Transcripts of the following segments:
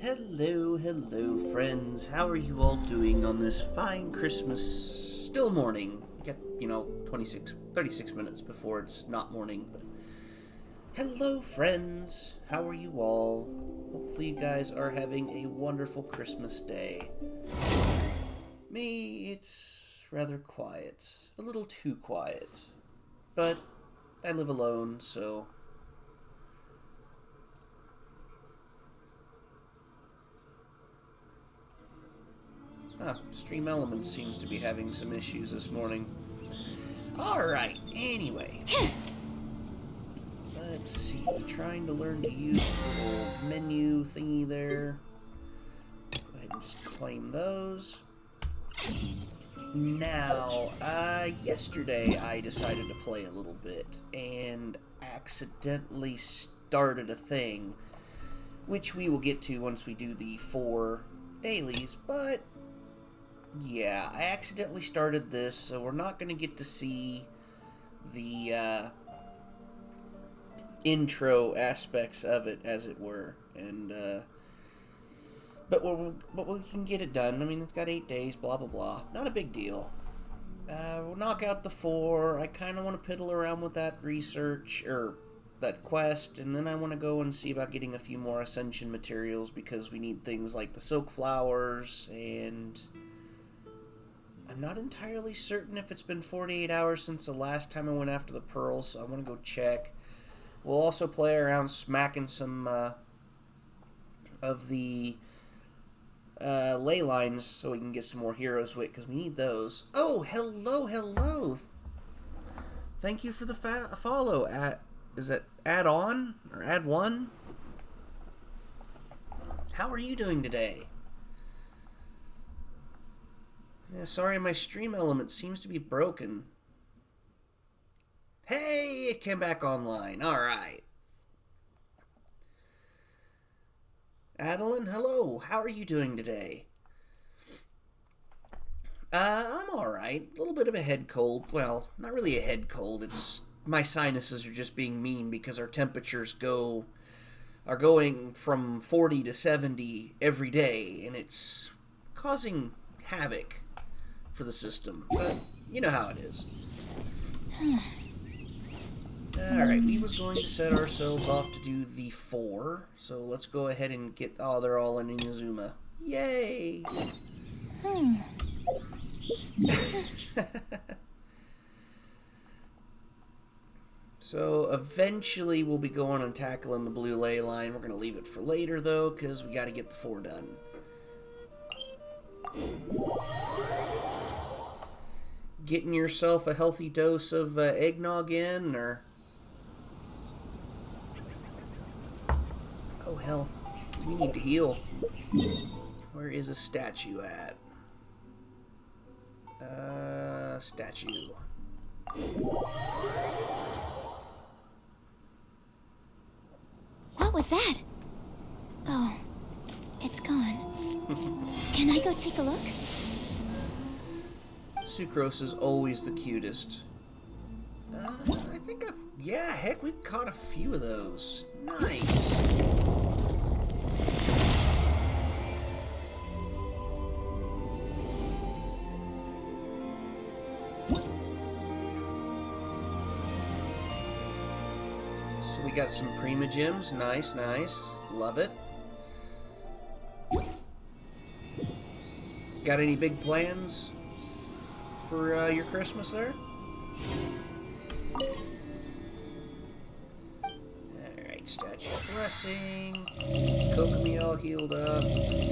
Hello, hello, friends. How are you all doing on this fine Christmas still morning? Get, 36 minutes before it's not morning. But hello, friends. How are you all? Hopefully you guys are having a wonderful Christmas day. Me, it's rather quiet. A little too quiet. But I live alone, so... Stream Elements seems to be having some issues this morning. Alright, anyway. Let's see, trying to learn to use the little menu thingy there. Go ahead and claim those. Now, yesterday I decided to play a little bit and accidentally started a thing, which we will get to once we do the 4 dailies, but yeah, I accidentally started this, so we're not going to get to see the intro aspects of it, as it were. And but we can get it done. I mean, it's got 8 days, blah blah blah. Not a big deal. We'll knock out the 4. I kind of want to piddle around with that research or that quest, and then I want to go and see about getting a few more Ascension materials because we need things like the silk flowers and. I'm not entirely certain if it's been 48 hours since the last time I went after the pearls, so I want to go check. We'll also play around smacking some of the ley lines so we can get some more heroes with, because we need those. Oh, hello, hello! Thank you for the follow. Is it add-on or add-one? How are you doing today? Yeah, sorry, my stream element seems to be broken. Hey, it came back online. Alright. Adeline, hello. How are you doing today? I'm alright. A little bit of a head cold. Well, not really a head cold. It's my sinuses are just being mean because our temperatures are going from 40 to 70 every day, and it's causing havoc for the system, but you know how it is. Alright, we was going to set ourselves off to do the 4, so let's go ahead and get... Oh, they're all in Inazuma. Yay! So, eventually we'll be going and tackling the blue ley line. We're going to leave it for later, though, because we got to get the 4 done. Getting yourself a healthy dose of eggnog in, or... Oh, hell. We need to heal. Where is a statue at? Statue. What was that? Oh, it's gone. Can I go take a look? Sucrose is always the cutest. I think yeah, heck, we've caught a few of those. Nice. So we got some Prima Gems. Nice, nice. Love it. Got any big plans for your Christmas there? Alright, Statue's Blessing. Kokomi all healed up.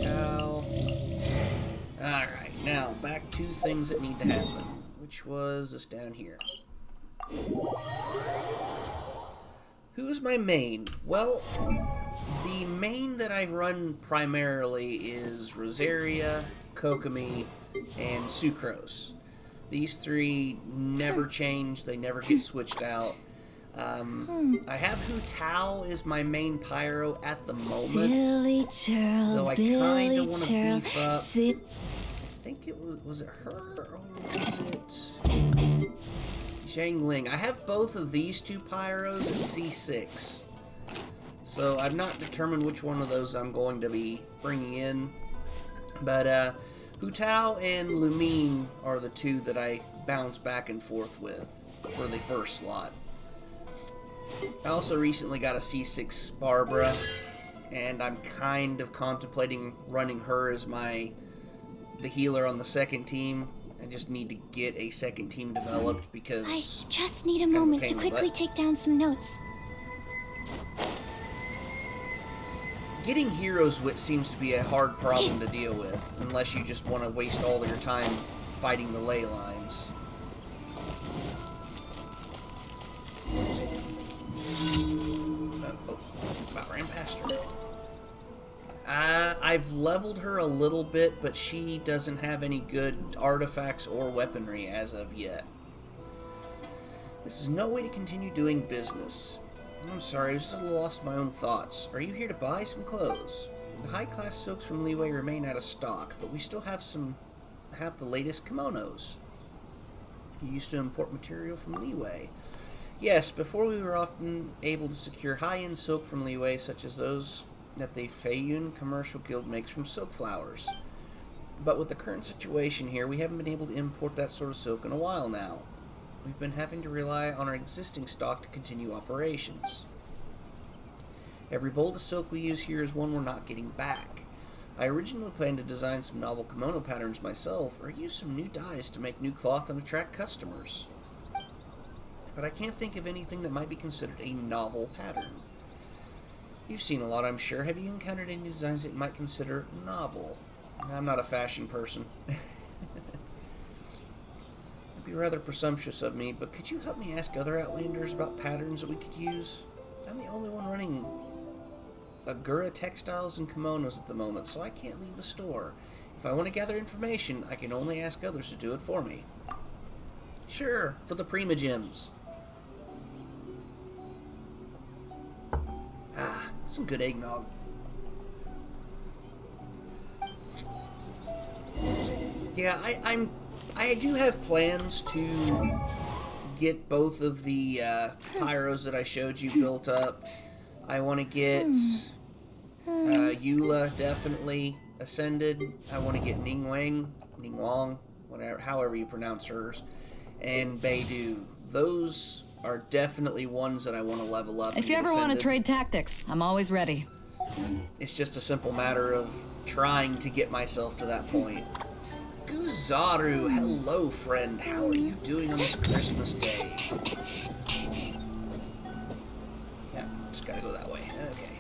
Towel. Alright, now back to things that need to happen. Which was this down here. Who is my main? Well, the main that I run primarily is Rosaria, Kokomi, and Sucrose. These 3 never change. They never get switched out. I have Hu Tao is my main pyro at the moment. Silly churl, though I kind of want to beef up. I think it was it her or was it Zhang Ling? I have both of these 2 pyros at C6. So I've not determined which one of those I'm going to be bringing in. But Hu Tao and Lumine are the two that I bounce back and forth with for the first slot. I also recently got a C6 Barbara, and I'm kind of contemplating running her as the healer on the second team. I just need to get a second team developed because I just need a moment to quickly take down some notes. Getting heroes wit seems to be a hard problem to deal with, unless you just want to waste all of your time fighting the ley lines. Oh, about ran past her. I've leveled her a little bit, but she doesn't have any good artifacts or weaponry as of yet. This is no way to continue doing business. I'm sorry, I was just a little lost in my own thoughts. Are you here to buy some clothes? The high-class silks from Liyue remain out of stock, but we still have the latest kimonos. You used to import material from Liyue. Yes, before we were often able to secure high-end silk from Liyue, such as those that the Feiyun Commercial Guild makes from silk flowers. But with the current situation here, we haven't been able to import that sort of silk in a while now. We've been having to rely on our existing stock to continue operations. Every bolt of silk we use here is one we're not getting back. I originally planned to design some novel kimono patterns myself, or use some new dyes to make new cloth and attract customers. But I can't think of anything that might be considered a novel pattern. You've seen a lot, I'm sure. Have you encountered any designs that you might consider novel? I'm not a fashion person. It'd be rather presumptuous of me, but could you help me ask other Outlanders about patterns that we could use? I'm the only one running Agura textiles and kimonos at the moment, so I can't leave the store. If I want to gather information, I can only ask others to do it for me. Sure, for the Prima Gems. Ah, some good eggnog. Yeah, I do have plans to get both of the pyros that I showed you built up. I want to get Eula definitely ascended. I want to get Ningwang, whatever, however you pronounce hers, and Beidou. Those are definitely ones that I want to level up. If you ever want to trade tactics, I'm always ready. It's just a simple matter of trying to get myself to that point. Guzaru, hello friend. How are you doing on this Christmas day? Yeah, just gotta go that way. Okay.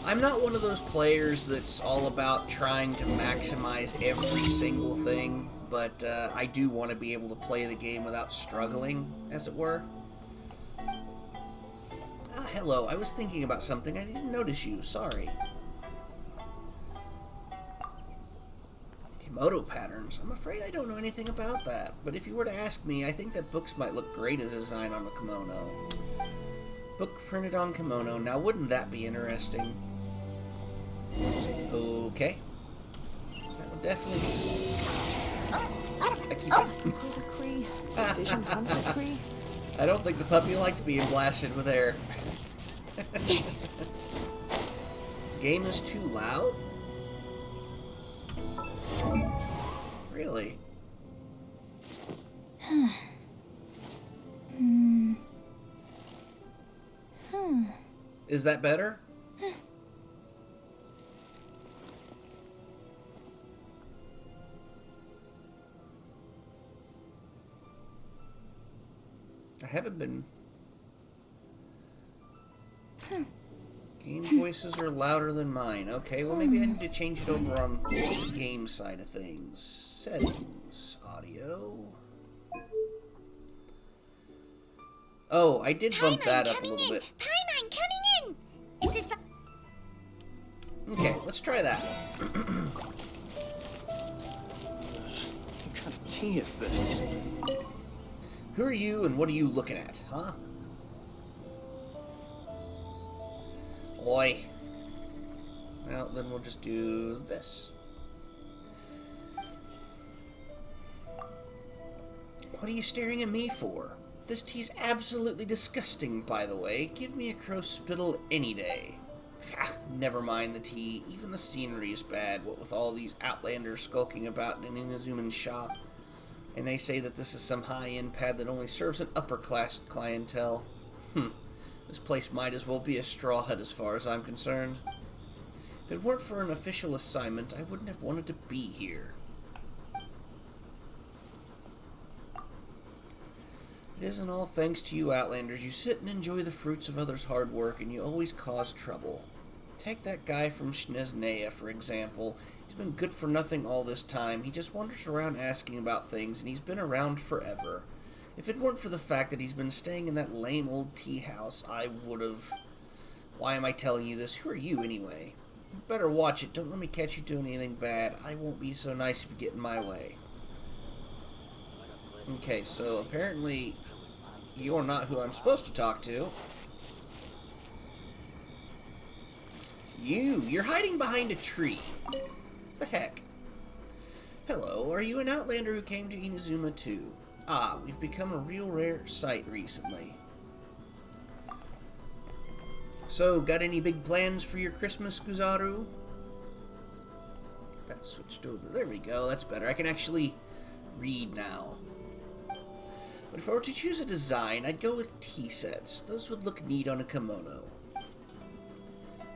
I'm not one of those players that's all about trying to maximize every single thing, but I do want to be able to play the game without struggling, as it were. Ah, hello. I was thinking about something. I didn't notice you. Sorry. Kimono patterns. I'm afraid I don't know anything about that, but if you were to ask me, I think that books might look great as a design on the kimono. Book printed on kimono. Now, wouldn't that be interesting? Okay. That would definitely be... I don't think the puppy liked being blasted with air. Game is too loud? Really? Is that better? I haven't been... Game voices are louder than mine. Okay, well maybe I need to change it over on the game side of things. Settings. Audio. Oh, I did bump that up a little bit. Paimon coming in! Is this the... Okay, let's try that. What kind of tea is this? Who are you and what are you looking at, huh? Oi. Well, then we'll just do this. What are you staring at me for? This tea's absolutely disgusting, by the way. Give me a crow's spittle any day. Never mind the tea. Even the scenery is bad, what with all these outlanders skulking about in Inazuman's shop. And they say that this is some high-end pad that only serves an upper-class clientele. This place might as well be a straw hut as far as I'm concerned. If it weren't for an official assignment, I wouldn't have wanted to be here. It isn't all thanks to you outlanders. You sit and enjoy the fruits of others' hard work, and you always cause trouble. Take that guy from Shneznaya, for example. He's been good for nothing all this time. He just wanders around asking about things, and he's been around forever. If it weren't for the fact that he's been staying in that lame old tea house, I would've... Why am I telling you this? Who are you, anyway? You better watch it. Don't let me catch you doing anything bad. I won't be so nice if you get in my way. Okay, so apparently you're not who I'm supposed to talk to. You're hiding behind a tree. The heck? Hello, are you an outlander who came to Inazuma too? Ah, we've become a real rare sight recently. So, got any big plans for your Christmas, Guzaru? That switched over. There we go, that's better. I can actually read now. But if I were to choose a design, I'd go with tea sets. Those would look neat on a kimono.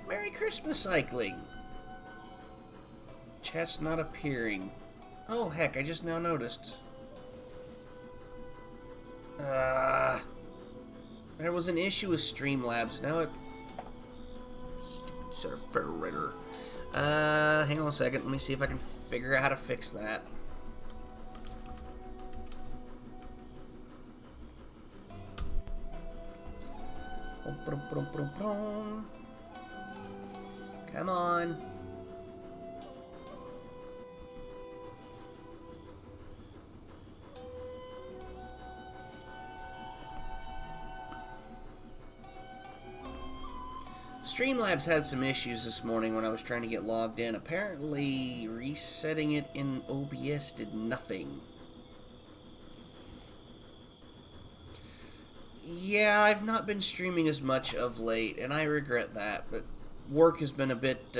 Merry Christmas, cycling! Chat's not appearing. Oh, heck, I just now noticed. There was an issue with Streamlabs. Now it... Server. Hang on a second. Let me see if I can figure out how to fix that. Come on. Streamlabs had some issues this morning when I was trying to get logged in. Apparently, resetting it in OBS did nothing. Yeah, I've not been streaming as much of late, and I regret that, but work has been a bit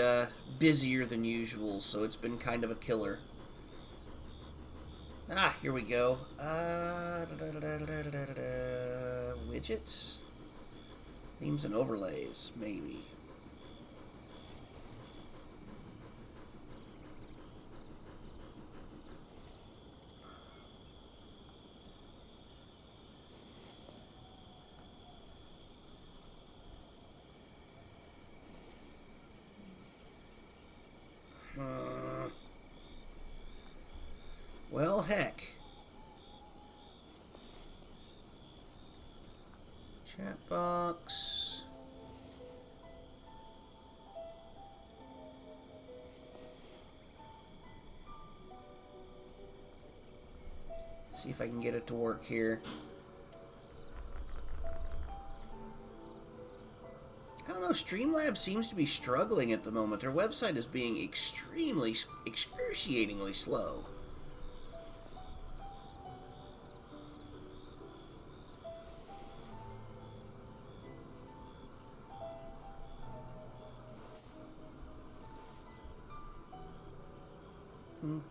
busier than usual, so it's been kind of a killer. Ah, here we go. Widgets? Themes and overlays, maybe. Well, heck. Chat box. See if I can get it to work here. I don't know, Streamlabs seems to be struggling at the moment. Their website is being excruciatingly slow.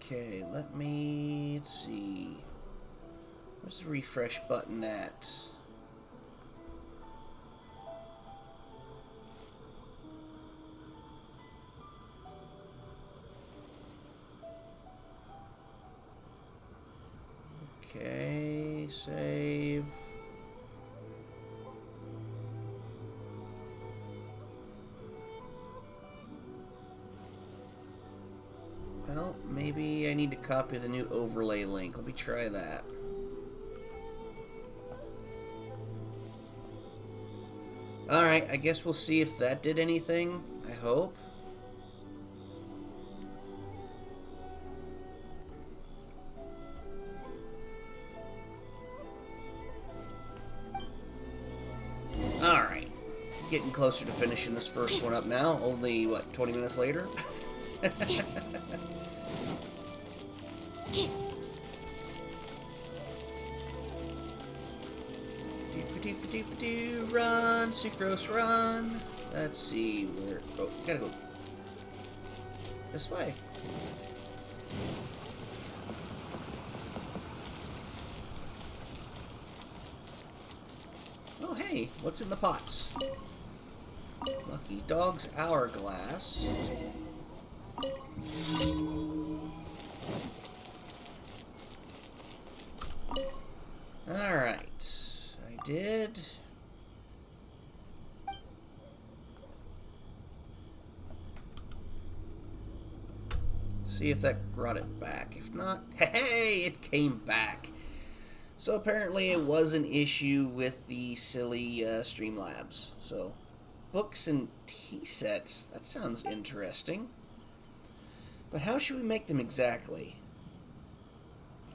Okay, let's see. Where's the refresh button at? Okay, save. Well, maybe I need to copy the new overlay link. Let me try that. Alright, I guess we'll see if that did anything. I hope. Alright. Getting closer to finishing this first one up now. Only, what, 20 minutes later? Do-ba-do-ba-do-ba-do. Run, Sucrose, run. Let's see where. Oh, gotta go this way. Oh, hey, what's in the pots? Lucky Dog's Hourglass. Alright, I did. Let's see if that brought it back. If not, hey, it came back. So apparently it was an issue with the silly Streamlabs. So, books and tea sets, that sounds interesting. But how should we make them exactly?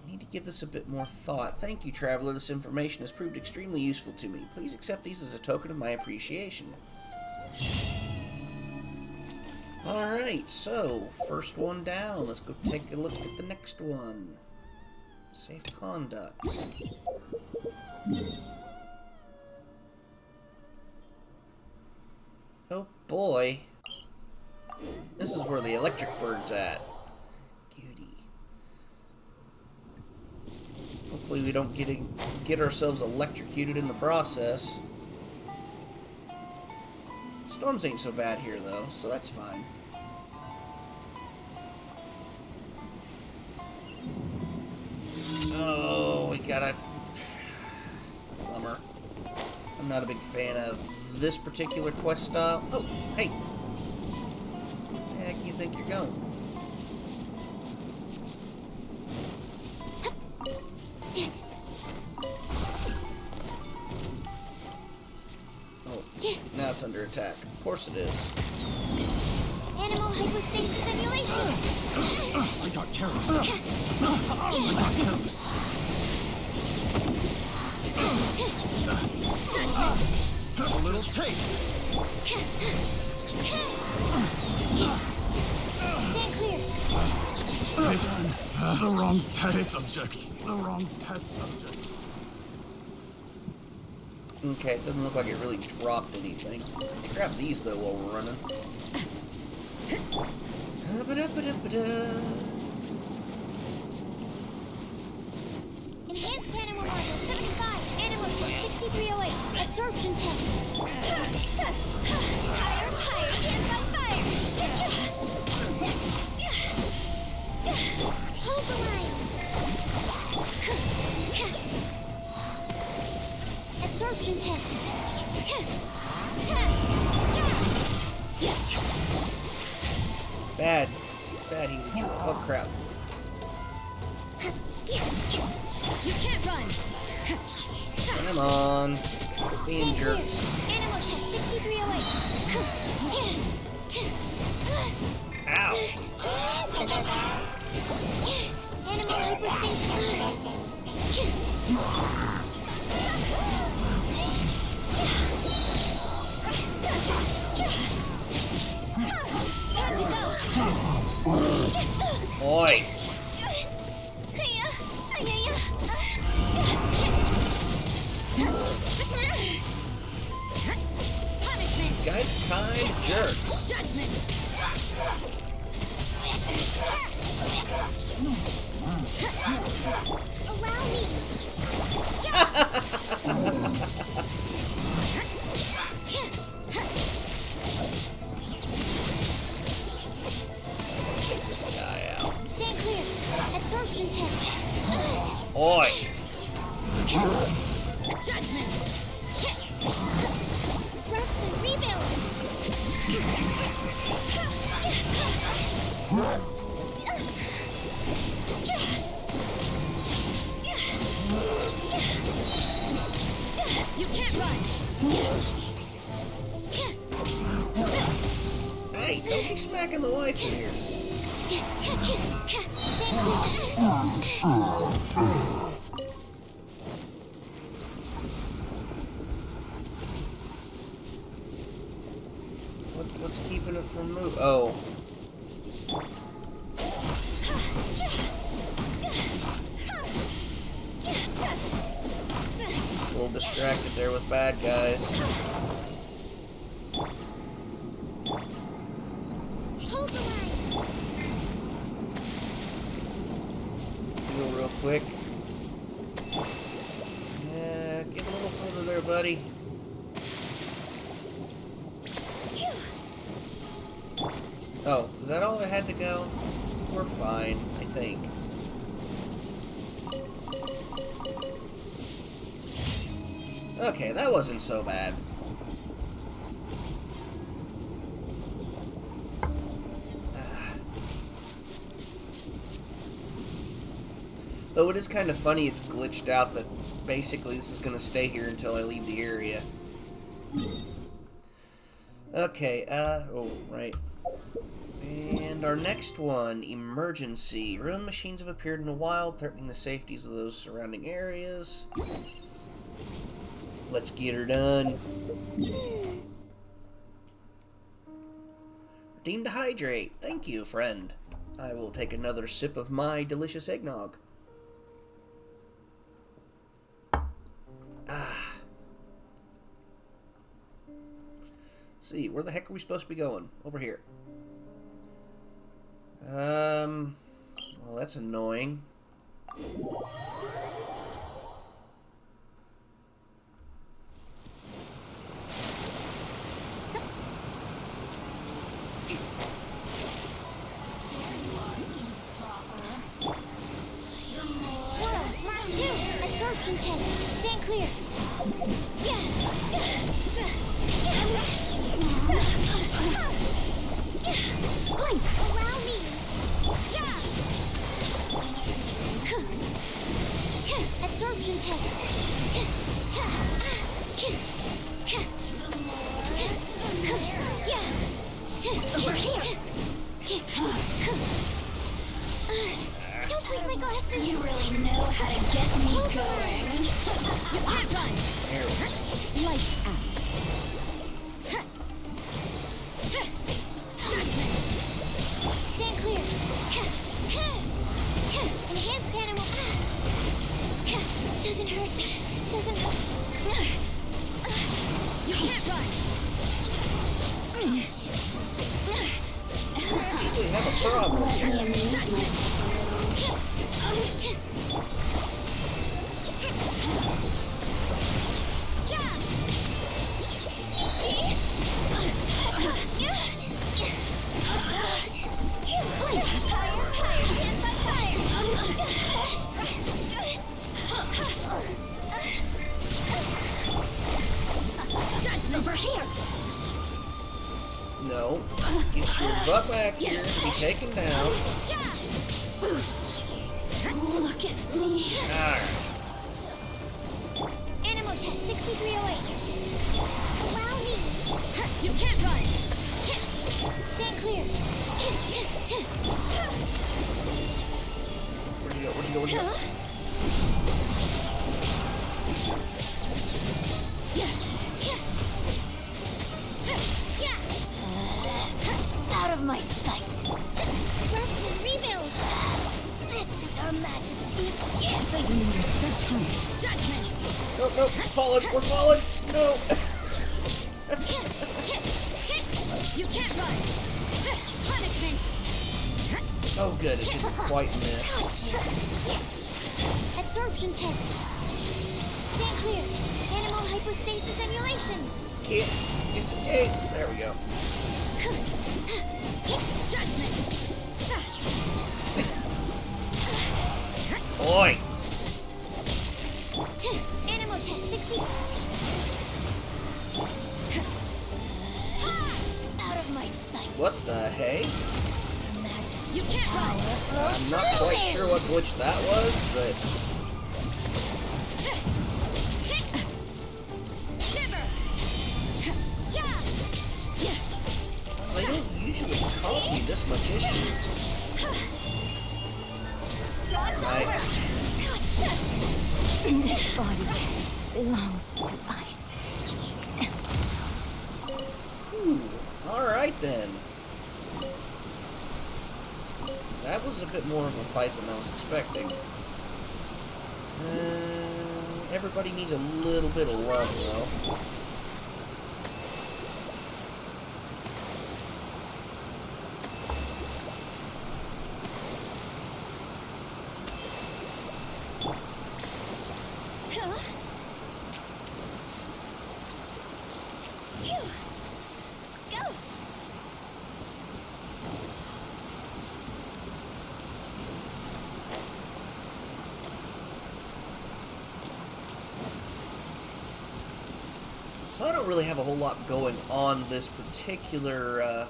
I need to give this a bit more thought. Thank you, Traveler. This information has proved extremely useful to me. Please accept these as a token of my appreciation. Alright, so, first one down. Let's go take a look at the next one. Safe conduct. Oh boy. This is where the electric bird's at. Cutie. Hopefully we don't get ourselves electrocuted in the process. Storms ain't so bad here though, so that's fine. Oh, we got a bummer. I'm not a big fan of this particular quest style. Oh, hey! Where the heck you think you're going? Oh, now it's under attack. Of course it is. Animal hypostasis simulation. I got careless. I got careless. Have a little taste. Stand clear. The wrong test subject. The wrong test subject. Okay, it doesn't look like it really dropped anything. Grab these though while we're running. Enhanced animal module 75. Animal test 6308. Absorption test. Higher, higher, hands on fire. Hold the line. Absorption test. Bad he would drop. Oh crap. You can't run. Come on. Being jerks. Animal test 6308. Ow. Animal hyperstasis. Time to go. Boy. Punishment. You guys kind of jerks. Judgment. Allow me. Take this guy out. Stand clear. Absorption test. Boy. Judgment. Rest and rebuild. You can't run. Hey, don't be smacking the wife in here. What's keeping it from moving? Oh. A little distracted there with bad guys. Hold the line. Heal real quick. Yeah, get a little further there, buddy. Oh, is that all that had to go? We're fine, I think. Okay, that wasn't so bad. Though it is kind of funny, it's glitched out that basically this is going to stay here until I leave the area. Okay, oh, right. And our next one, emergency. Ruined machines have appeared in the wild, threatening the safeties of those surrounding areas. Let's get her done. Redeem to hydrate. Thank you, friend. I will take another sip of my delicious eggnog. Ah. See, where the heck are we supposed to be going? Over here. Well, that's annoying. Absorption test. Stand clear. Blink. Allow me. Absorption test. Over here. Don't break my glasses. You really know how to get me going. You can't run. Lights out. Stand clear. Enhanced animal. Doesn't hurt. Doesn't hurt. You can't run. We have a problem. Let me amuse myself. Over here. No. Get your butt back here and be taken down. Look at me. Alright. Animal test 6308. Allow me. You can't run. Stand clear. Where'd you go? Where'd you go? Where'd you go? Out of my sight. Rest and rebuild. This is Her Majesty's gift. So you mean you're still coming? Judgment. Nope, nope. Fallen. We're fallen. No. You can't run. Punishment. Oh, good. It didn't quite miss. Absorption test. Stand clear. Animal hypostasis emulation. Can't escape. There we go. Judgment. Boy. Animal test 60. Out of my sight. What the hey? You can't run. I'm not quite sure what glitch that was, but Shiver. they don't usually cause me this much issue. Right. This body belongs to ice and snow. Alright then. That was a bit more of a fight than I was expecting. Everybody needs a little bit of love, though. So I don't really have a whole lot going on this particular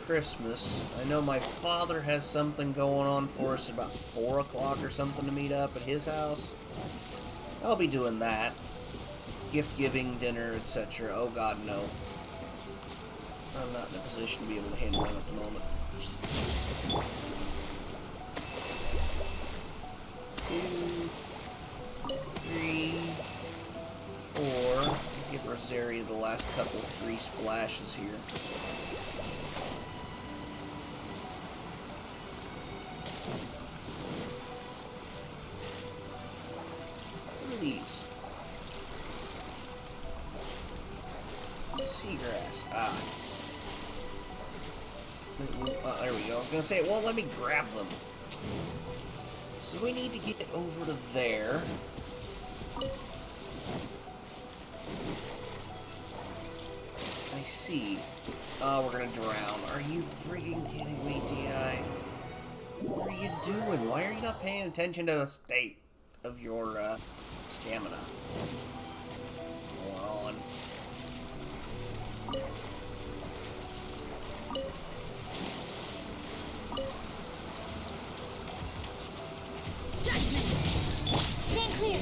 Christmas. I know my father has something going on for us about 4 o'clock or something to meet up at his house. I'll be doing that. Gift giving, dinner, etc. Oh god, no. I'm not in a position to be able to handle that at the moment. 2, 3, 4. Give Rosaria the last couple 3 splashes here. What are these? Seagrass. Ah. There we go. I was gonna say it won't let me grab them. So we need to get it over to there. I see. Oh, we're gonna drown. Are you freaking kidding me, T.I.? What are you doing? Why are you not paying attention to the state of your, stamina? Hold on. Stand clear.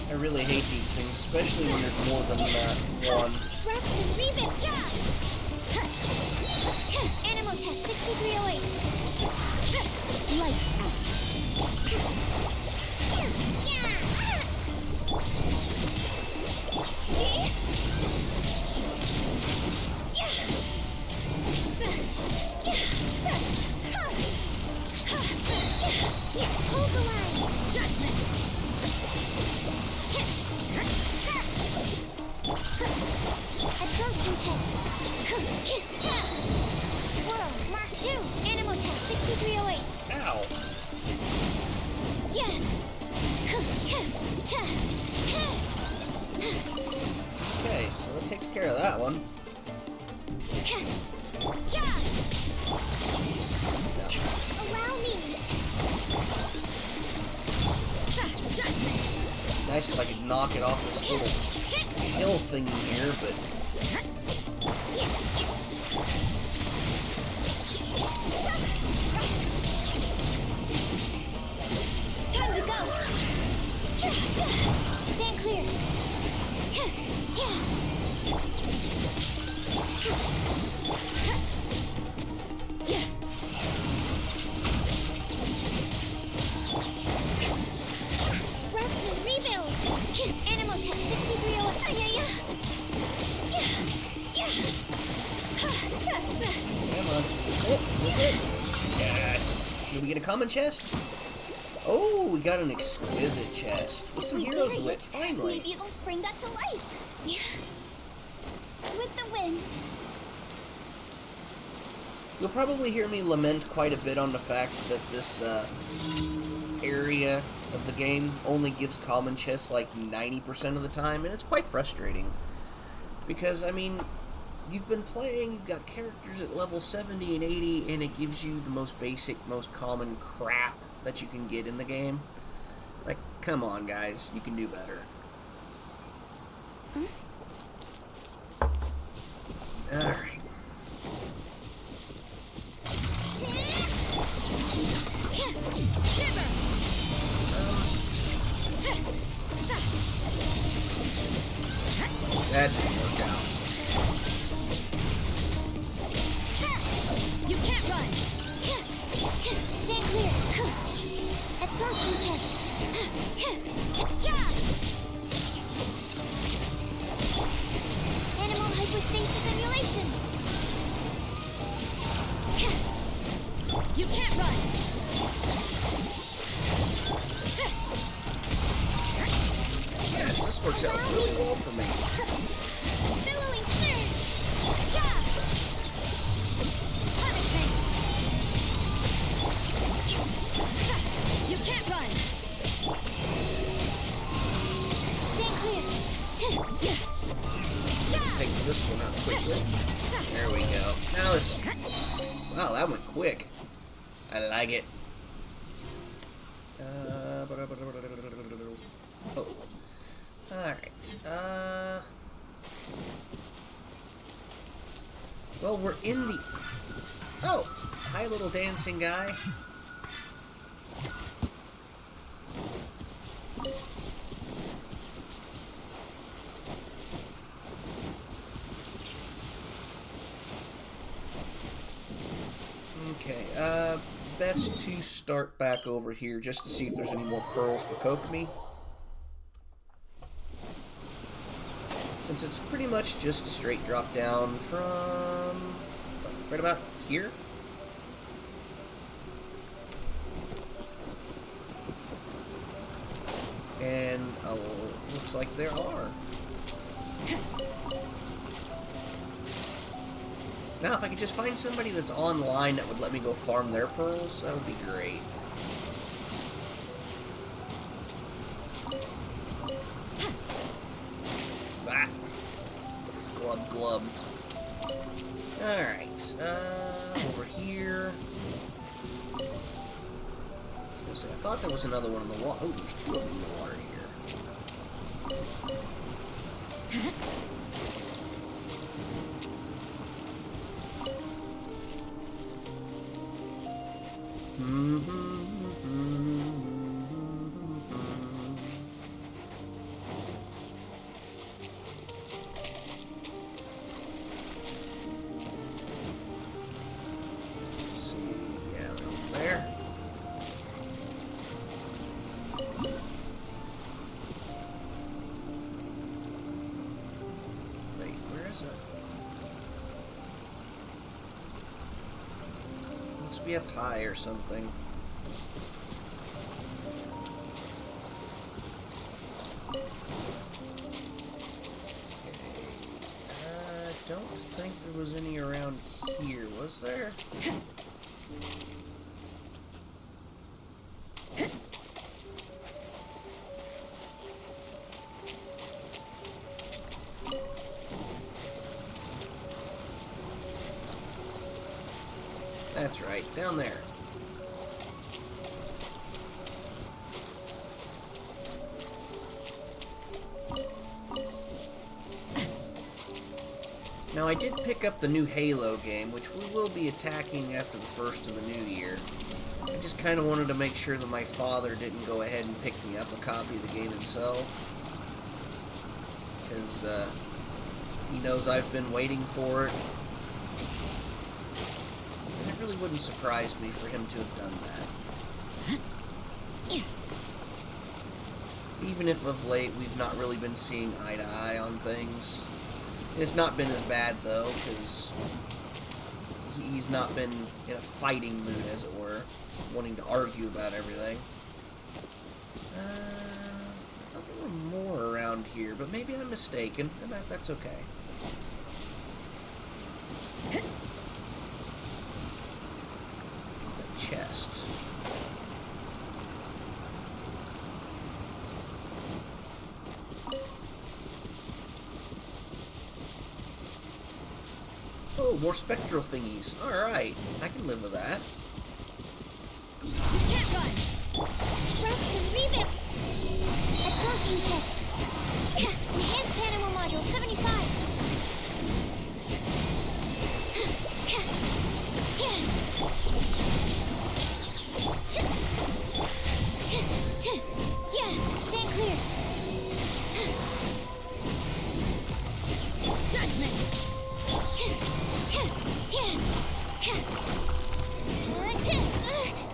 I really hate these things, especially when there's more than one. Rest and reboot. Animal test 6308. Lights out. Hold the line. Judgment. Absorption test. Swirl, Mark 2. Animal test 6308. Ow. Yeah. Okay, so that takes care of that one. Allow me. Nice if I could knock it off this little hill thing here, but... Time to go. Stand clear. Rest and rebuild. Animal test 6301. Come on. Is it? Yes. Did we get a common chest? Oh, we got an exquisite chest with some heroes wit, finally. Maybe it'll spring back to life. Yeah. With the wind. You'll probably hear me lament quite a bit on the fact that this area of the game only gives common chests like 90% of the time, and it's quite frustrating. Because, I mean, you've been playing, you've got characters at level 70 and 80, and it gives you the most basic, most common crap that you can get in the game. Like, come on, guys, you can do better. Alright. That didn't work out. You can't run. Stand clear. Absorption test. works out really well for me. Billowing surge! Yeah! Punishment! You can't run! Stay clear! Take this one out quickly. There we go. Now this... Wow, that went quick. I like it. Oh. Alright. Well, we're in the... Oh! Hi, little dancing guy. Okay, best to start back over here just to see if there's any more pearls for Kokomi. Since it's pretty much just a straight drop down from right about here. And looks like there are. Now, if I could just find somebody that's online that would let me go farm their pearls, that would be great. Ah! Glub, glub. Alright, over here. I was gonna say, I thought there was another one in the water. Oh, there's two of them in the water here. Let's see, yeah, they're over there. Wait, where is it? Must be up high or something. Don't think there was any around here, was there? That's right, down there. Now, I did pick up the new Halo game, which we will be attacking after the first of the new year. I just kind of wanted to make sure that my father didn't go ahead and pick me up a copy of the game himself. Because, he knows I've been waiting for it. And it really wouldn't surprise me for him to have done that. Even if of late we've not really been seeing eye to eye on things. It's not been as bad, though, because he's not been in a fighting mood, as it were, wanting to argue about everything. I thought there were more around here, but maybe I'm mistaken, and that's okay. The chest. Oh, more spectral thingies. Alright, I can live with that. You can't run! Rest and revamp! Absorption test! Enhanced animal module 75! Yeah, stand clear! Judgment!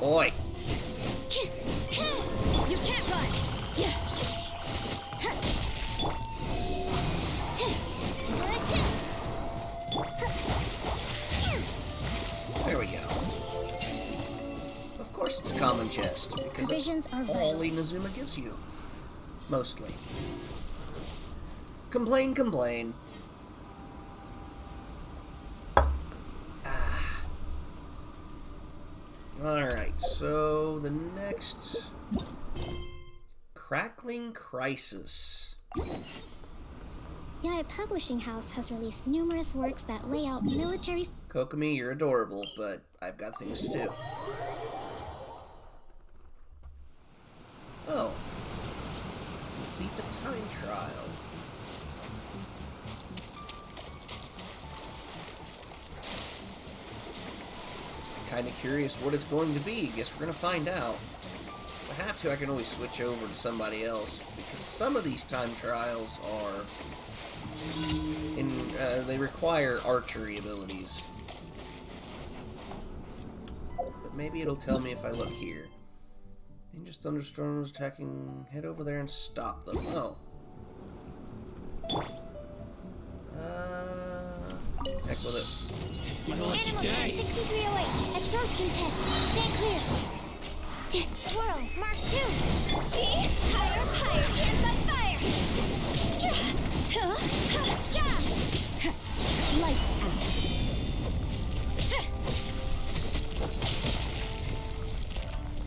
Oi! You can't run! There we go. Of course it's a common chest, because Provisions that's are all vital. Inazuma gives you. Mostly. Complain, complain. Alright, so the next... Crackling Crisis. Yaya Publishing House has released numerous works that lay out military... Kokomi, you're adorable, but I've got things to do. Oh. Complete the time trial. Kinda curious what it's going to be. Guess we're gonna find out. If I have to, I can always switch over to somebody else, because some of these time trials are... they require archery abilities. But maybe it'll tell me if I look here. Dangerous thunderstorms attacking. Head over there and stop them. Oh. Heck with it. Animal 6308, absorption test. Stand clear. Swirl, Mark 2. Higher, higher, hands on fire. Lights out.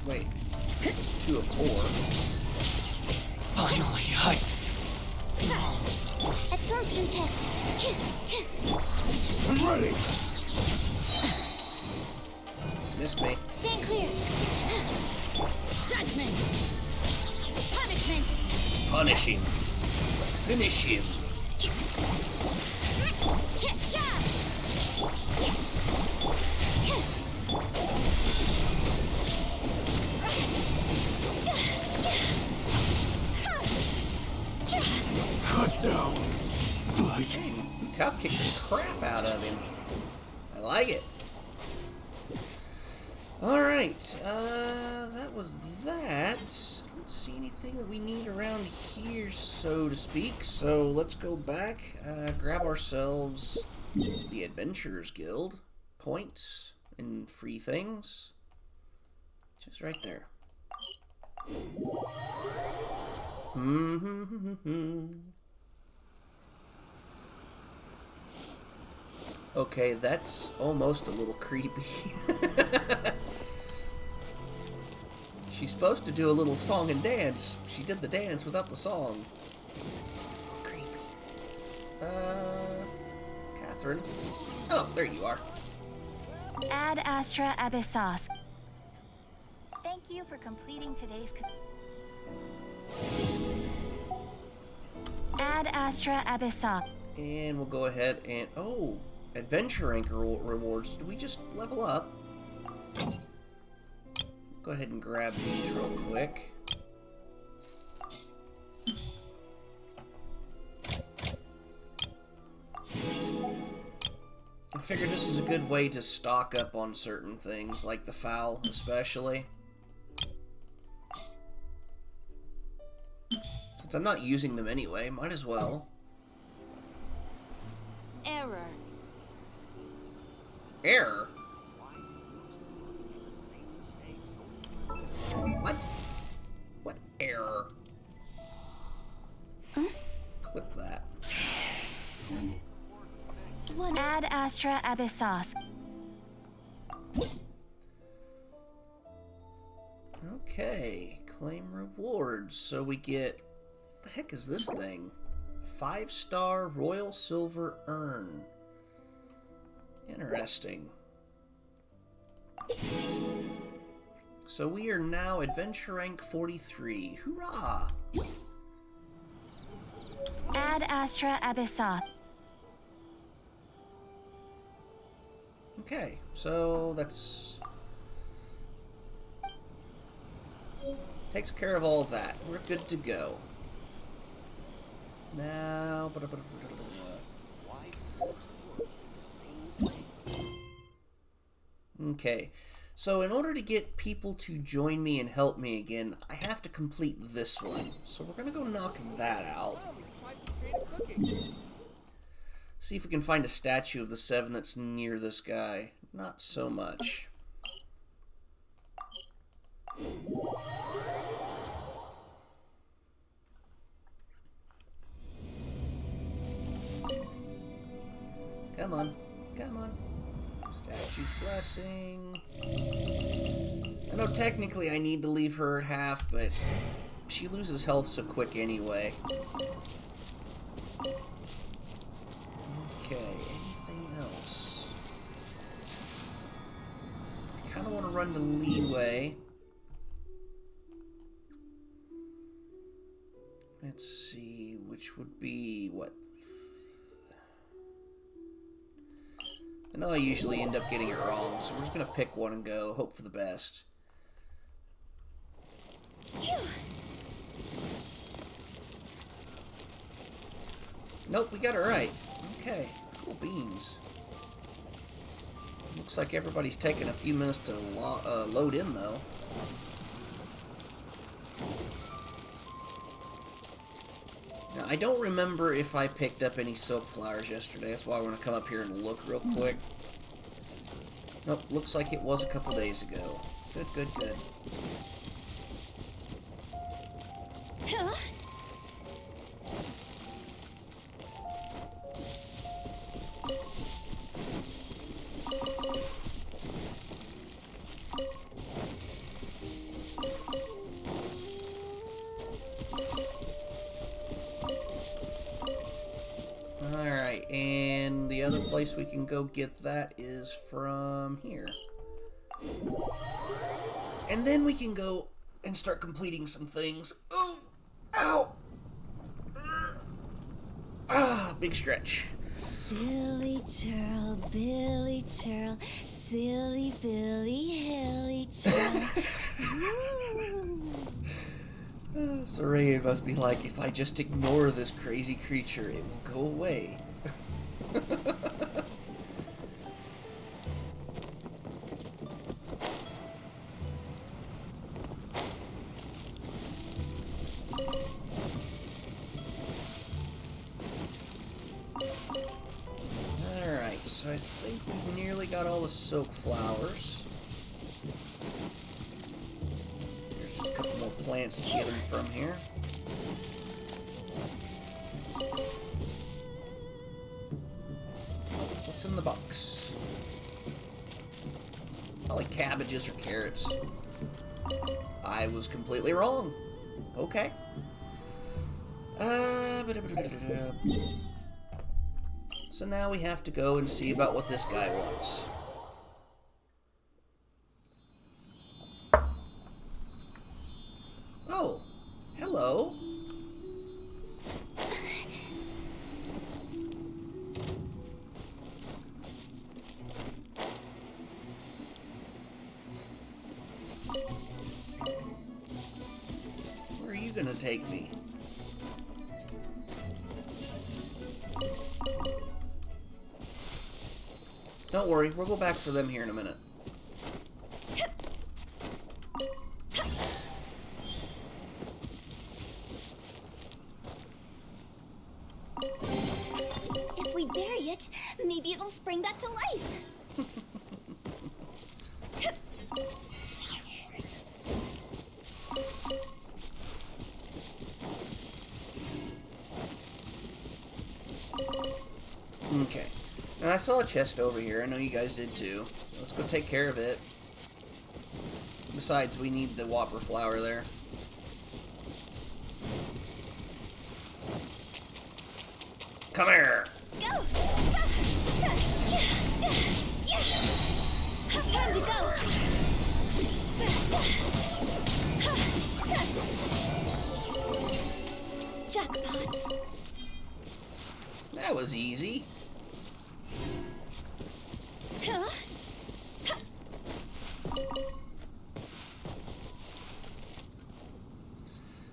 Wait. It's 2 of 4. Finally, Absorption test. I'm ready. Missed me. Stand clear. Judgment. Punishment. Punish him. Finish him. Cut down. Like Top kicked the crap out of him. I like it. Alright, that was that. I don't see anything that we need around here, so to speak. So let's go back, grab ourselves the Adventurers Guild points and free things. Just right there. Okay, that's almost a little creepy. She's supposed to do a little song and dance. She did the dance without the song. Creepy. Catherine. Oh, there you are. Ad Astra Abyssos. Thank you for completing today's... Ad Astra Abyssos. And we'll go ahead and... Oh, Adventure Anchor rewards. Did we just level up? Go ahead and grab these real quick. I figured this is a good way to stock up on certain things, like the fowl especially. Since I'm not using them anyway, might as well. Error. Error? What? What error? Huh? Clip that. What? Ad Astra Abyssos. Okay, claim rewards. So we get... What the heck is this thing? 5-star Royal Silver Urn. Interesting. So we are now Adventure Rank 43. Hoorah! Ad Astra Abyssos. Okay, so that's... Takes care of all of that. We're good to go. Now... Okay, so in order to get people to join me and help me again, I have to complete this one. So we're gonna go knock that out. See if we can find a statue of the 7 that's near this guy. Not so much. Come on. Come on. Statue's blessing. I know technically I need to leave her at half, but she loses health so quick anyway. Okay, anything else? I kind of want to run to Leeway. Let's see, which would be what? I know I usually end up getting it wrong, so we're just going to pick one and go, hope for the best. Nope, we got it right. Okay, cool beans. Looks like everybody's taking a few minutes to load in, though. Now, I don't remember if I picked up any silk flowers yesterday. That's why I want to come up here and look real quick. Nope, looks like it was a couple days ago. Good, good, good. Huh? Alright, and the other place we can go get that is from here. And then we can go and start completing some things. Oh! Ow! Ah, big stretch. Silly churl, Billy churl, silly Billy, hilly churl. Soraya must be like, if I just ignore this crazy creature, it will go away. Alright, so I think we've nearly got all the soak flowers. There's just a couple more plants to get them from here. What's in the box? Probably cabbages or carrots. I was completely wrong. Okay. So now we have to go and see about what this guy wants. Oh, hello. Where are you gonna take me? Don't worry, we'll go back for them here in a minute. If we bury it, maybe it'll spring back to life. Okay. And I saw a chest over here. I know you guys did too. Let's go take care of it. Besides, we need the whopper flower there. Come here! Go! Time to go! Jackpot! That was easy. Huh?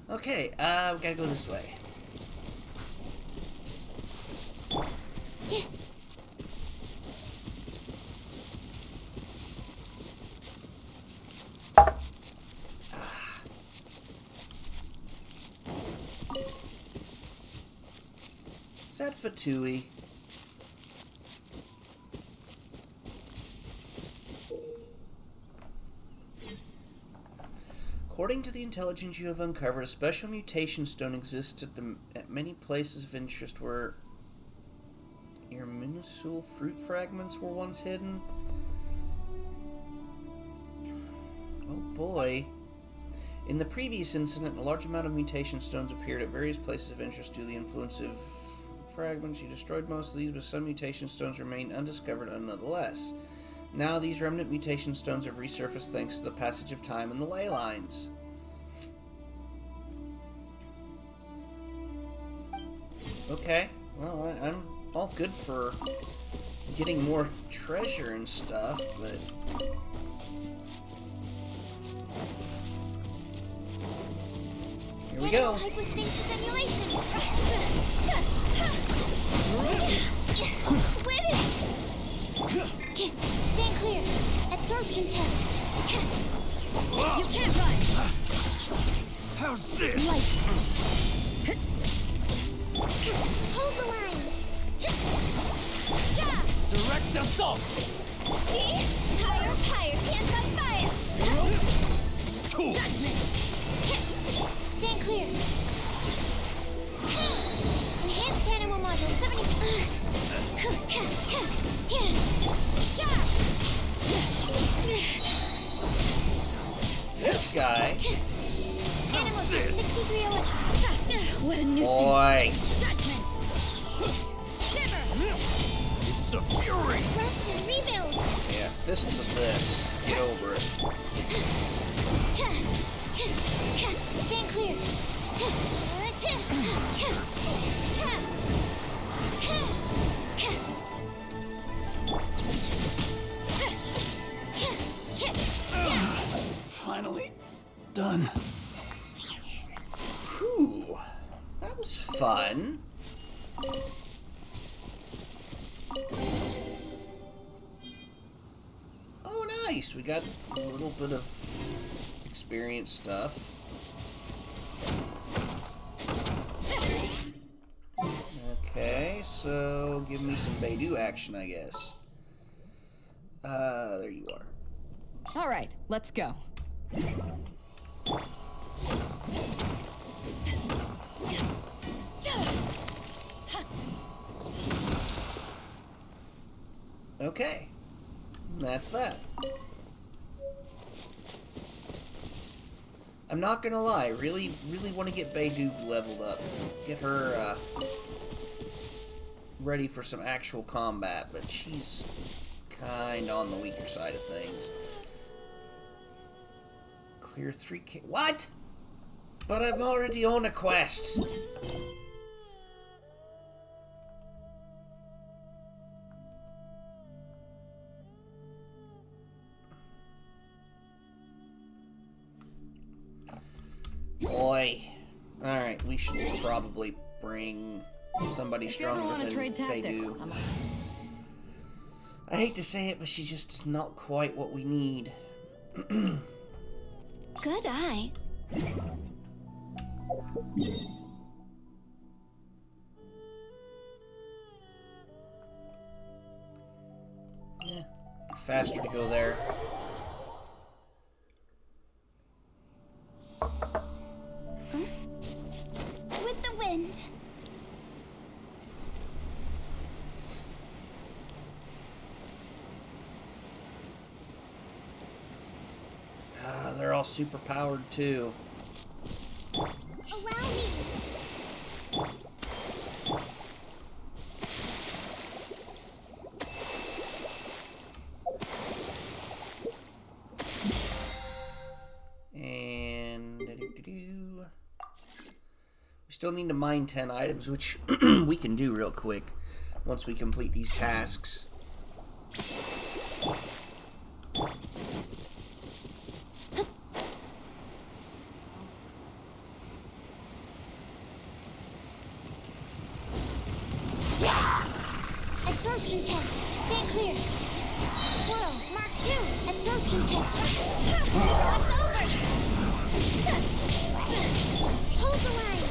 Okay, we gotta go this way. Yeah. Is that Fatui? According to the intelligence you have uncovered, a special mutation stone exists at many places of interest where your Sul fruit fragments were once hidden. Oh boy. In the previous incident, a large amount of mutation stones appeared at various places of interest due to the influence of fragments. You destroyed most of these, but some mutation stones remain undiscovered nonetheless. Now these remnant mutation stones have resurfaced thanks to the passage of time and the ley lines. Okay, well, I'm all good for getting more treasure and stuff, but... Here we go. Hypostasis emulation. Win it! Stand clear. Absorption test. You can't run! How's this? Lights out. Hold the line. Direct assault! Higher, higher. Can't fight fire. Cool. Stand clear. Enhanced animal module 70. This guy. Animal test 6301. What a nuisance! Boy. Judgment! Shiver! It's a fury! Rest and rebuild. Yeah, fists of this. Get over it. Stand clear. Finally done. Whew. That was fun. Oh, nice. We got a little bit of experience stuff. Okay, so give me some Beidou action, I guess. There you are. All right, let's go. Okay. That's that. I'm not gonna lie, really want to get Beidou leveled up. Get her, ready for some actual combat, but she's kinda on the weaker side of things. Clear 3K. What? But I'm already on a quest. Boy. Alright, we should probably bring somebody If you ever stronger want to than trade tactics, Beidou. I hate to say it, but she just is not quite what we need. Good eye. Yeah, faster to go there. With the wind. They're all super powered too. Allow me. And we still need to mine 10 items, which we can do real quick once we complete these tasks. Absorption test. Stand clear. Whoa, Mark 2. Absorption test. It's over. Hold the line.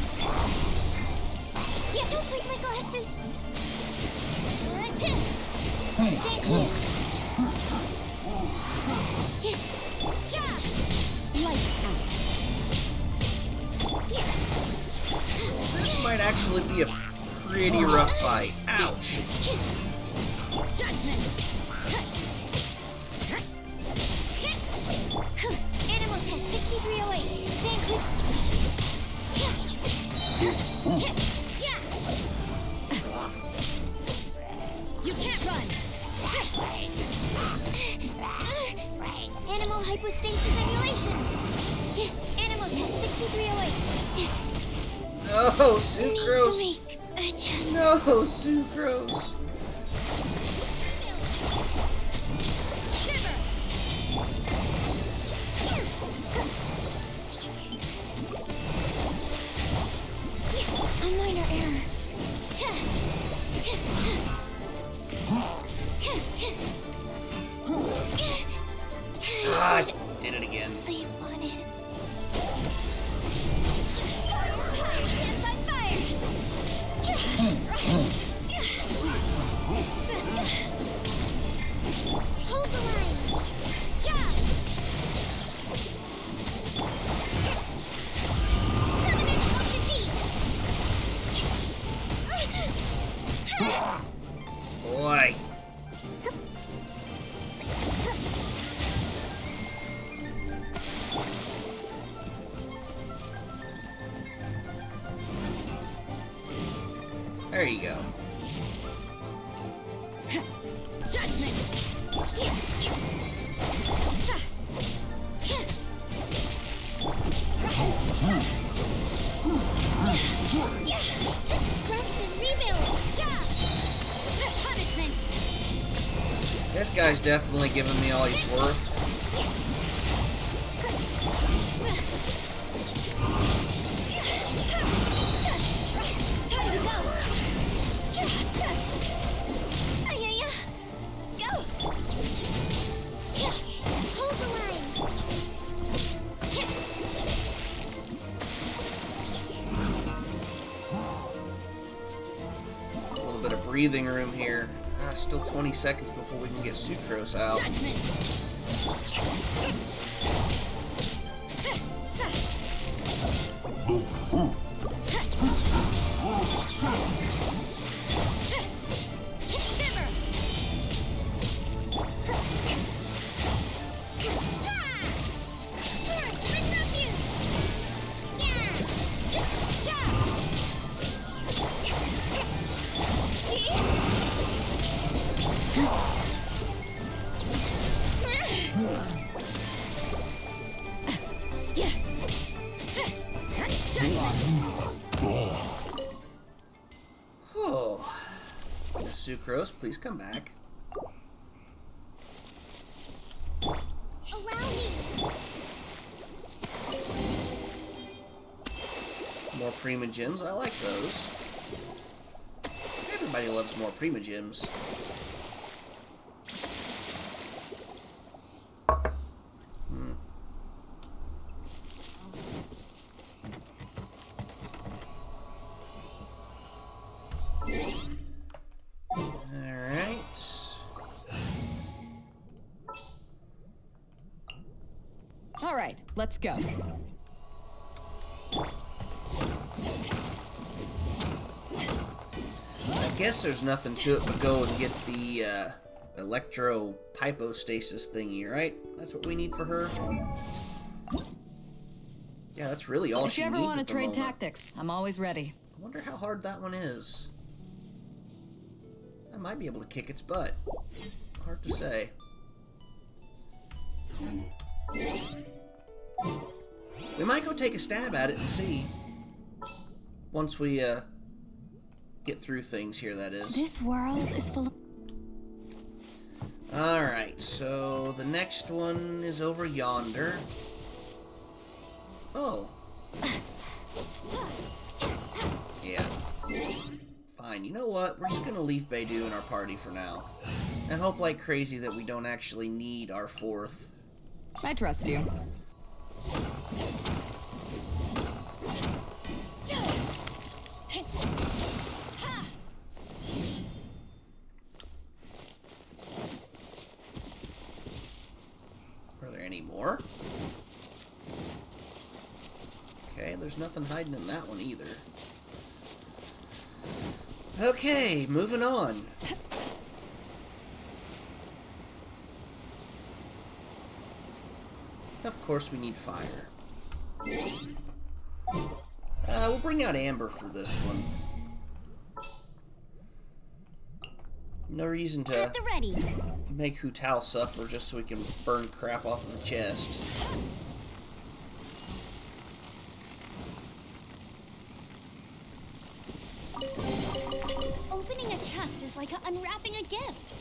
Yeah, don't break my glasses. Stand clear. Lights out. This might actually be a pretty rough fight. Ouch. Judgment. Animal test 6308. Stand clear. You can't run. Animal hypostasis emulation. Animal test 6308. No, Need to Sucrose. make adjustments. No, Sucrose. Shiver. A minor error. Ah, I did it again. Sleep on it. Hands on fire. Hold the line. Covenant of the deep. Boy. There you go. Judgment. Crest and rebuild. Punishment. This guy's definitely giving me all he's worth. Time to go. Go. Hold the line. A little bit of breathing room here. Still 20 seconds before we can get Sucrose out. Judgment. Shiver. Torrent, rinse off you. Oh. Sucrose, please come back. Allow me. More Prima Gems, I like those. Everybody loves more Prima Gems. All right, let's go. I guess there's nothing to it but go and get the electro hypostasis thingy, right? That's what we need for her. Yeah, that's really all If she you ever needs want to at the trade moment. tactics, I'm always ready. I wonder how hard that one is. I might be able to kick its butt. Hard to say. We might go take a stab at it and see. Once we get through things here, that is. This world is full of... Alright, so the next one is over yonder. Oh. Yeah. Fine, you know what? We're just gonna leave Beidou in our party for now. And hope like crazy that we don't actually need our fourth. I trust you. Are there any more? Okay, there's nothing hiding in that one either. Okay, moving on. course, we need fire. We'll bring out Amber for this one. No reason to At the ready. make Hu Tao suffer just so we can burn crap off of the chest. Opening a chest is like unwrapping a gift.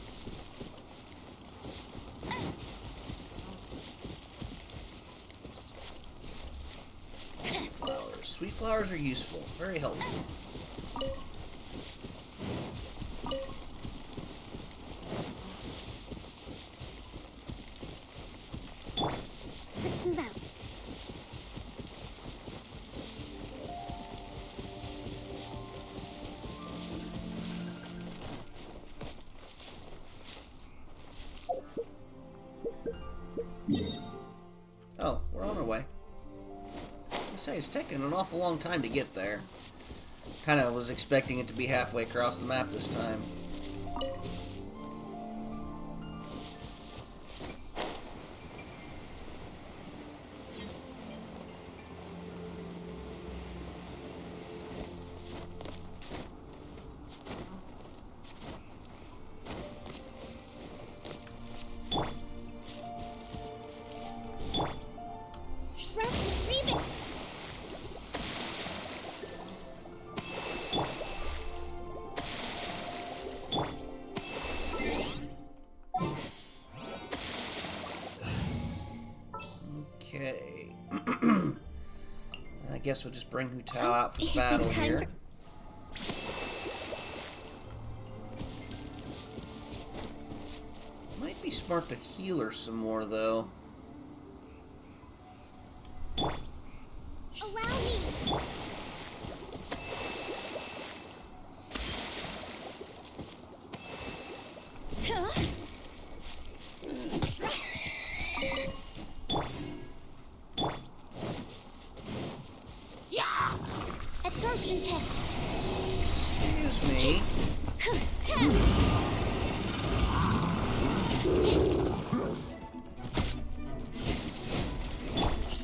Sweet flowers. Sweet flowers are useful. Very helpful. Let's move out. Oh, we're on our way. I say, it's taking an awful long time to get there. Kind of was expecting it to be halfway across the map this time. Okay. I guess we'll just bring Hu Tao out for the battle here. Might be smart to heal her some more, though. Allow me. Huh? Absorption test. Excuse me.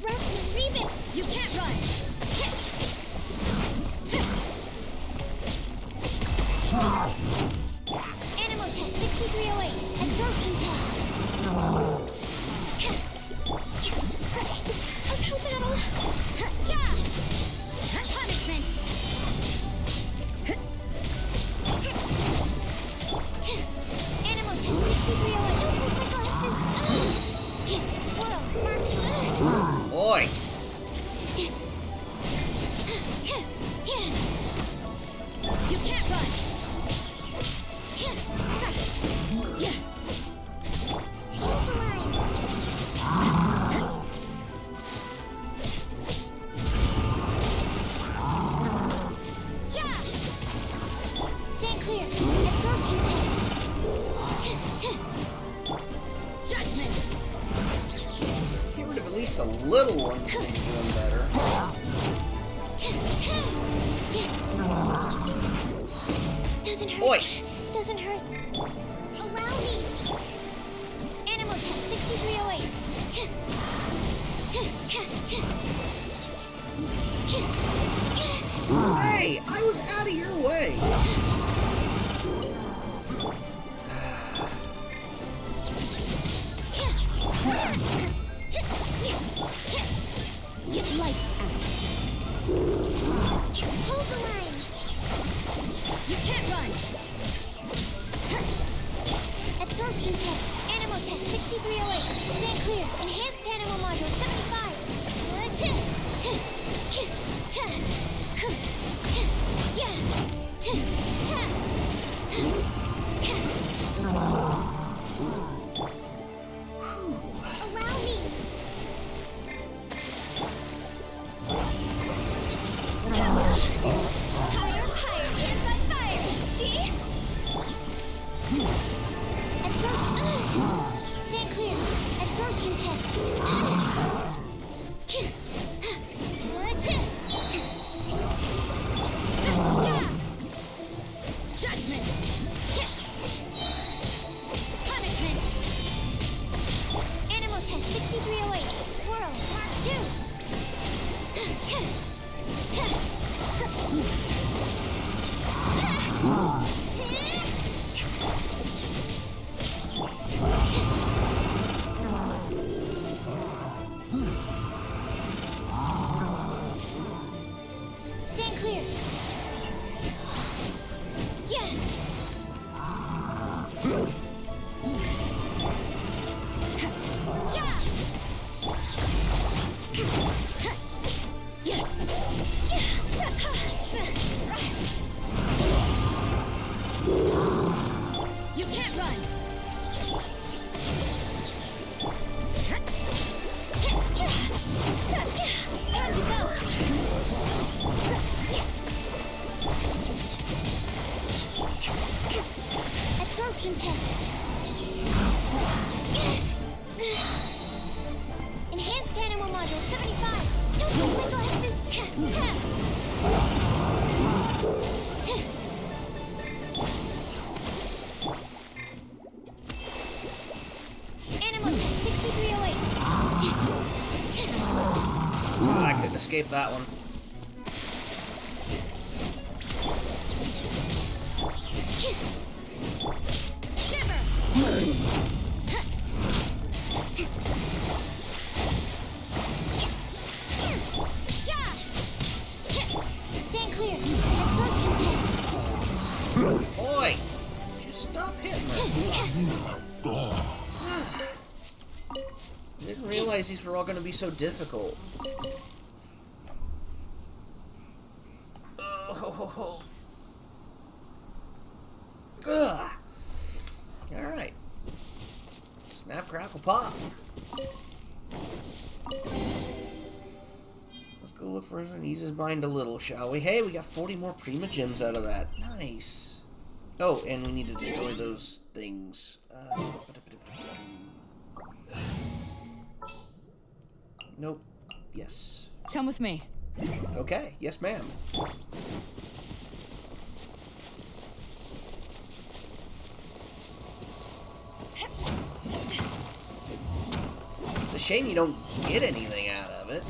Rest and rebuild. You can't run. Animal test 6308. Absorption test. Uphill battle. Punishment. Animal test 6308. Don't break my glasses. Swirl. Mark. Oi! You can't run. Hold the line. Yeah. Stand clear. Absorption test. Judgment. Get rid of at least the little ones to be doing better. Doesn't hurt. Oi! Doesn't hurt. Allow me. Animal test 6308. Hey! I was out of your way! Get lights out. Hold the line. You can't run. Absorption test. Animal test 6308. Stand clear. Enhanced animal module 75. Allow me. Higher, higher. Yes, I fire. See? Absorption. Stand clear. Absorption test. Stand clear. Yeah. You can't run. Time to go. Absorption test. Enhanced animal module 75. Don't break my glasses. Animal test 6308. Oh, I couldn't escape that one. Stand clear. Absorption test. Boy, just stop hitting me. I didn't realize these were all going to be so difficult. Oh. Ugh. All right. Snap, crackle, pop. Let's go look for and ease his mind a little, shall we? Hey, we got 40 more Prima Gems out of that. Nice. Oh, and we need to destroy those things. Nope. Yes. Come with me. Okay. Yes, ma'am. It's a shame you don't get anything out of it.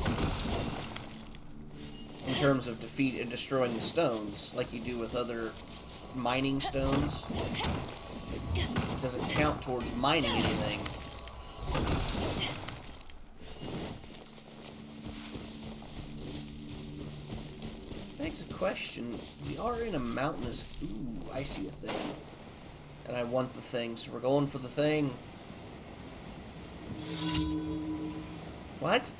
In terms of defeat and destroying the stones, like you do with other mining stones. It doesn't count towards mining anything. Begs a question. We are in a mountainous... Ooh, I see a thing. And I want the thing, so we're going for the thing. What?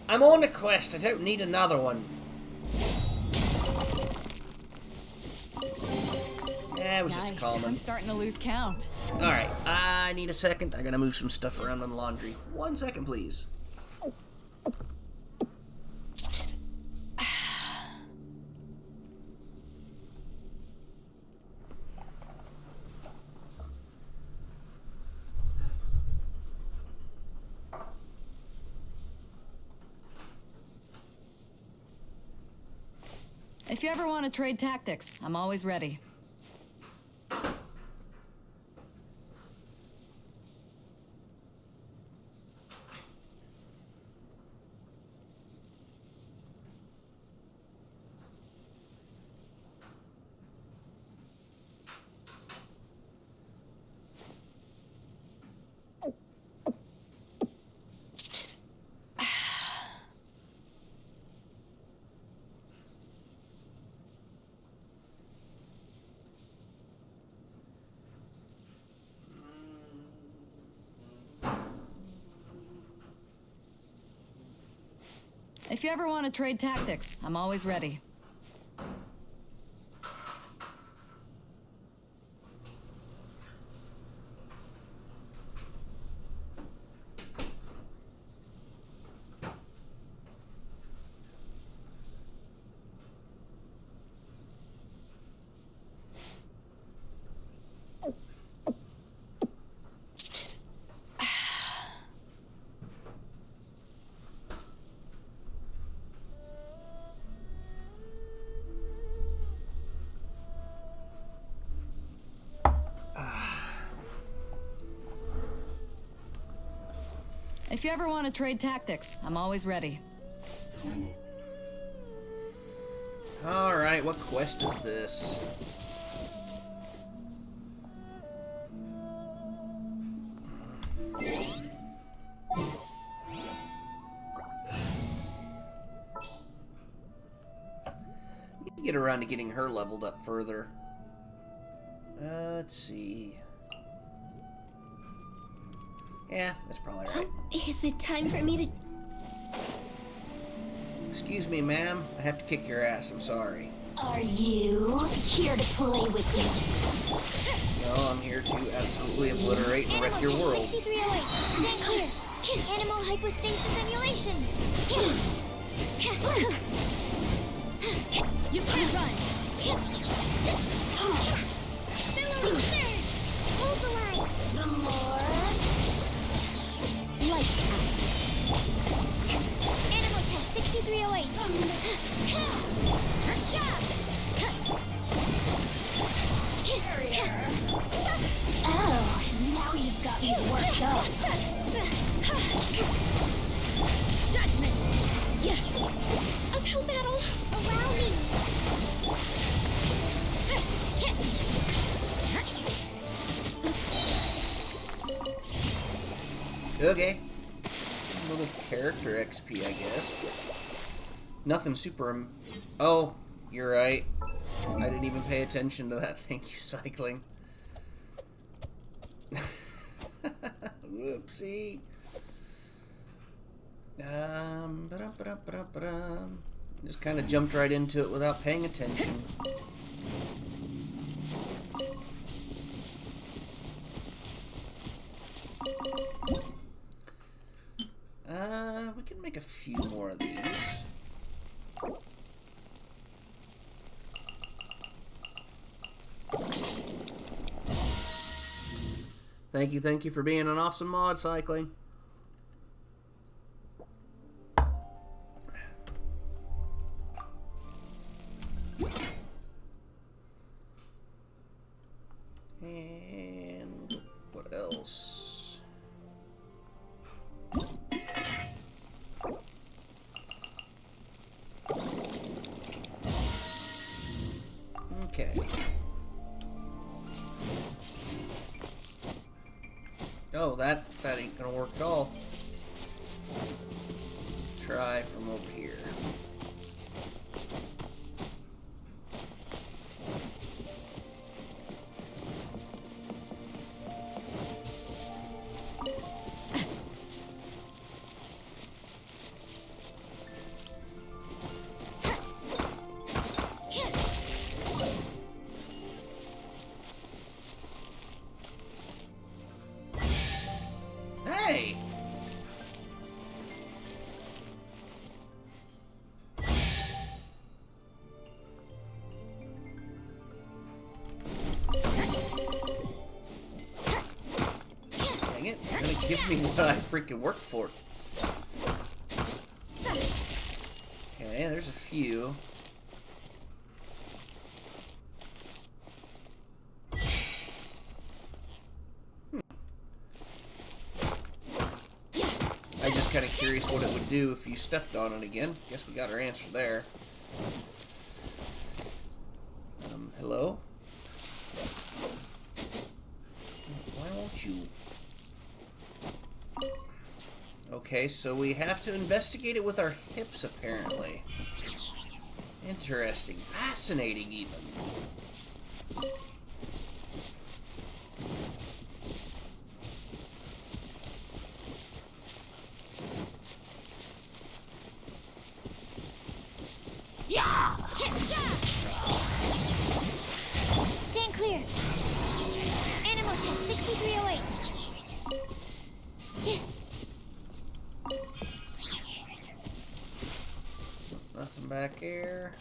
I'm on a quest. I don't need another one. Yeah, it was just a Nice. comment. I'm starting to lose count. Alright, I need a second. I gotta move some stuff around on the laundry. 1 second, please. If you ever want to trade tactics, I'm always ready. If you ever want to trade tactics, I'm always ready. If you ever want to trade tactics, I'm always ready. Alright, what quest is this? Need to get around to getting her leveled up further. Let's see. Yeah, that's probably right. Is it time for me to... Excuse me, ma'am. I have to kick your ass. I'm sorry. Are you here to play with me? No, I'm here to absolutely obliterate and wreck your world. 6308. Stand clear. Animal hypostasis simulation. You can't run. Billowing surge. Hold the line. The more... Lights out. Animal test 6308. Oh, now you've got me worked up. Judgment. Uphill battle. Allow me. Okay. A little character XP, I guess. But nothing super... Oh, you're right. I didn't even pay attention to that. Thank you, cycling. Whoopsie. Ba-dum. Just kind of jumped right into it without paying attention. We can make a few more of these. Thank you for being an awesome mod, cycling. And what else? Okay. Oh, that ain't gonna work at all. Try from over here. Hey! Dang it, you're gonna give me what I freaking worked for. Okay, there's a few. I'm just kind of curious what it would do if you stepped on it again. Guess we got our answer there. Hello? Why won't you... Okay, so we have to investigate it with our hips, apparently. Interesting. Fascinating, even. Stand clear. Animal test 6308. Nothing back here.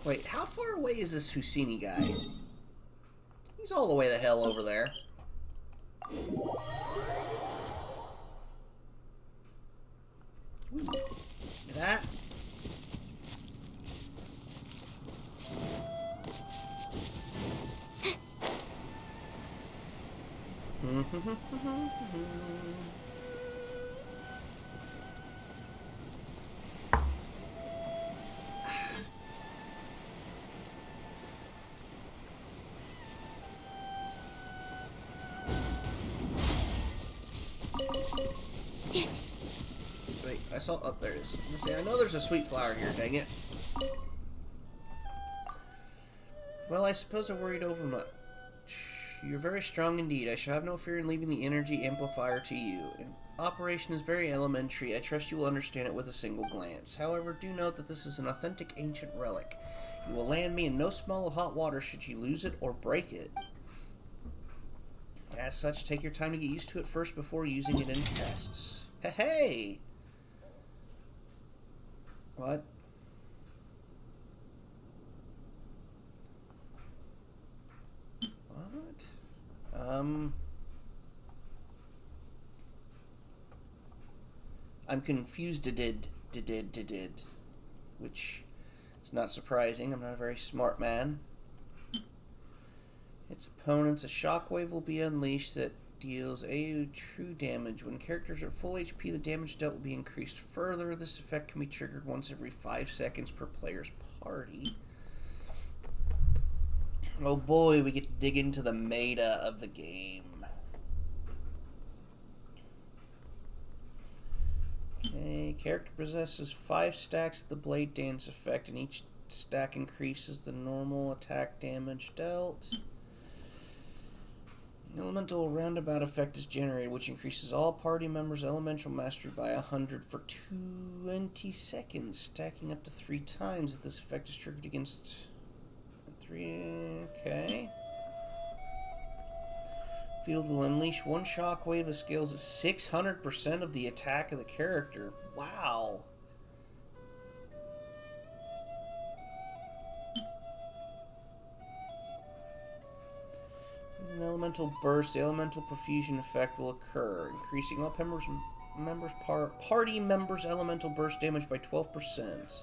Wait, how far away is this Husini guy? He's all the way the hell over there. Ooh, that. I saw... Oh, there it is. Let's see, I know there's a sweet flower here, dang it. Well, I suppose I worried over much. You're very strong indeed. I shall have no fear in leaving the energy amplifier to you. Operation is very elementary. I trust you will understand it with a single glance. However, do note that this is an authentic ancient relic. You will land me in no small of hot water should you lose it or break it. As such, take your time to get used to it first before using it in tests. Hey! What? I'm confused which is not surprising. I'm not a very smart man. Its opponents, a shockwave will be unleashed that deals AU true damage. When characters are full HP, the damage dealt will be increased further. This effect can be triggered once every 5 seconds per player's party. Oh boy, we get to dig into the meta of the game. Okay, character possesses 5 stacks of the Blade Dance effect, and each stack increases the normal attack damage dealt. Elemental roundabout effect is generated, which increases all party members' elemental mastery by 100 for 20 seconds, stacking up to 3 times if this effect is triggered against 3. Okay. Field will unleash 1 shockwave that scales at 600% of the attack of the character. Wow. An elemental burst, the elemental perfusion effect will occur, increasing all party members' elemental burst damage by 12%.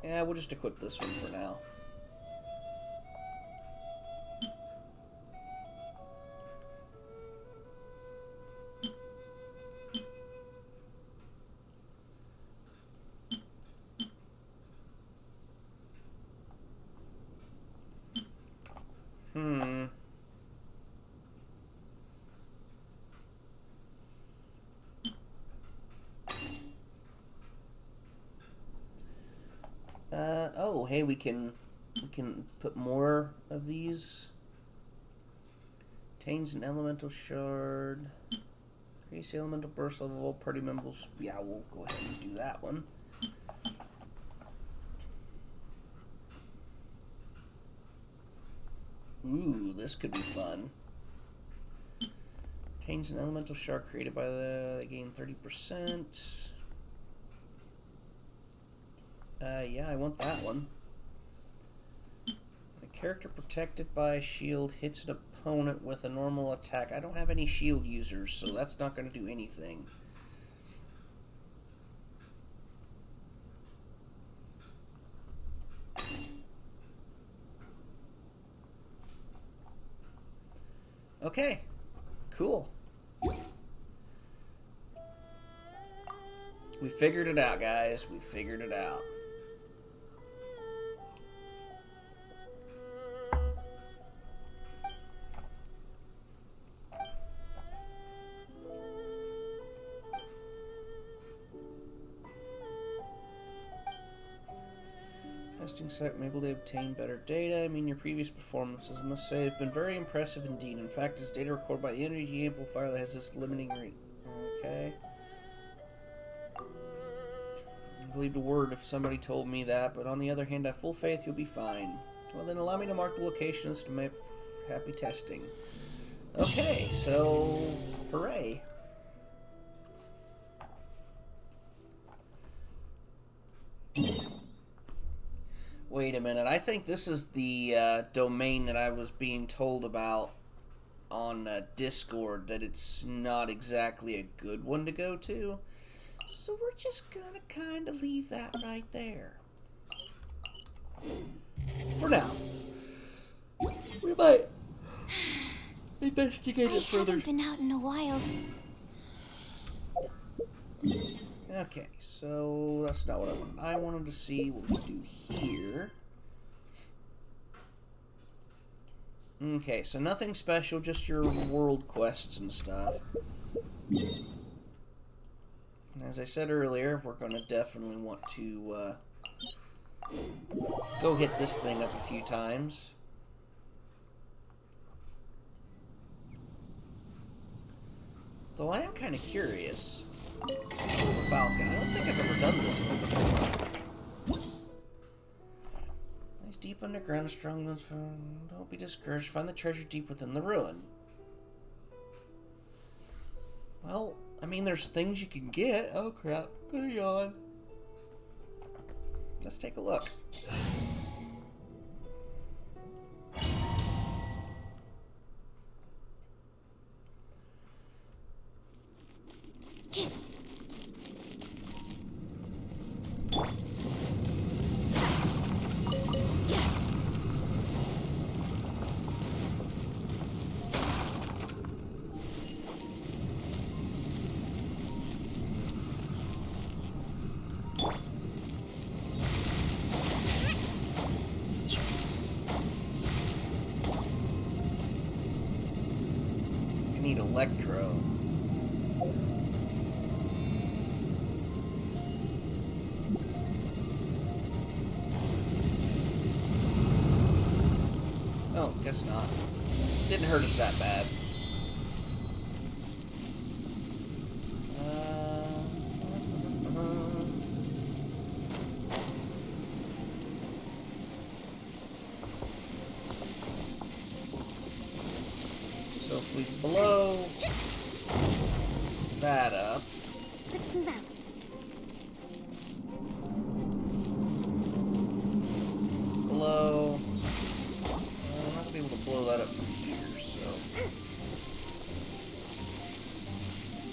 Yeah, we'll just equip this one for now. Oh, hey, we can put more of these. Obtains an elemental shard. Increase the elemental burst level of all party members. Yeah, we'll go ahead and do that one. Ooh, this could be fun. Obtains an elemental shard created by the gain 30%. Yeah, I want that one. A character protected by a shield hits an opponent with a normal attack. I don't have any shield users, so that's not going to do anything. Okay, cool. We figured it out, guys. We figured it out. Testing site may be able to obtain better data. I mean, your previous performances, I must say, have been very impressive indeed. In fact, it's data recorded by the energy amplifier that has this limiting rate. Okay. I believed a word if somebody told me that, but on the other hand, I have full faith you'll be fine. Well, then allow me to mark the locations to make happy testing. Okay, so hooray. Wait a minute, I think this is the domain that I was being told about on Discord, that it's not exactly a good one to go to. So we're just gonna kind of leave that right there. For now. We might investigate it further. I haven't been out in a while. Okay, so that's not what I wanted. I wanted to see what we do here. Okay, so nothing special, just your world quests and stuff. As I said earlier, we're going to definitely want to go hit this thing up a few times. Though I am kind of curious. The Falcon. I don't think I've ever done this one before. Lies deep underground, a strong ones from. Don't be discouraged. Find the treasure deep within the ruin. Well, I mean, there's things you can get. Oh crap! Hang on. Let's take a look. Need electro. Oh, guess not. Didn't hurt us that bad. So if we blow that up. Let's move out. Blow. I'm not gonna be able to blow that up from here, so.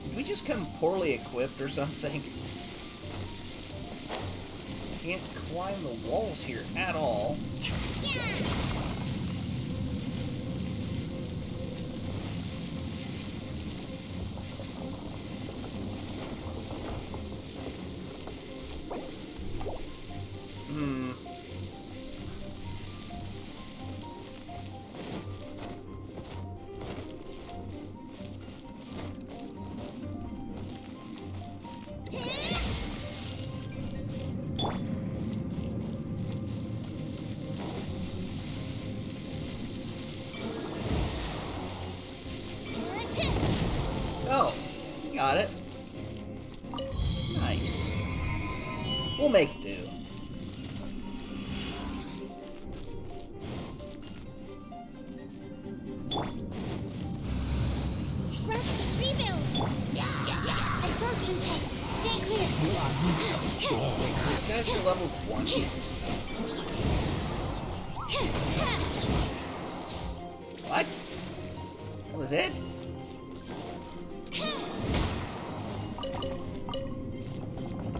Did we just come poorly equipped or something? Can't climb the walls here at all. Oh, got it. Nice. We'll make do. Rest, rebuild. Absorption test. Stay clear. This guy's your level 20. What? That was it?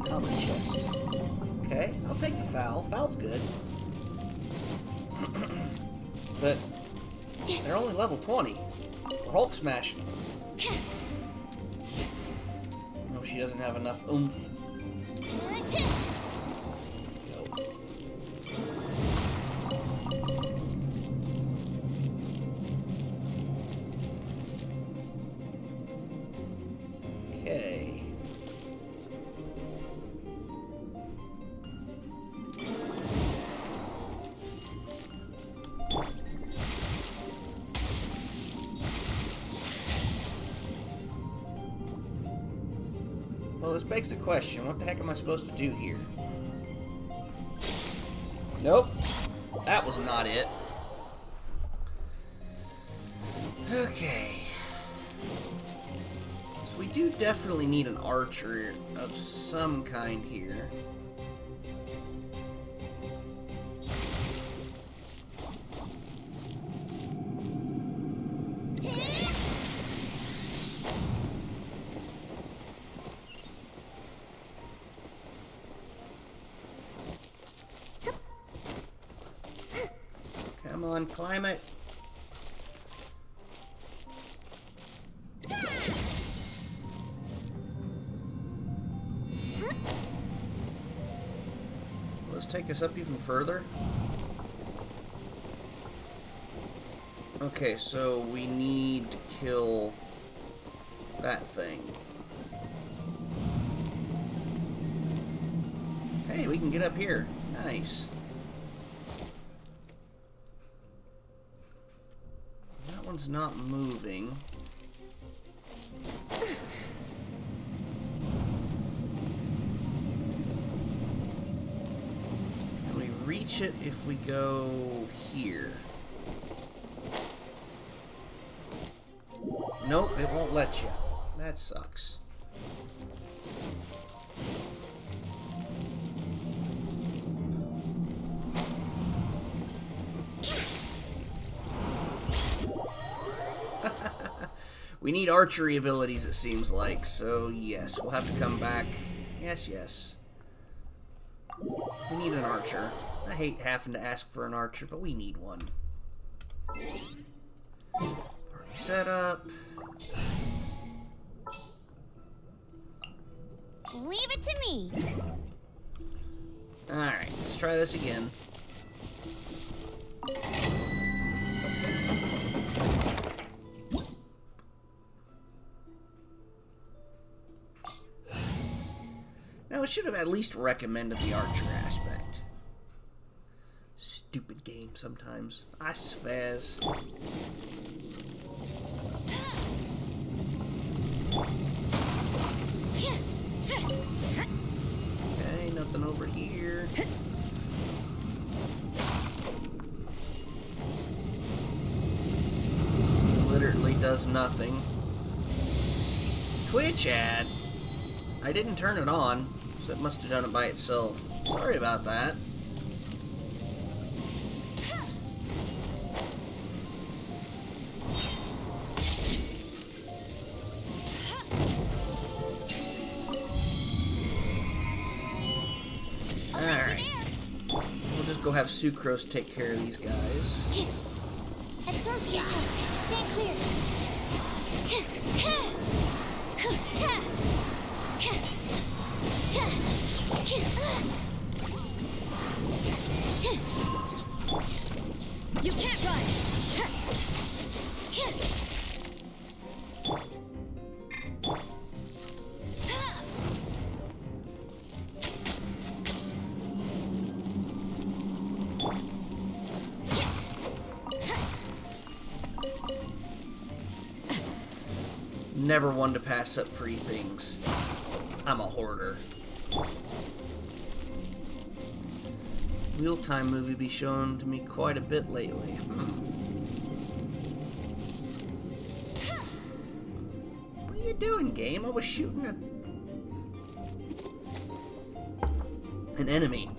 Common chest. Okay, I'll take the foul. Foul's good. But they're only level 20. We're Hulk smashing them. No, she doesn't have enough oomph. Go. Okay. Well, this begs the question, what the heck am I supposed to do here? Nope. That was not it. Okay. So we do definitely need an archer of some kind here. Come on, climb it. Let's take us up even further. Okay, so we need to kill that thing. Hey, we can get up here. Nice. That one's not moving. Can we reach it if we go here? Nope, it won't let you. That sucks. We need archery abilities, it seems like, so yes, we'll have to come back. Yes, yes. We need an archer. I hate having to ask for an archer, but we need one. Party setup. Leave it to me. Alright, let's try this again. Now, it should have at least recommended the archer aspect. Stupid game sometimes. I swears. Okay, nothing over here. Literally does nothing. Twitch ad? I didn't turn it on, so it must have done it by itself. Sorry about that. Alright. We'll just go have Sucrose take care of these guys. Absorption test. Stand clear. You can't run! Never one to pass up free things. I'm a hoarder. Wheel-time movie be shown to me quite a bit lately. What are you doing, game? I was shooting an enemy.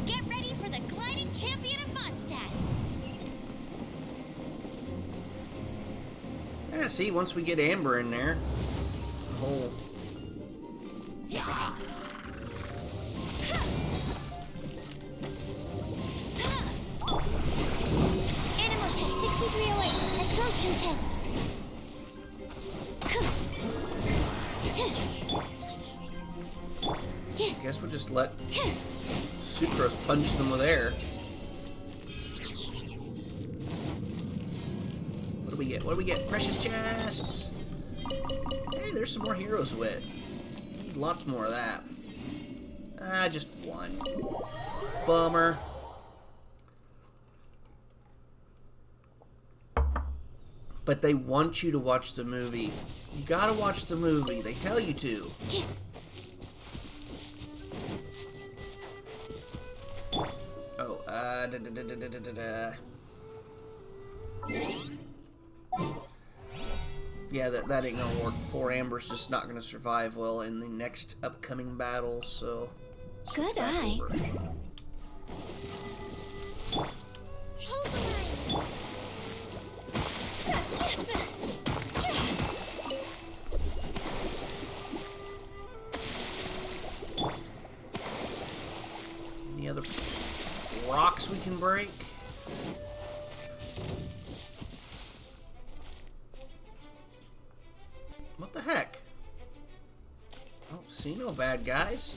Get ready for the gliding champion of Mondstadt. Yeah, see, once we get Amber in there, the whole... Animal test 6308. Absorption test. I guess we'll just let Sucrose punch them with air. What do we get? What do we get? Precious chests! Hey, there's some more heroes wit. Need lots more of that. Ah, just one. Bummer. But they want you to watch the movie. You gotta watch the movie. They tell you to. Oh, yeah, that ain't gonna work. Poor Amber's just not gonna survive well in the next upcoming battle, so... Good eye. Over. Hold the line. Any other rocks we can break? What the heck? See no bad guys.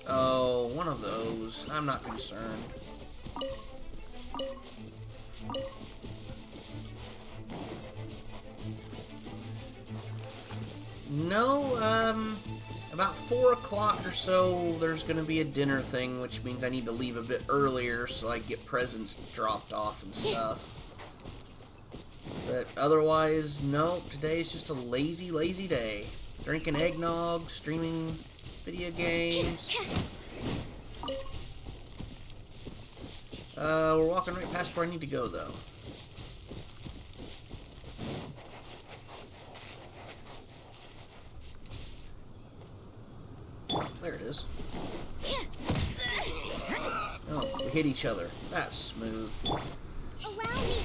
Oh, one of those. I'm not concerned. No, about 4 o'clock or so, there's gonna be a dinner thing, which means I need to leave a bit earlier so I get presents dropped off and stuff. But otherwise, no, today's just a lazy, lazy day. Drinking eggnog, streaming video games. We're walking right past where I need to go, though. There it is. Oh, we hit each other. That's smooth. Allow me.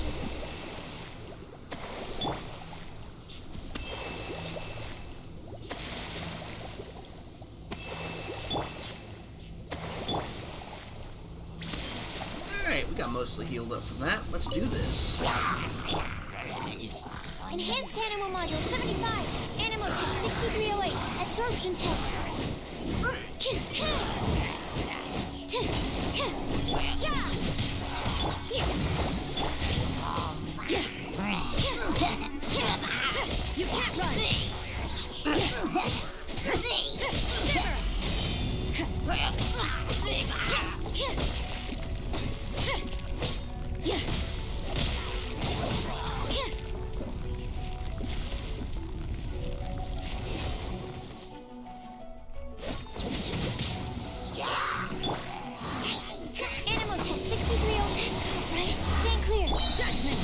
Alright, we got mostly healed up from that. Let's do this. Enhanced Animal Module 75. Animal Test 6308. Absorption Test. You can't run! Animal Test 6308. That's right. Stand clear. Judgment.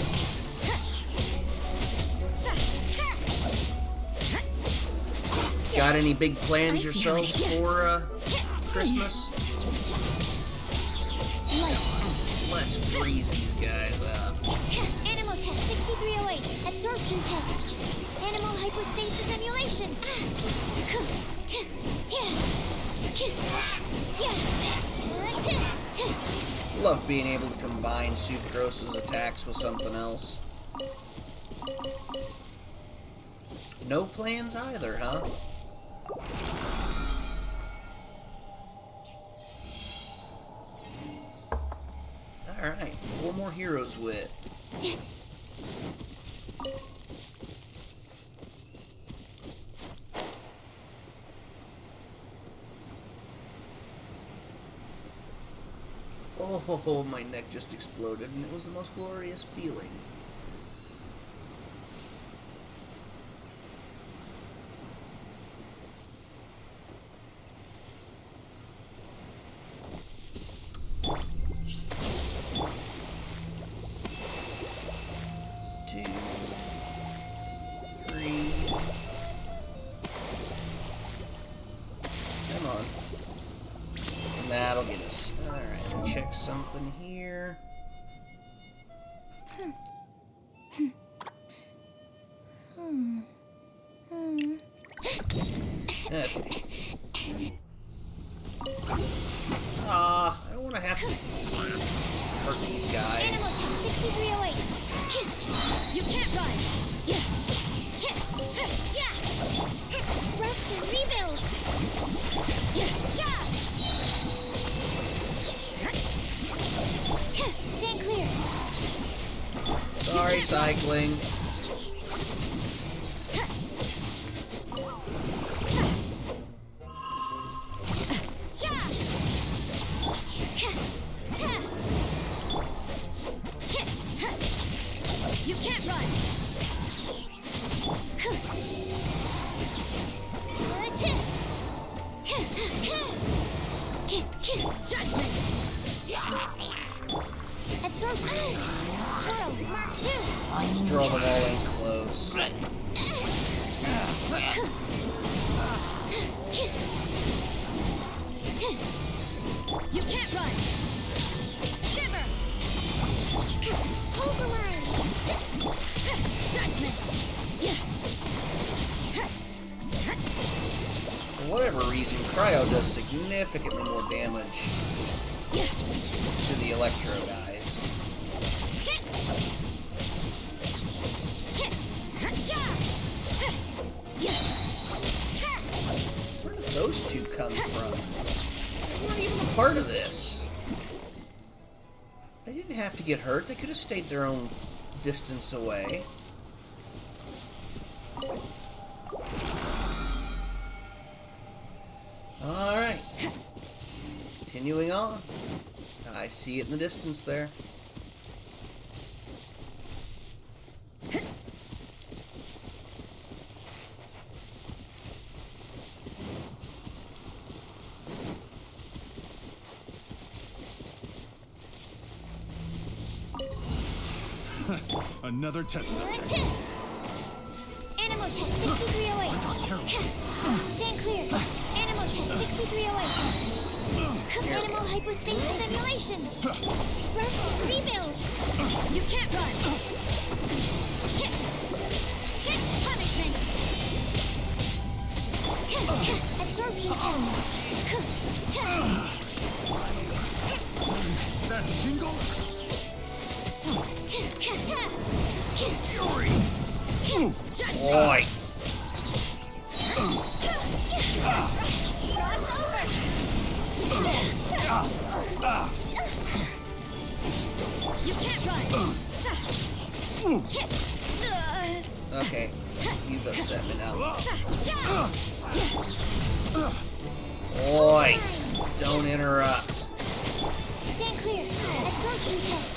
Got any big plans yourselves for Christmas? Let's freeze these guys up. Animal Test 6308. Absorption Test. Animal Hypostasis Emulation. Love being able to combine Sucrose's attacks with something else. No plans either, huh? Alright, 4 more heroes wit. Oh, my neck just exploded, and it was the most glorious feeling. Come on. That'll get us. Alright, check something here. Okay. I don't want to have to hurt these guys. Animal Test 6308. You can't run! Rest and rebuild. Stand clear. Sorry, cycling. You can't run! Judgment! Absorption. Swirl. Mark 2. Let's draw them all in close. You can't run! Shiver! Hold the line. Judgment! For whatever reason, Cryo does significantly more damage to the Electro guys. come from? They weren't even a part of this. They didn't have to get hurt. They could have stayed their own distance away. Alright. Continuing on. I see it in the distance there. Another test subject. Animal test 6308. Stand clear. Animal test 6308. Animal hypostasis simulation. Rest rebuild. You can't run! Hit punishment! Absorption test. That tingle? Fury. Boy. You can't run! Okay. You've upset me now. Boy. Don't interrupt. Stand clear. Absorption test.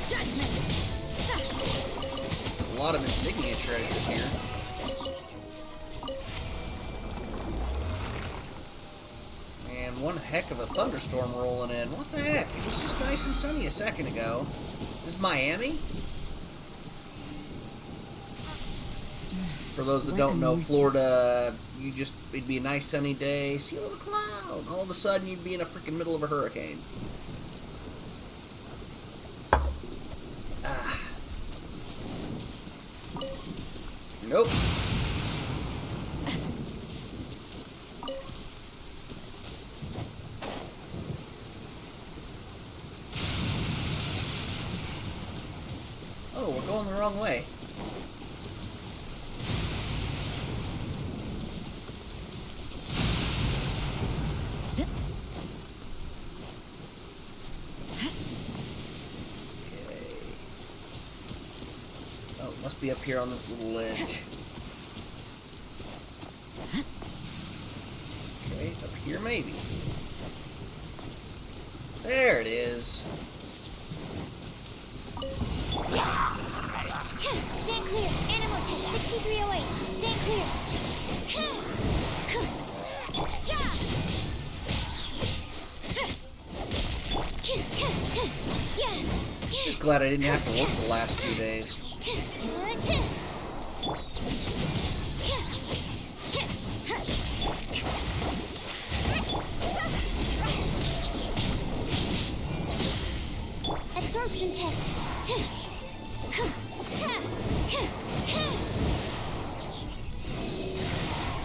Judgment! A lot of insignia treasures here. And one heck of a thunderstorm rolling in. What the heck? It was just nice and sunny a second ago. This is Miami? For those that don't know, Florida, it'd be a nice sunny day, see a little cloud, all of a sudden you'd be in a freaking middle of a hurricane. Ah. Nope. Oh, we're going the wrong way. Must be up here on this little ledge. Okay, up here maybe. There it is. Stand clear. Animal test 6308. Stand clear. Just glad I didn't have to work the last 2 days. Absorption test.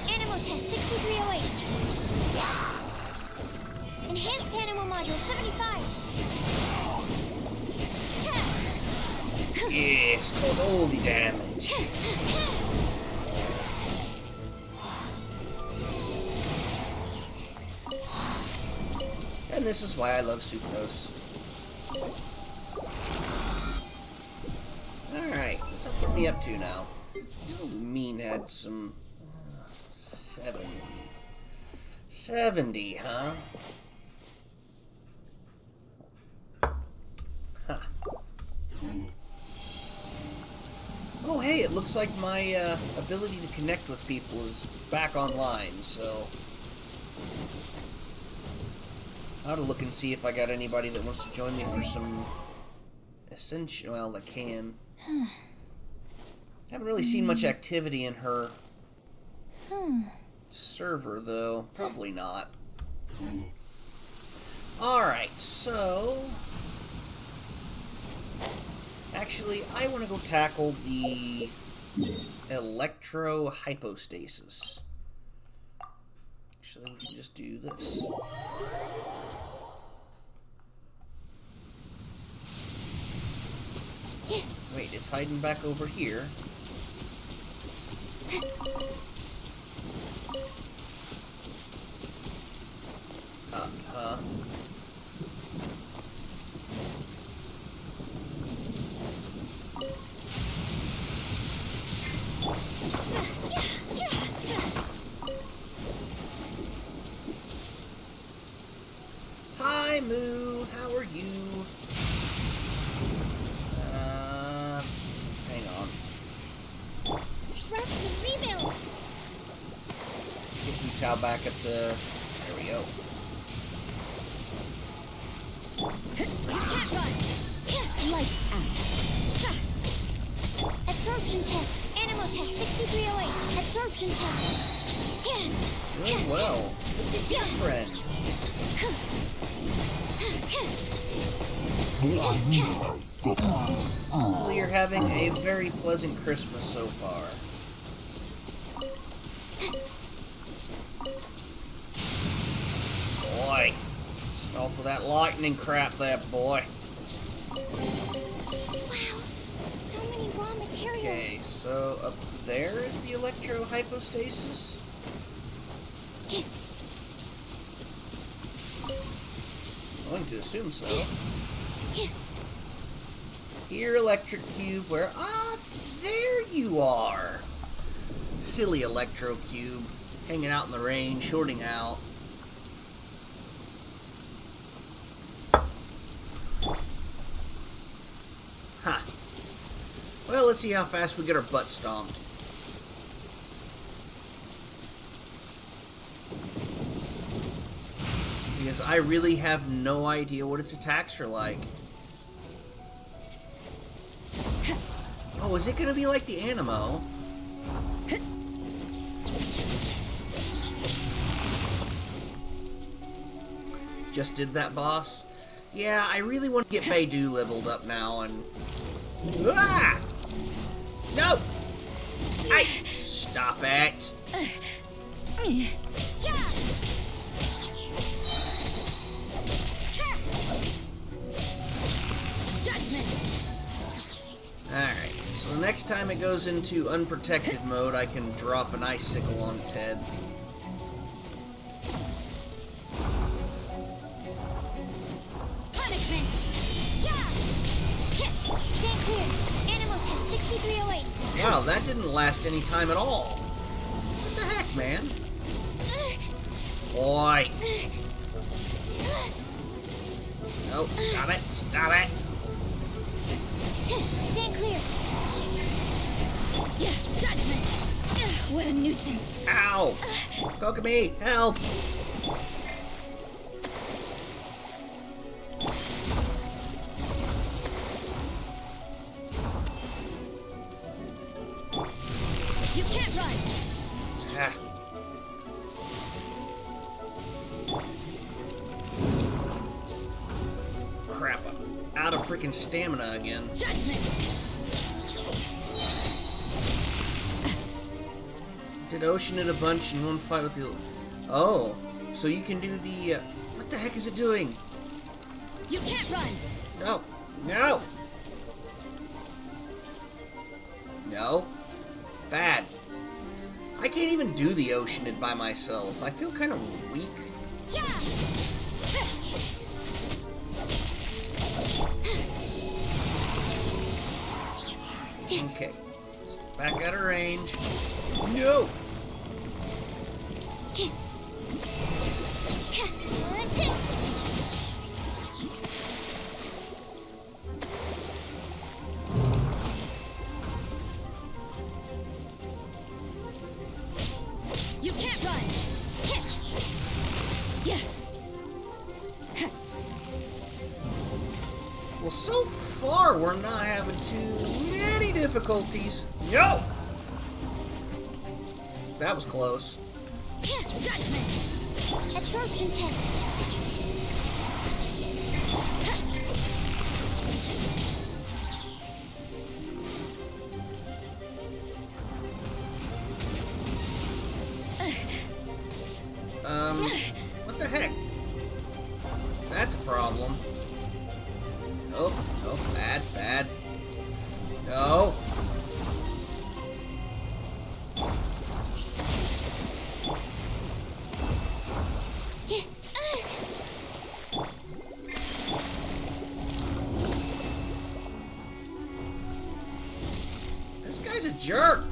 Animal test 6308. Enhanced animal module 75. Yes, cause all the damage. And this is why I love Sucrose. Alright, what's up with me up to now? Oh, Mean had some... 70, huh? Huh. Oh, hey, it looks like my ability to connect with people is back online, so... I ought to look and see if I got anybody that wants to join me for some... essential... well, that can. Haven't really seen much activity in her... server, though. Probably not. Alright, so... actually, I want to go tackle the electro-hypostasis. Actually, we can just do this. Wait, it's hiding back over here. Hi, Moo. How are you? Hang on. Trust and rebuild. Get Wu Tao back up to... There we go. You can't run. Lights out. Absorption test. Animal test 6308. Absorption test. Doing well. Good friend. Hopefully you're having a very pleasant Christmas so far. Boy. Stop with that lightning crap there, boy. Wow. So many raw materials. Okay, so up there is the electro-hypostasis? Going to assume so. Here, electric cube, where... Ah, there you are! Silly electro cube. Hanging out in the rain, shorting out. Huh. Well, let's see how fast we get our butt stomped. Because I really have no idea what its attacks are like. Oh, is it gonna be like the Animo? Just did that, boss? Yeah, I really want to get Beidou leveled up now and... Ah! No! Hey! Stop it! Alright, so the next time it goes into unprotected mode, I can drop an icicle on its head. Punishment. Stand clear. Animal test 6308. Wow, that didn't last any time at all. What the heck, man? Boy. Nope, stop it, stop it. Stand clear. Judgment. What a nuisance. Ow! Kokomi, help! You can't run. Ah. Crap, I'm out of freaking stamina again. Judgment. Did Ocean it a bunch in one fight with the... Oh, so you can do the... What the heck is it doing? You can't run. No. No! No. Bad. I can't even do the Oceanid by myself. I feel kind of weak. Okay. Let's get back out of range. No! You can't run. Well, so far we're not having too many difficulties. No! That was close. Judgment. Absorption test. What the heck? That's a problem. Oh, no, bad, bad. No. This guy's a jerk.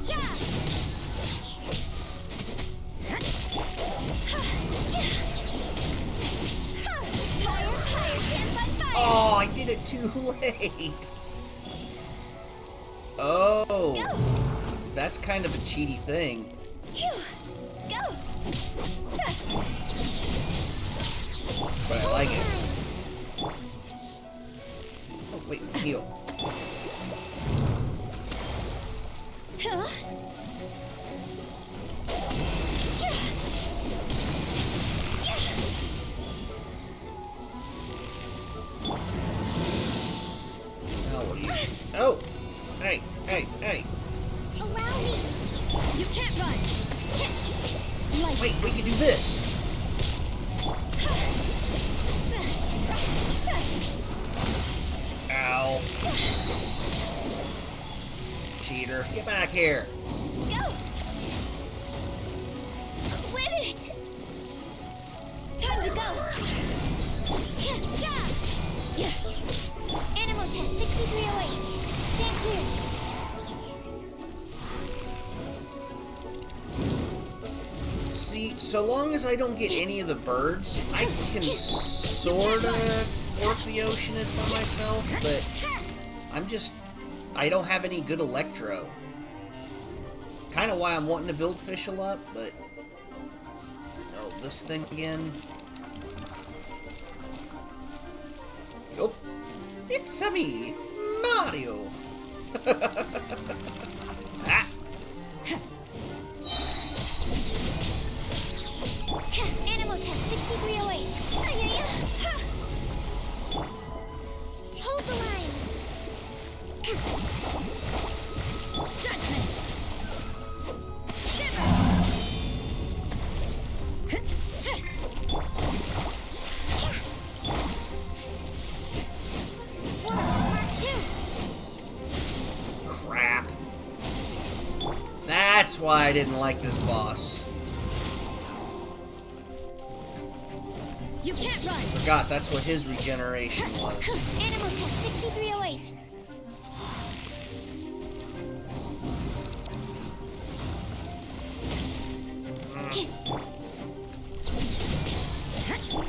Fire I did it too late. Oh, that's kind of a cheaty thing. Go! But I like it. Oh, wait, heal. Huh? Now what do you... Oh! Hey, hey, hey! Allow me! You can't run! Wait, we can do this! Ow. Cheater, get back here! Go! Win it! Time to go! Animal test 6308. Stand clear. See, so long as I don't get any of the birds, I can sorta work the oceanist by myself, but I don't have any good electro. Kinda why I'm wanting to build Fischl up, but... No, this thing again. Yup. It's a me, Mario! Ah! Animal test 6308. Hold the line. Judgment! Crap. That's why I didn't like this boss. You can't run! Forgot that's what his regeneration was. Animal test 6308.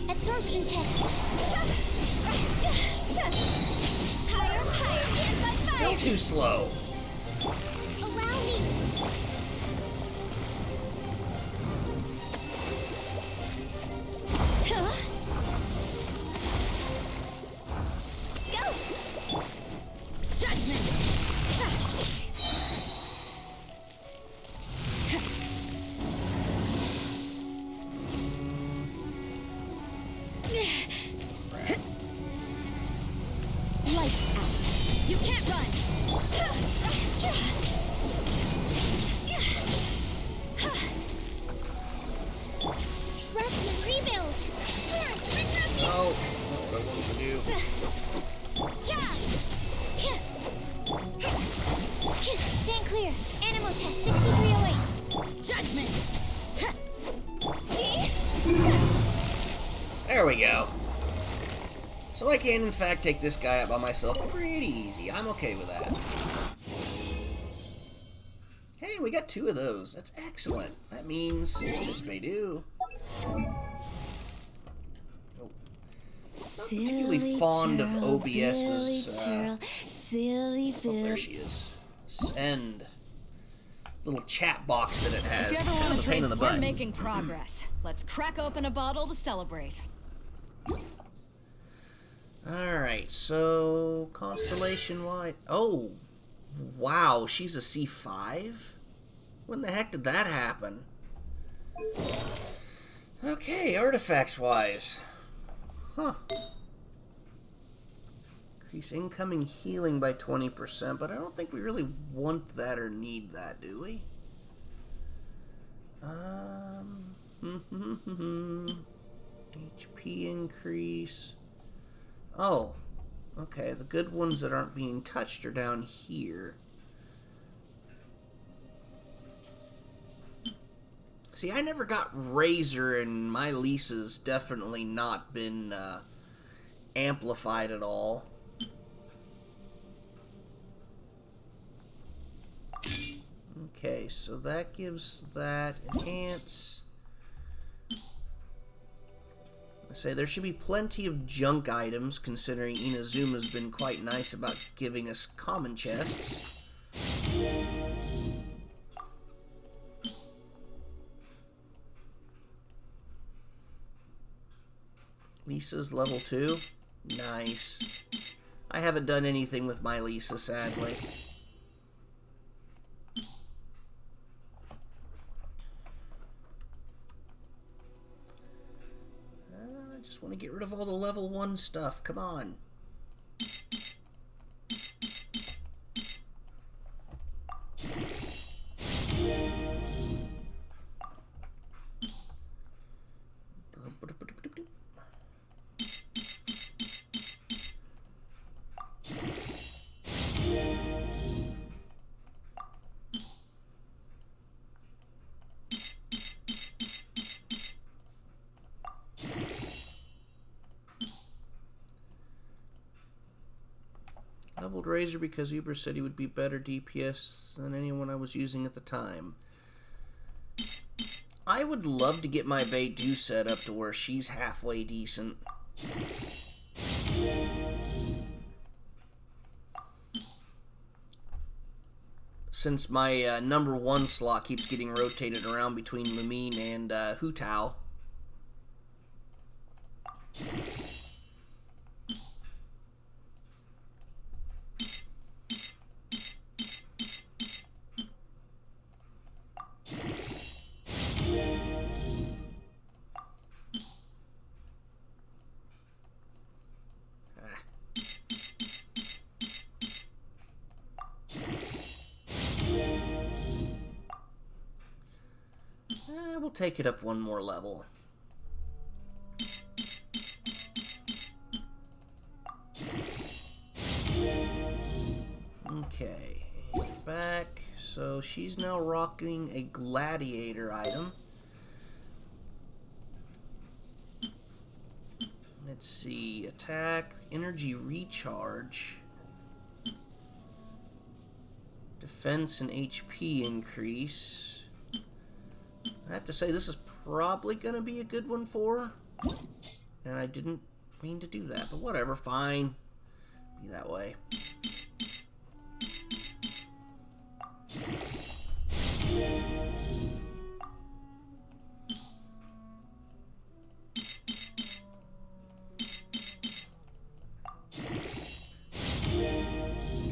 Absorption test. Higher, higher, Still too slow. allow me. Huh? Go! Judgment! Lights out. You can't run! Trust and rebuild. Turn, rebuild. Oh, that's not what I wanted to do. Stand clear. Animal test 6308. Judgment! There we go. So I can, in fact, take this guy out by myself pretty easy. I'm okay with that. Hey, we got 2 of those. That's excellent. That means this may do. Oh. Not particularly fond of OBS's... silly Oh, there she is. Send. Little chat box that it has. If you It's ever kind want of to a pain trade, in the we're butt. making progress. Let's crack open a bottle to celebrate. Alright, so constellation-wide... Oh, wow, she's a C5? When the heck did that happen? Okay, artifacts-wise. Huh. Increase incoming healing by 20%, but I don't think we really want that or need that, do we? HP increase... Oh, okay. The good ones that aren't being touched are down here. See, I never got Razor, and my Lisa's definitely not been amplified at all. Okay, so that gives that enhance. I say there should be plenty of junk items, considering Inazuma's been quite nice about giving us common chests. Lisa's level 2. Nice. I haven't done anything with my Lisa, sadly. I just want to get rid of all the level 1 stuff. Come on. Leveled Razor because Uber said he would be better DPS than anyone I was using at the time. I would love to get my Beidou set up to where she's halfway decent. Since my number 1 slot keeps getting rotated around between Lumine and Hu Tao. We'll take it up one more level. Okay, back. So she's now rocking a gladiator item. Let's see, attack, energy recharge, defense and HP increase. I have to say this is probably going to be a good one for her. And I didn't mean to do that, but whatever, fine. Be that way.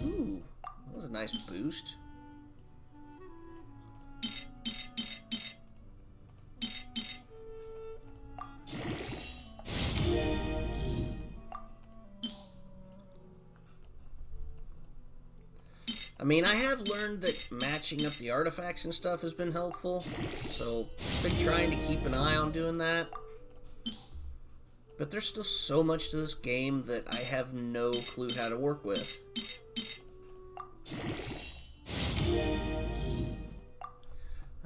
Ooh, that was a nice boost. I mean, I have learned that matching up the artifacts and stuff has been helpful, so I've been trying to keep an eye on doing that. But there's still so much to this game that I have no clue how to work with.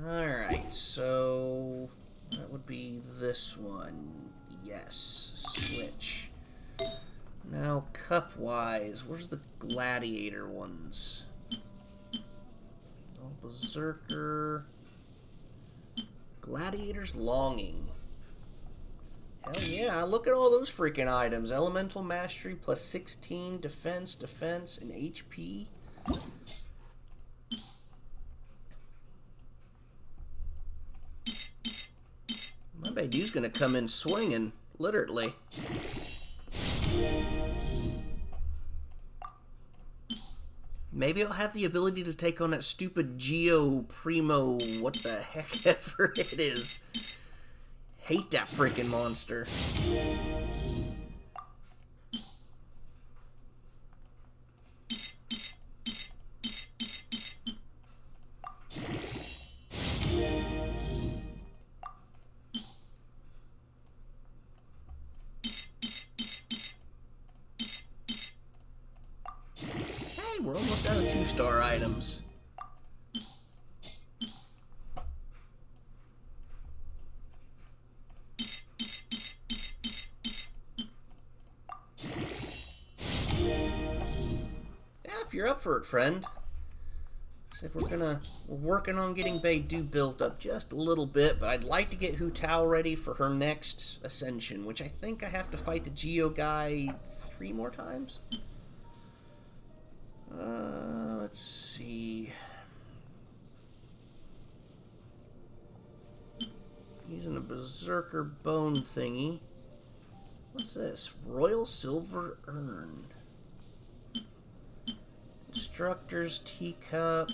Alright, so that would be this one. Yes, switch. Now, cup-wise, where's the gladiator ones? Oh, Berserker. Gladiator's Longing. Hell yeah, look at all those freaking items. Elemental Mastery plus 16, defense, and HP. My Beidou's gonna come in swinging, literally. Maybe I'll have the ability to take on that stupid Geo Primo, what the heck ever it is. Hate that freaking monster. We're almost out of 2-star items. Yeah, if you're up for it, friend. said we're working on getting Beidou built up just a little bit, but I'd like to get Hu Tao ready for her next ascension, which I think I have to fight the Geo guy 3 more times. Let's see. Using a Berserker bone thingy. What's this? Royal Silver Urn. Instructor's Teacup.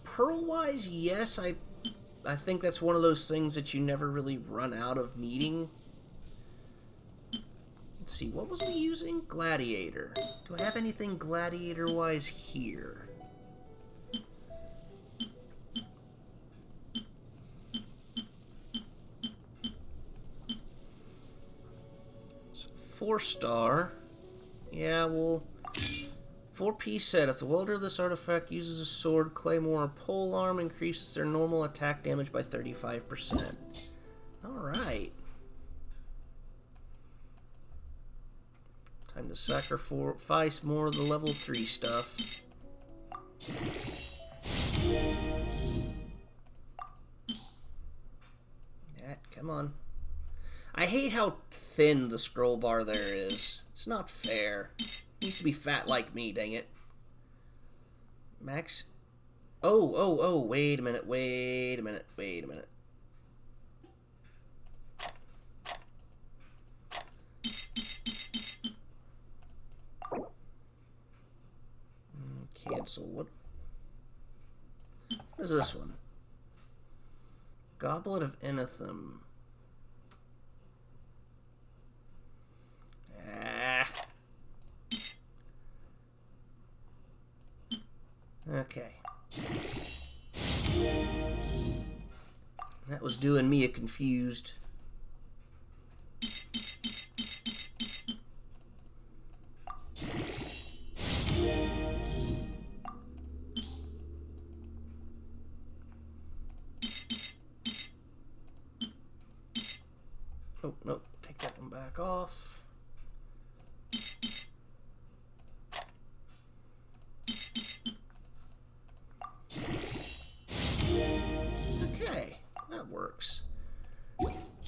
Pearl-wise, yes, I think that's one of those things that you never really run out of needing. Let's see, what was we using? Gladiator. Do I have anything gladiator-wise here? So 4-star. Yeah, well, 4-piece set. If the welder of this artifact uses a sword, claymore, or polearm, increases their normal attack damage by 35%. Alright. Time to sacrifice more of the level 3 stuff. Yeah, come on. I hate how thin the scroll bar there is. It's not fair. It needs to be fat like me, dang it. Max? Oh, wait a minute. Cancel. What is this one? Goblet of Enethum. Okay. That was doing me a confused. Oh, nope. Take that one back off. Okay, that works.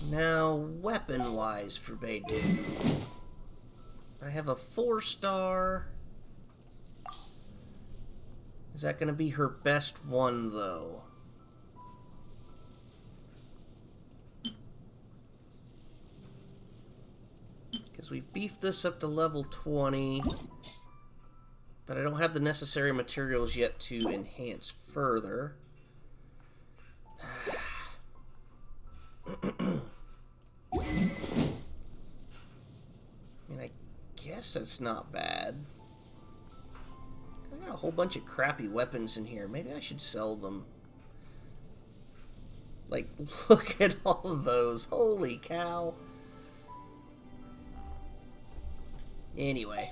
Now, weapon-wise for Beidou. I have a 4-star. Is that going to be her best one, though? Because we've beefed this up to level 20. But I don't have the necessary materials yet to enhance further. I mean, I guess that's not bad. I got a whole bunch of crappy weapons in here. Maybe I should sell them. Like, look at all of those. Holy cow. Anyway.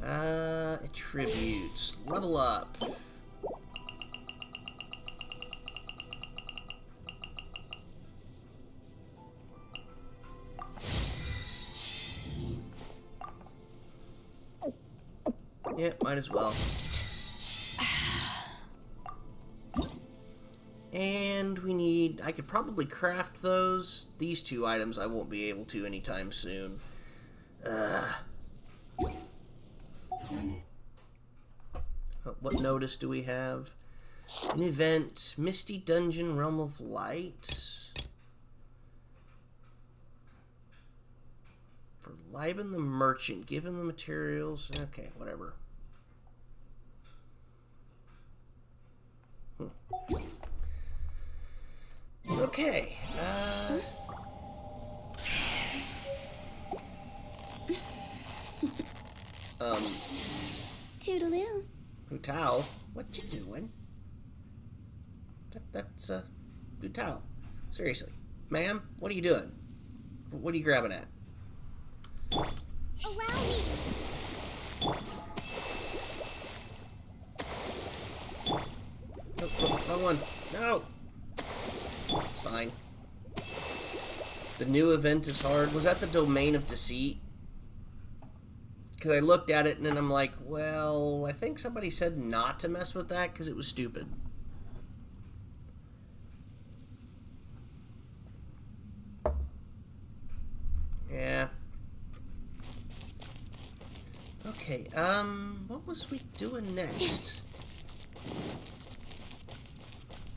Attributes. Level up. Yeah, might as well. And we need... I could probably craft those. These 2 items I won't be able to anytime soon. What notice do we have? An event. Misty Dungeon, Realm of Light. For Liben the Merchant. Give him the materials. Okay, whatever. Okay. Toodaloo. Hu Tao, what you doing? That's Hu Tao. Seriously. Ma'am, what are you doing? What are you grabbing at? Allow me. Oh, wrong one. No! It's fine. The new event is hard. Was that the Domain of Deceit? Because I looked at it and then I'm like, well, I think somebody said not to mess with that because it was stupid. Yeah. Okay, what was we doing next?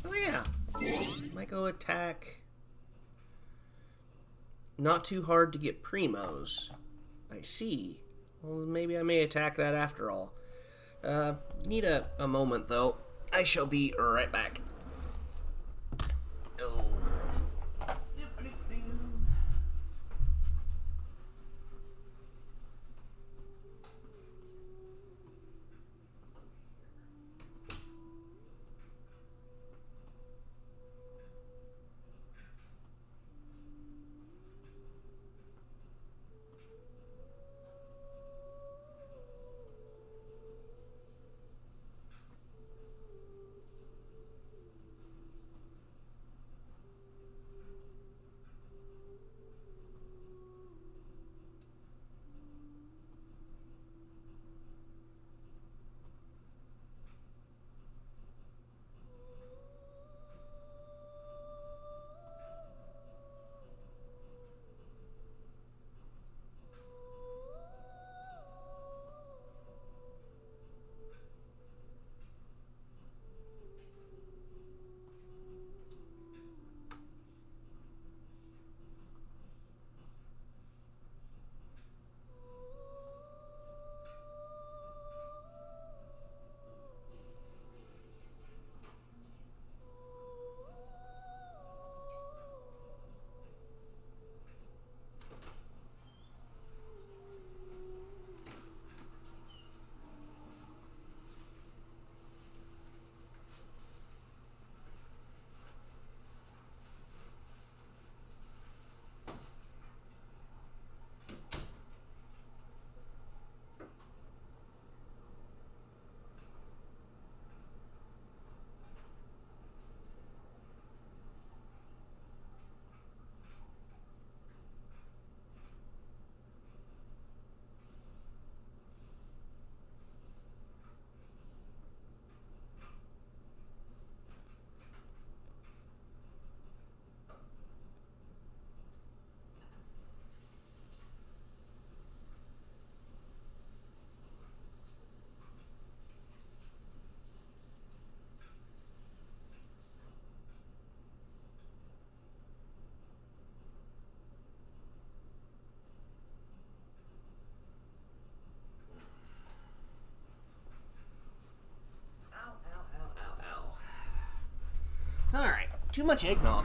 Oh yeah. Might go attack. Not too hard to get primos. I see. Well, maybe I may attack that after all. Need a moment though. I shall be right back. Oh. Alright, too much eggnog.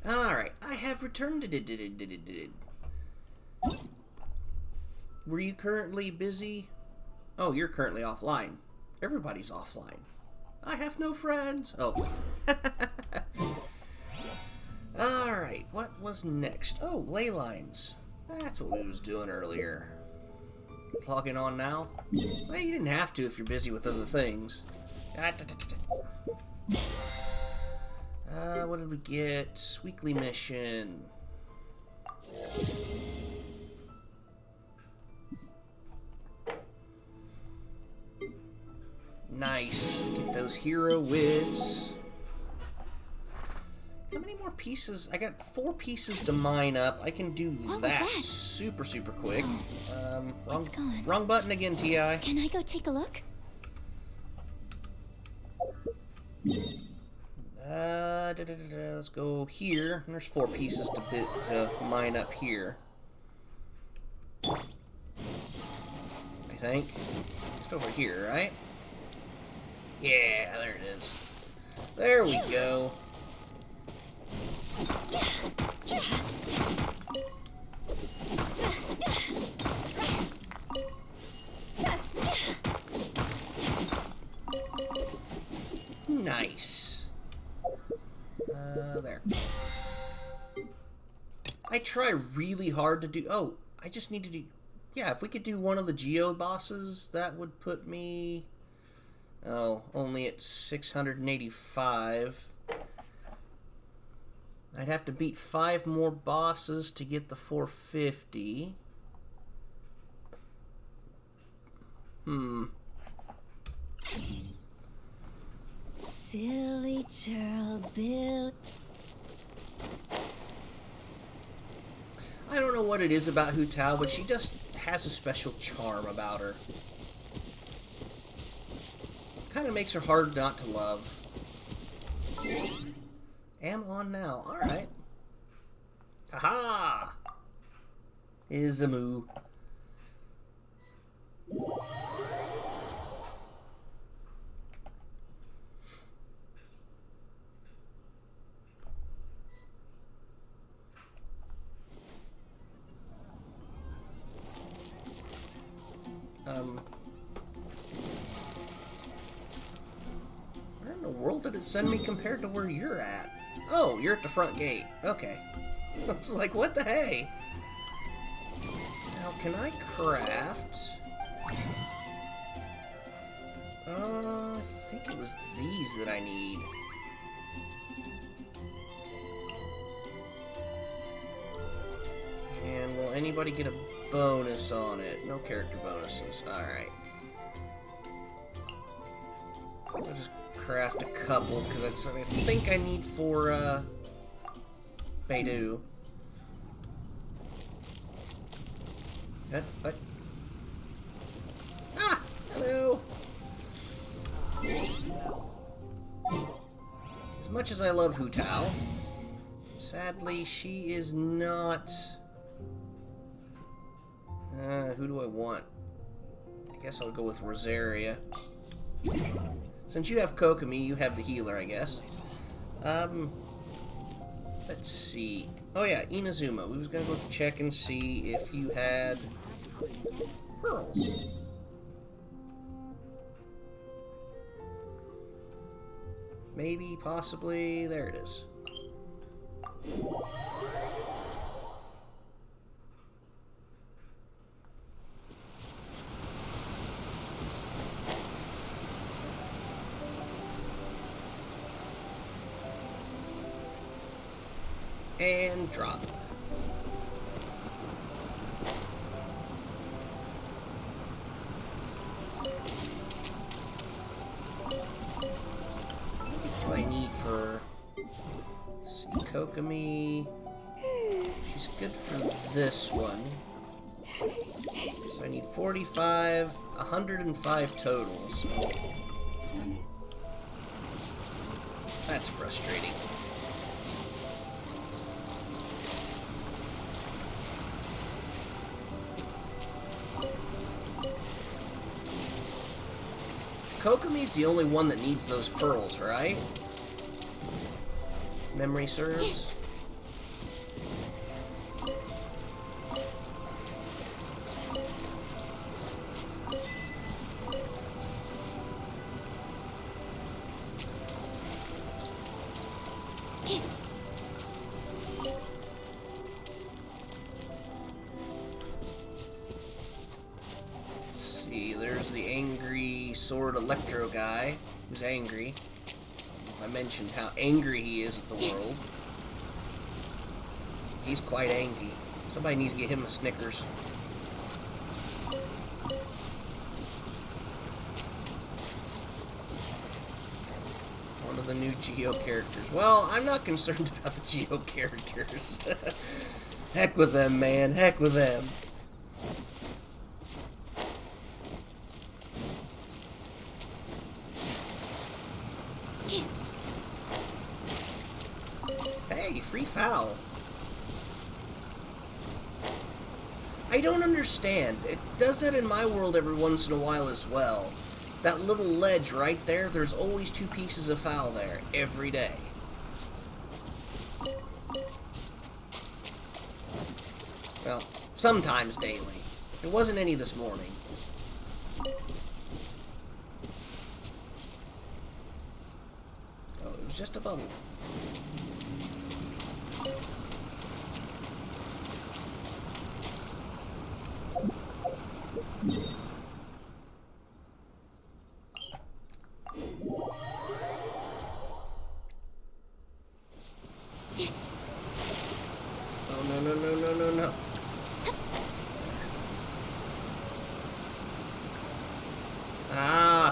Alright, I have returned. Were you currently busy? Oh, you're currently offline. Everybody's offline. I have no friends. Oh. Alright, what was next? Oh, ley lines. That's what we was doing earlier. Logging on now? Well, you didn't have to if you're busy with other things. What did we get? Weekly mission. Nice. Get those hero wids. How many more pieces? I got 4 pieces to mine up. I can do that super quick. Wrong button again, TI. Can I go take a look? Let's go here. There's 4 pieces to mine up here. I think. Just over here, right? Yeah, there it is. There we go. Nice. There. I try really hard to do... Oh, I just need to do... Yeah, if we could do one of the Geo bosses, that would put me Oh, only at 685. I'd have to beat 5 more bosses to get the 450. Silly churl Bill. I don't know what it is about Hu Tao, but she just has a special charm about her. Kind of makes her hard not to love. Am on now. Alright. Haha! Izumu. Where in the world did it send me compared to where you're at? Oh, you're at the front gate. Okay. I was like, what the hey? Now, can I craft? I think it was these that I need. And will anybody get a bonus on it? No character bonuses. Alright. I'll just craft a couple, because that's what I think I need for, Beidou. What? Ah! Hello! As much as I love Hu Tao, sadly, she is not... who do I want? I guess I'll go with Rosaria. Since you have Kokomi, you have the healer, I guess. Let's see. Oh yeah, Inazuma. We was gonna go check and see if you had pearls. Maybe, possibly. There it is. And drop. What do I need for... Let's see, Kokomi. She's good for this one. So I need 45, 105 totals. That's frustrating. Kokomi's the only one that needs those pearls, right? Memory serves. There's the angry sword electro guy who's angry. I mentioned how angry he is at the world. He's quite angry. Somebody needs to get him a Snickers. One of the new Geo characters. Well, I'm not concerned about the Geo characters. Heck with them, man. Heck with them. Hey, free foul. I don't understand. It does that in my world every once in a while as well. That little ledge right there, there's always 2 pieces of foul there, every day. Well, sometimes daily. There wasn't any this morning. Oh, it was just a bubble.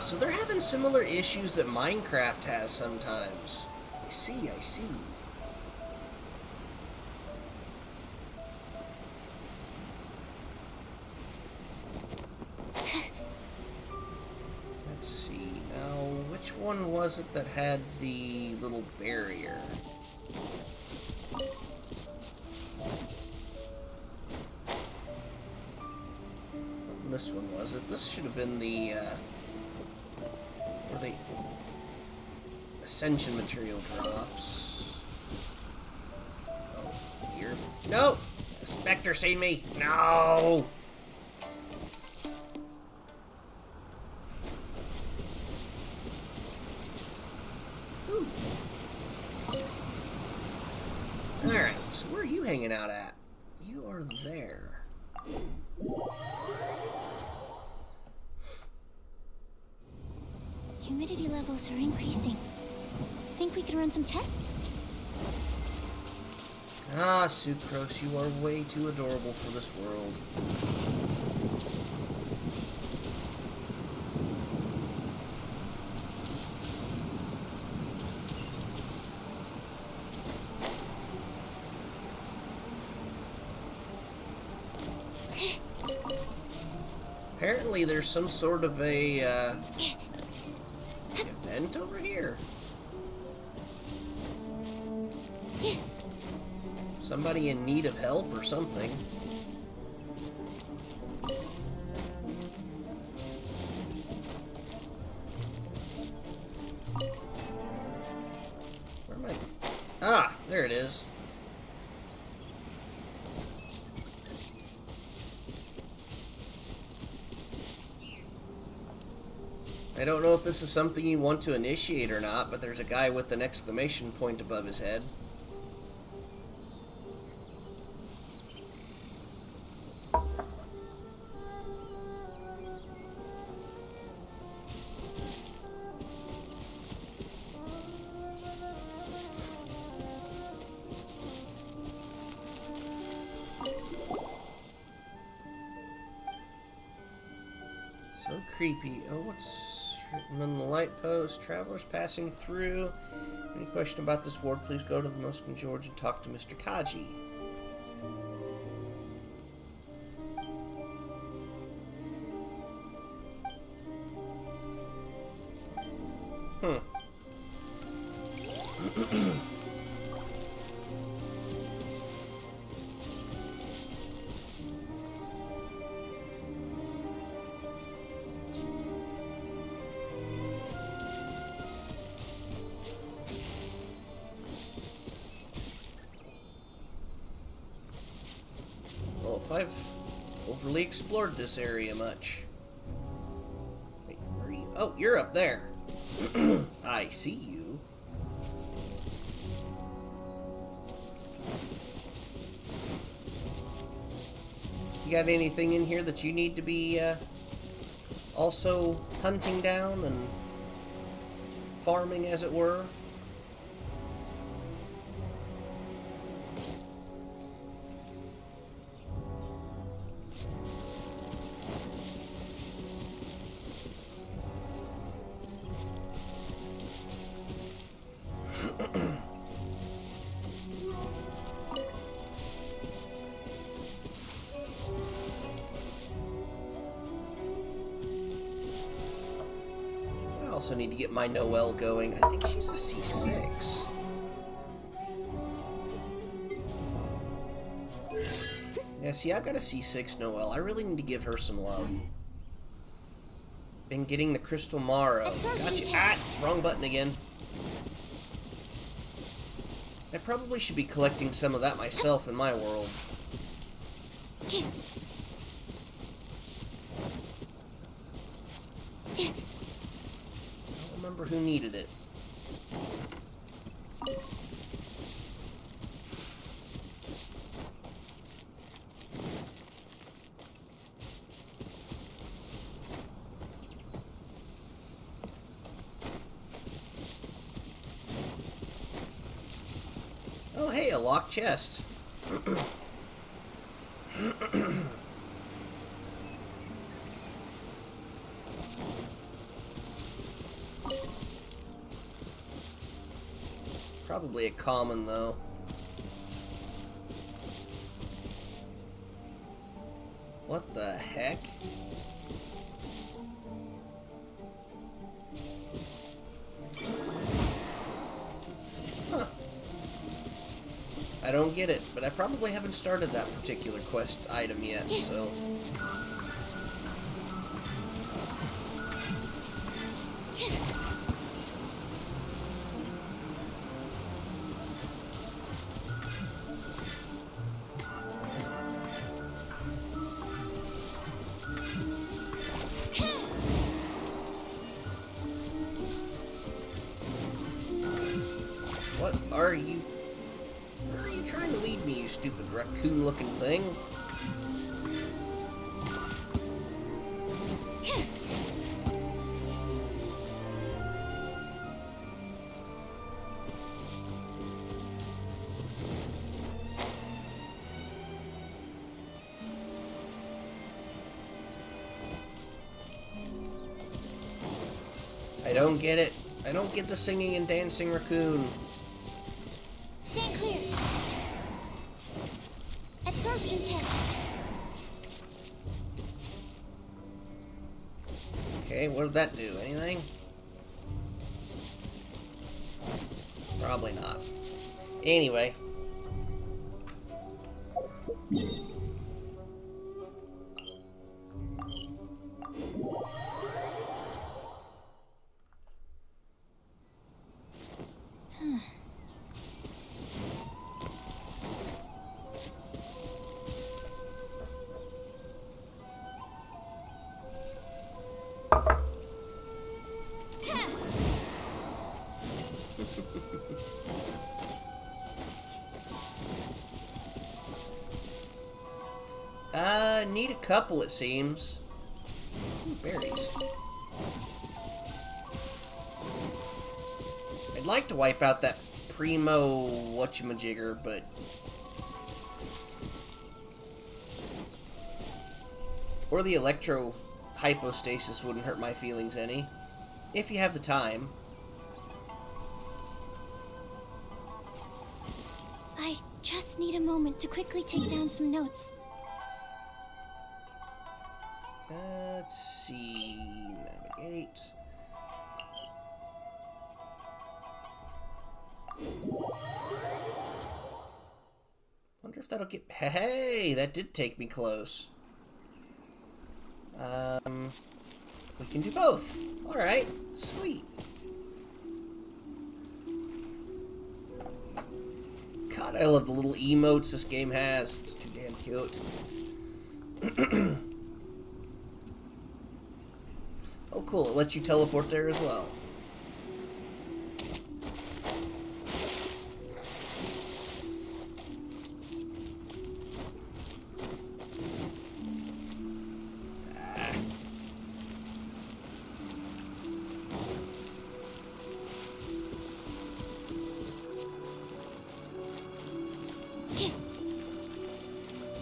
So they're having similar issues that Minecraft has sometimes. I see, I see. Let's see, now, which one was it that had the little barrier? This one was it? This should have been the, where the Ascension material drops. Oh, here. No! The Spectre seen me! No! Ooh. Alright, so where are you hanging out at? You are there. Humidity levels are increasing. Think we can run some tests? Ah, Sucrose, you are way too adorable for this world. Apparently there's some sort of a, event over here. Somebody in need of help or something. Where am I? Ah, there it is. I don't know if this is something you want to initiate or not, but there's a guy with an exclamation point above his head. So creepy. Oh, what's written on the light post? Travelers passing through. Any question about this ward, please go to the Muslim George and talk to Mr. Kaji. Well, if I've overly explored this area much. Wait, where are you? Oh, you're up there. I see you. You got anything in here that you need to be also hunting down and farming, as it were? I also need to get my Noelle going. I think she's a C6. Yeah, see, I've got a C6 Noelle. I really need to give her some love. Been getting the Crystal Marrow. Gotcha. Ah! Wrong button again. I probably should be collecting some of that myself in my world. I don't remember who needed it. Oh, hey, a locked chest. Probably a common, though. What the heck? Huh. I don't get it, but I probably haven't started that particular quest item yet, so... What are you... Where are you trying to lead me, you stupid raccoon-looking thing? I don't get it. I don't get the singing and dancing raccoon. Stand clear. Absorption test. Okay, what did that do? Anything? Probably not. Anyway. Need a couple, it seems. Ooh, berries. I'd like to wipe out that primo whatchamajigger, but... Or the electro hypostasis wouldn't hurt my feelings any. If you have the time. I just need a moment to quickly take down some notes. Let's see... Navigate... Wonder if that'll get... Hey! That did take me close. We can do both. Alright. Sweet. God, I love the little emotes this game has. It's too damn cute. Oh, cool. It lets you teleport there as well.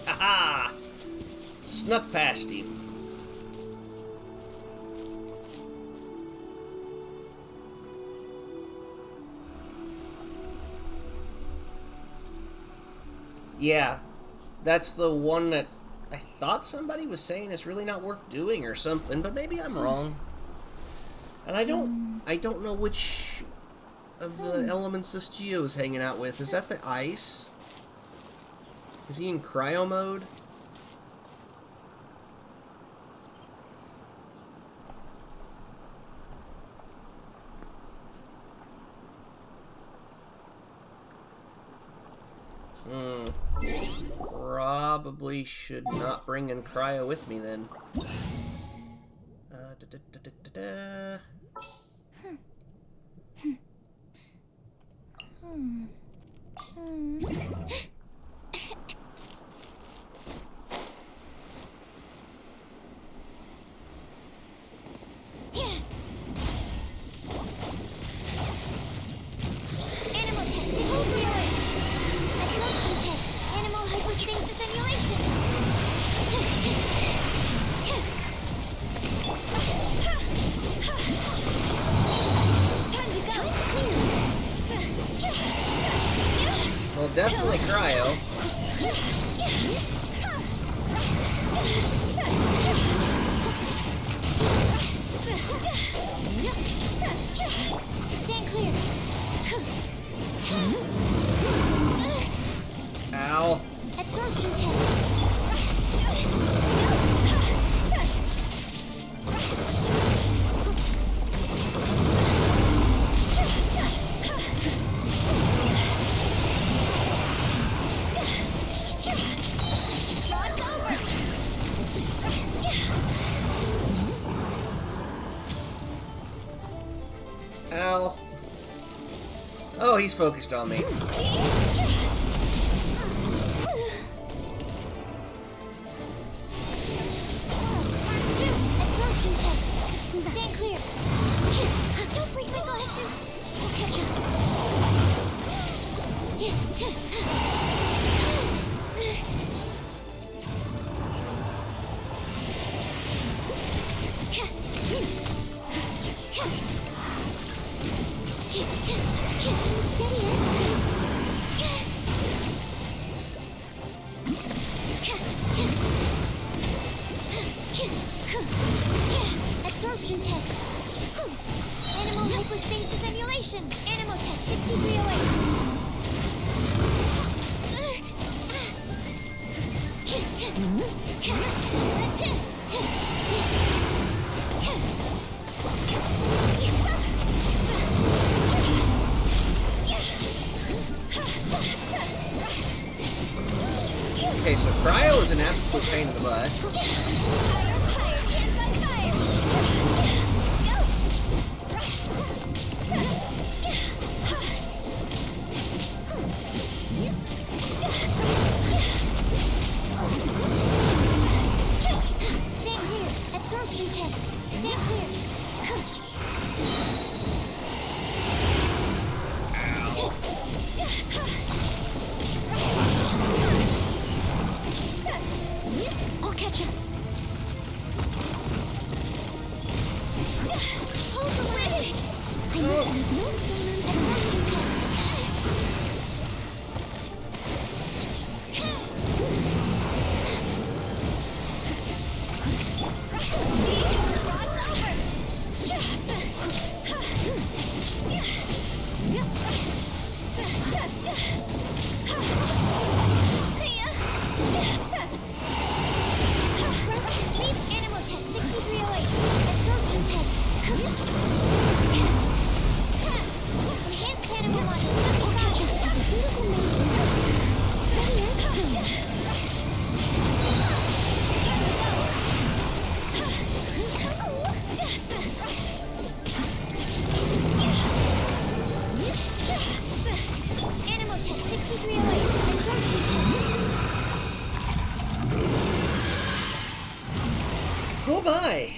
Haha! Snuck past him. Yeah, that's the one that I thought somebody was saying is really not worth doing or something, but maybe I'm wrong. And I don't know which of the elements this Geo is hanging out with. Is that the ice? Is he in cryo mode? Probably should not bring in cryo with me then. definitely cryo. Stand clear. Ow. Absorption test. Ow. Oh, he's focused on me. Absorption test. Stand clear. Don't break my glasses. I'll catch you. Absorption test. Animal hypostasis emulation. Animal test 6308. Okay, so cryo is an absolute pain in the butt. Stand clear. Absorption test. Stand clear. I'll catch him. Hold the leg. I must leave no stone Leave animal test 6308. Absorption test. Enhanced animal model 75. As a dutiful maiden. Steady as stone. Animal test 6308. Absorption test. Oh my!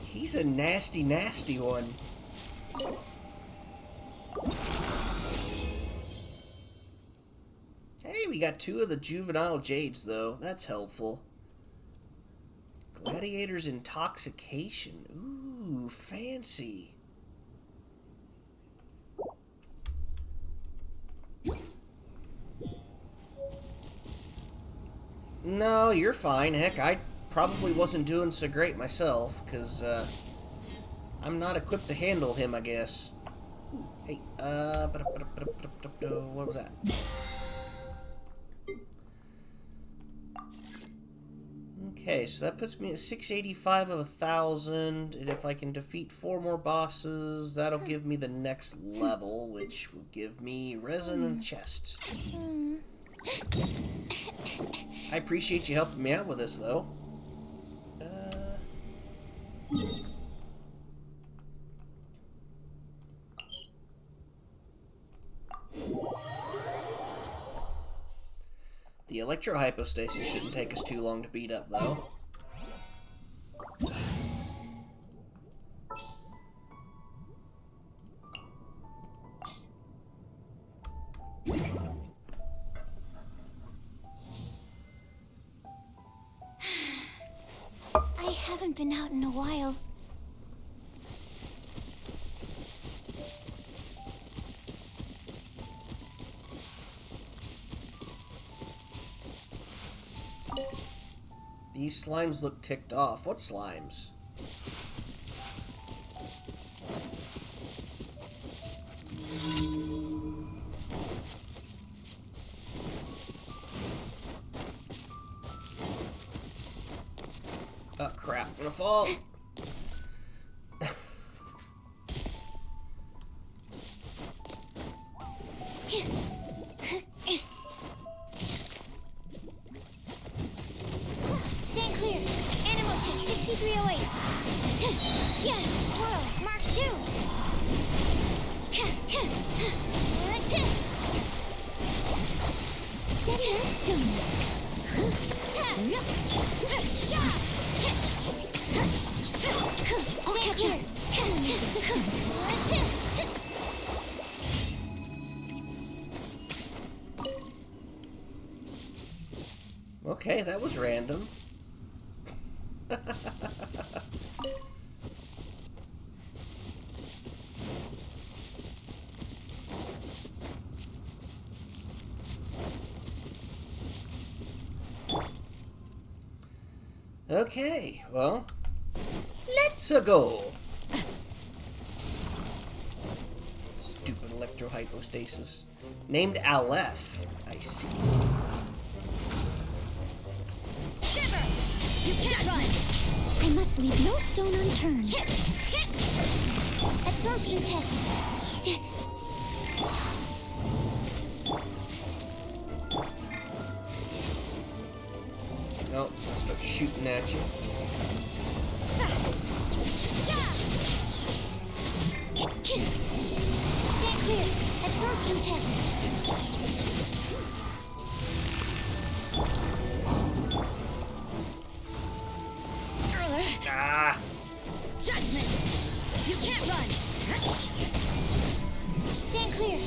He's a nasty, nasty one. Hey, we got 2 of the juvenile jades, though. That's helpful. Gladiator's intoxication. Ooh, fancy. No, you're fine. Heck, I probably wasn't doing so great myself, because, I'm not equipped to handle him, I guess. Hey, what was that? Okay, so that puts me at 685 of 1,000, and if I can defeat 4 more bosses, that'll give me the next level, which will give me resin and chest. I appreciate you helping me out with this, though. The electrohypostasis shouldn't take us too long to beat up, though. I haven't been out in a while. These slimes look ticked off. What slimes? Oh crap, I'm gonna fall. Stand clear. Animal test 6308. Yeah, swirl. Mark 2. Steady as stone. I'll catch you. Okay, that was random. Okay, well, let's-a go. Stupid electrohypostasis. Named Aleph. I see. Shiver! You can't run! I must leave no stone unturned. Absorption test. Oh, I'll start shooting at you. Stand clear. Absorption test. Ah! Judgment! You can't run! Stand clear!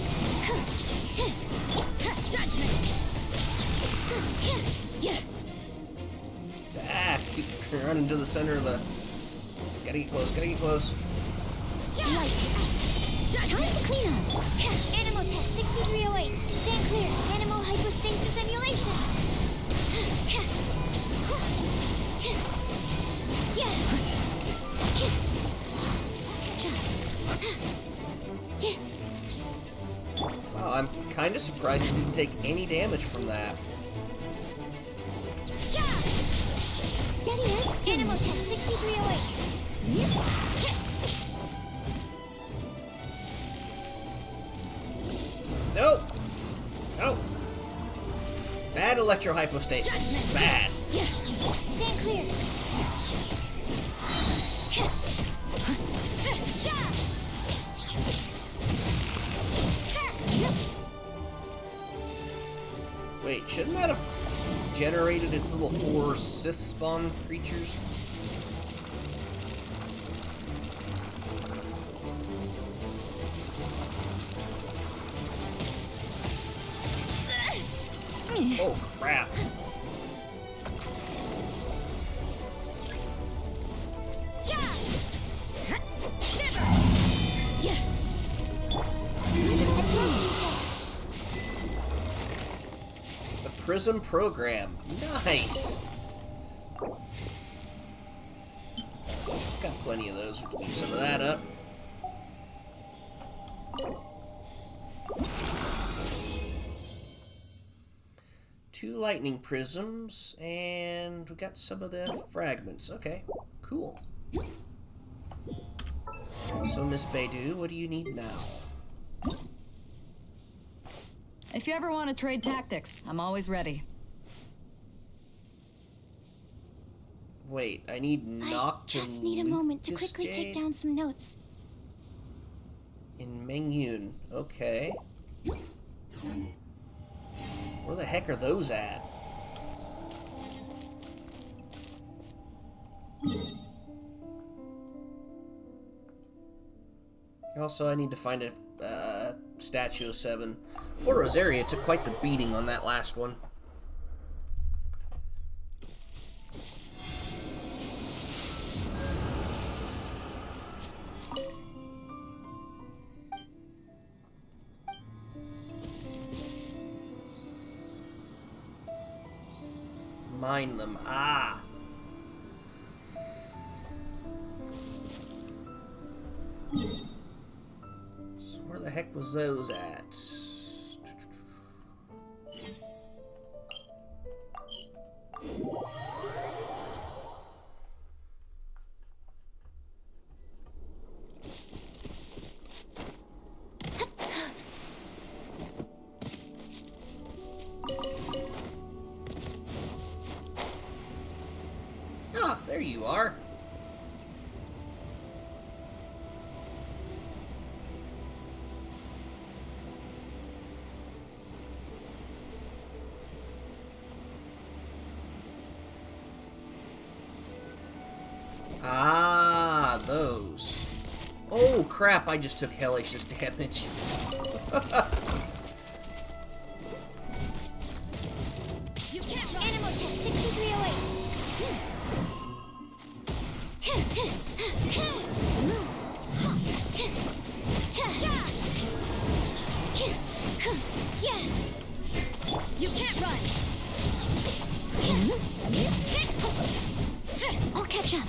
Judgment! Ah! Keep running to the center of the... Gotta get close, gotta get close. Light! Time to clean up! Animal test 6308. Stand clear! Animal hypostasis emulation! Wow, I'm kind of surprised he didn't take any damage from that. Steady as stone. Animal test 6308. Nope! Nope! Bad electrohypostasis. Bad. Stand clear. Wait, shouldn't that have generated its little 4 Sith spawn creatures? Oh crap. The Prism program. Nice. Got plenty of those. We can use some of that up. Two lightning prisms, and we got some of the fragments. Okay, cool. So, Miss Beidou, what do you need now? If you ever want to trade tactics, I'm always ready. Wait, I need Noct to just need a moment to loot this quickly take jade? down some notes. In Mengyun, okay. Where the heck are those at? Also, I need to find a statue of 7. Poor Rosaria took quite the beating on that last one. Mine them. Ah! So where the heck was those at? Ah, there you are. Ah, those. Oh crap, I just took hellacious damage. You can't run. Animal test 6308. You can't run. I'll catch up.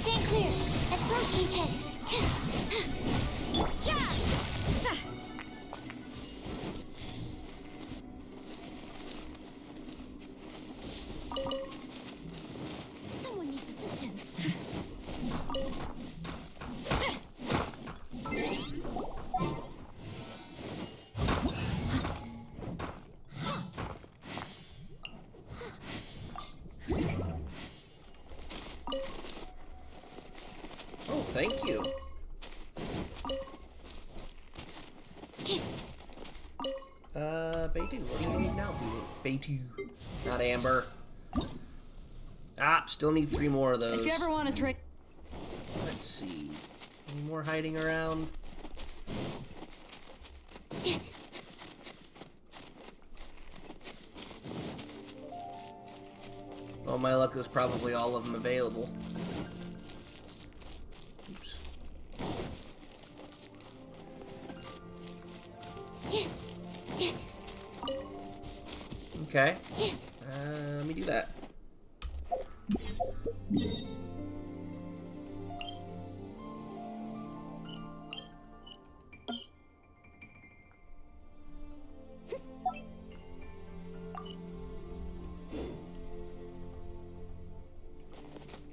Stand clear. Absorption test. Someone needs assistance. Oh, thank you. Baitu, what do you need now, Baitu? Not Amber. Ah, still need 3 more of those. If you ever want to trade... Let's see. Any more hiding around? Well, my luck, there's probably all of them available. Oops. Okay. Let me do that.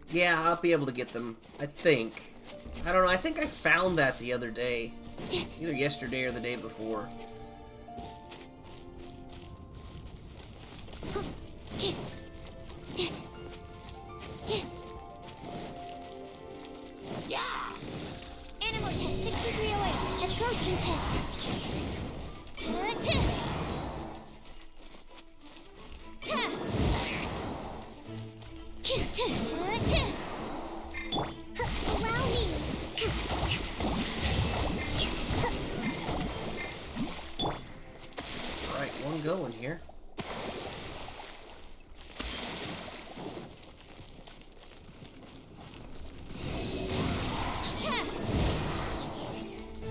Yeah, I'll be able to get them, I think. I don't know, I think I found that the other day. Either yesterday or the day before. Animal test 6308. Absorption test. Allow me. Alright, one going here.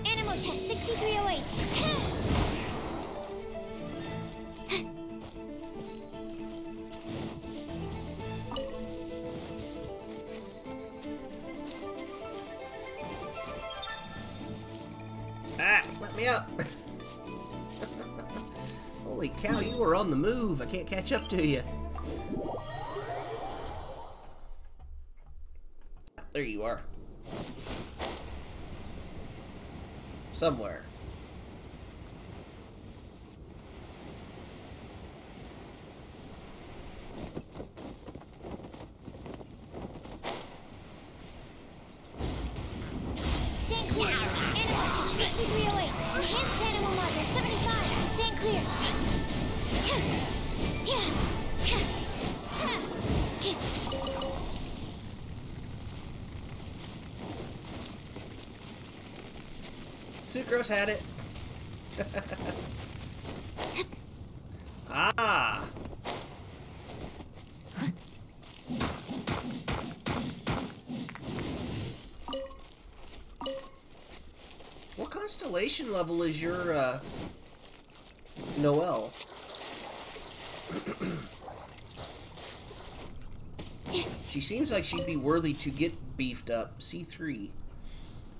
Animal test 6308. Ah, let me up. Holy cow, you were on the move. I can't catch up to you. There you are. Somewhere. Stand clear. Animal test 6308. Enhanced animal module 75. Stand clear. Sucrose had it. Ah. What constellation level is your Noelle? She seems like she'd be worthy to get beefed up. C3.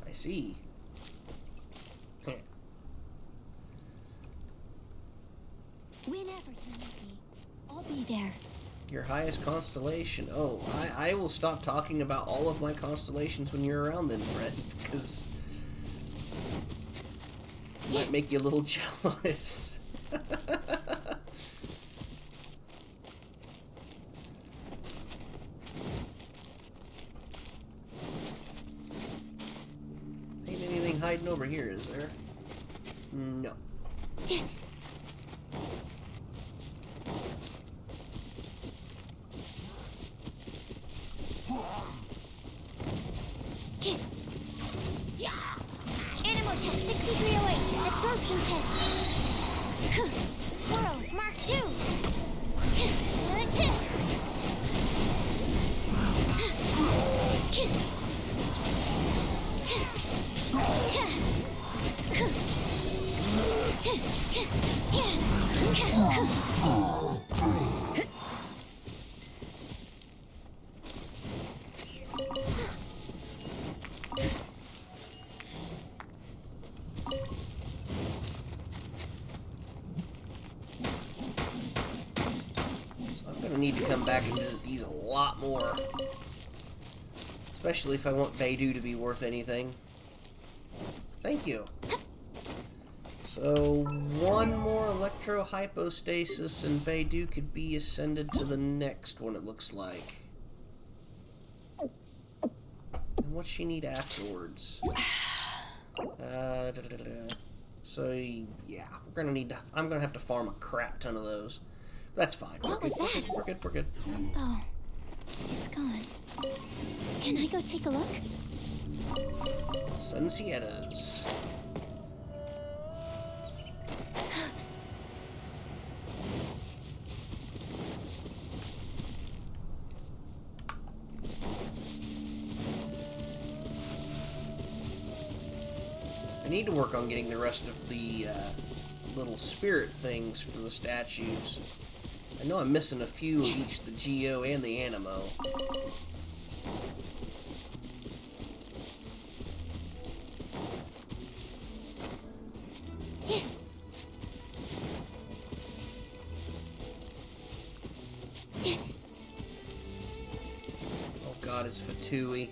I see. Whenever you need me, I'll be there. Your highest constellation. Oh, I will stop talking about all of my constellations when you're around then, friend, because it might make you a little jealous. Ain't anything hiding over here, is there? No. Animal test 6308. Absorption test. Swirl Mark 2. I'm gonna need to come back and visit these a lot more. Especially if I want Beidou to be worth anything. Thank you. So, one more electro-hypostasis and Beidou could be ascended to the next one, it looks like. And what's she need afterwards? So, yeah, we're gonna need to... I'm gonna have to farm a crap ton of those. That's fine. What was that? We're good, we're good. Oh, it's gone. Can I go take a look? Sunsietas. I need to work on getting the rest of the little spirit things for the statues. I know I'm missing a few of each, the Geo and the Animo. Yeah. Oh god, it's Fatui.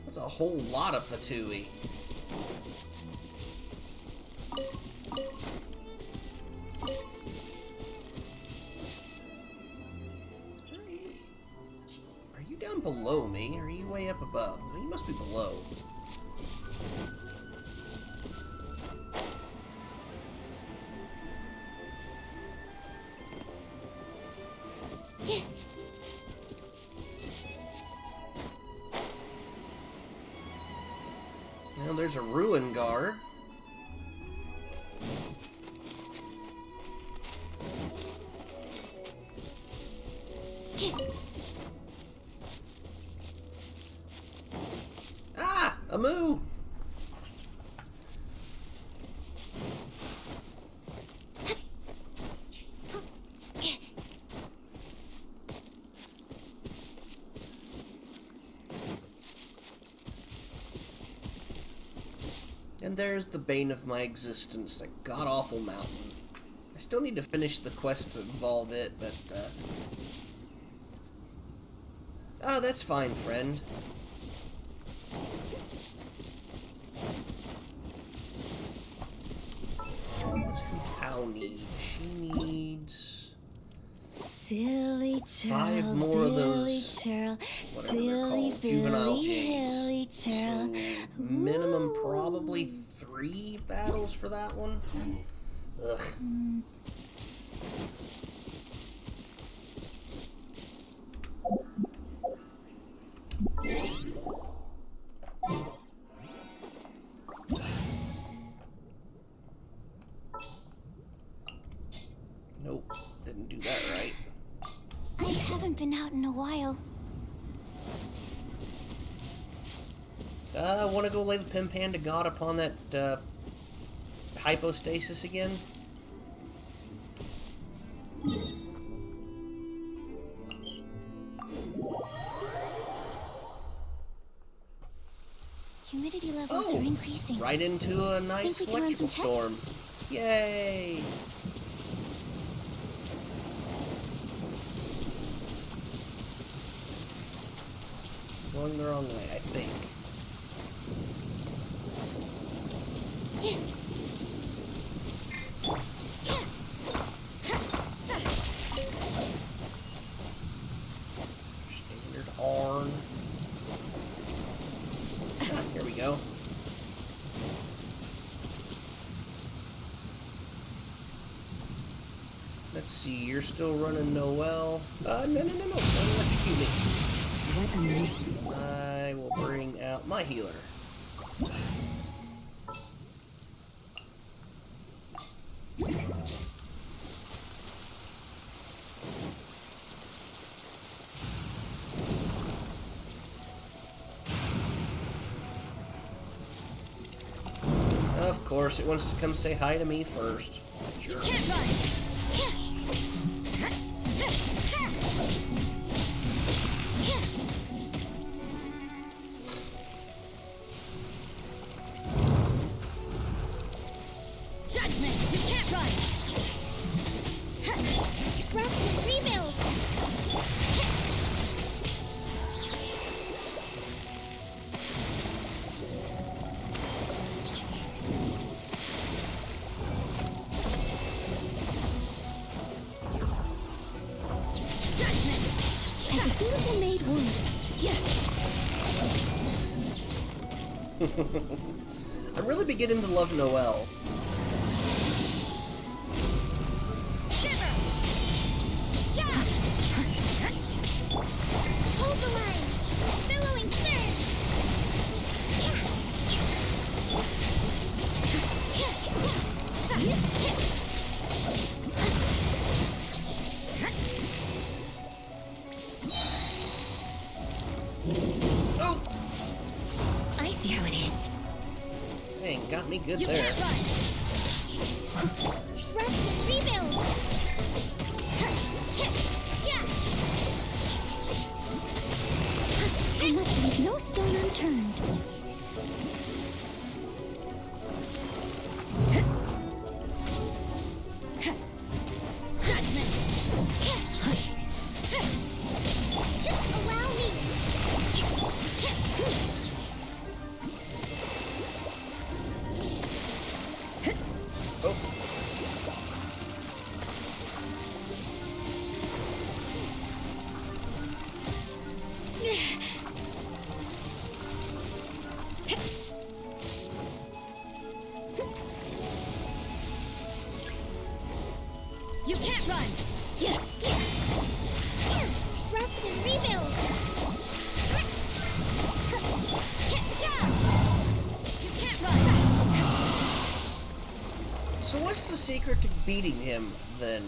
That's a whole lot of Fatui. Are you down below me, or are you way up above? You must be below. Yeah. Now there's a ruin guard. Ah! A moo! And there's the bane of my existence, that god-awful mountain. I still need to finish the quest to involve it, but, oh, that's fine, friend. What's Fu-Tao need? She needs... Silly churl, 5 more of those, churl, whatever they're called, juvenile jades. So, minimum probably 3 battles for that one. Ugh. Nope, didn't do that right. I haven't been out in a while. I want to go lay the Pimpan to God upon that hypostasis again. promising. right into a nice Think we can run electrical some storm. Yay! Going the wrong way, I think. Standard horn. Ah, here we go. Let's see, you're still running Noel. No. Don't electrocute me. What a nuisance. I will bring out my healer. Of course, it wants to come say hi to me first. You Jerk. can't run. Judgment. You can't run. Rest and rebuild. Judgment. As a dutiful maid would. I'm really beginning to love Noel. Shiver. Yeah. Hold the line. Billowing surge. Oh! I see how it is. Dang, got me good You there. can't run. Rest and rebuild. Yeah. I must leave no stone unturned. Judgment. Allow me. Oh. You can't run. Rest and rebuild. You can't run. So what's the secret to beating him, then?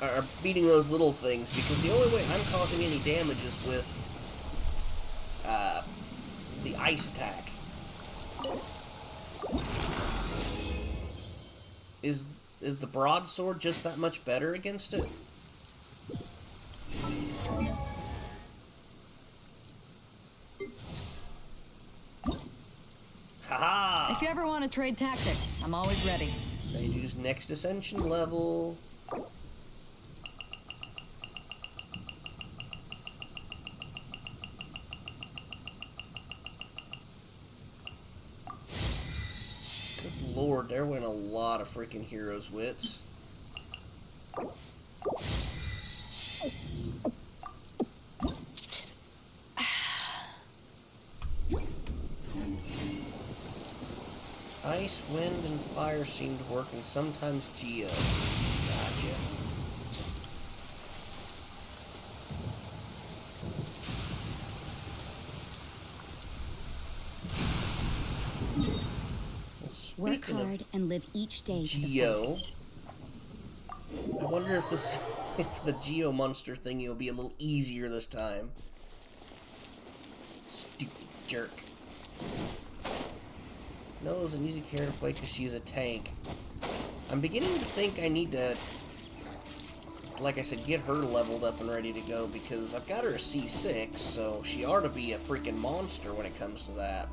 Or beating those little things? Because the only way I'm causing any damage is with, the ice attack. Is the broadsword just that much better against it? Haha! If you ever want to trade tactics, I'm always ready. Use next ascension level. Good lord, there went a lot of freaking heroes' wits. Ice, wind, and fire seem to work, and sometimes Geo. Gotcha. Well, Work speaking hard of and live each day to the Geo, fullest. I wonder if if the Geo monster thingy will be a little easier this time. Stupid jerk. Noah's an easy character to play because she's a tank. I'm beginning to think I need to, like I said, get her leveled up and ready to go because I've got her a C6, so she ought to be a freaking monster when it comes to that.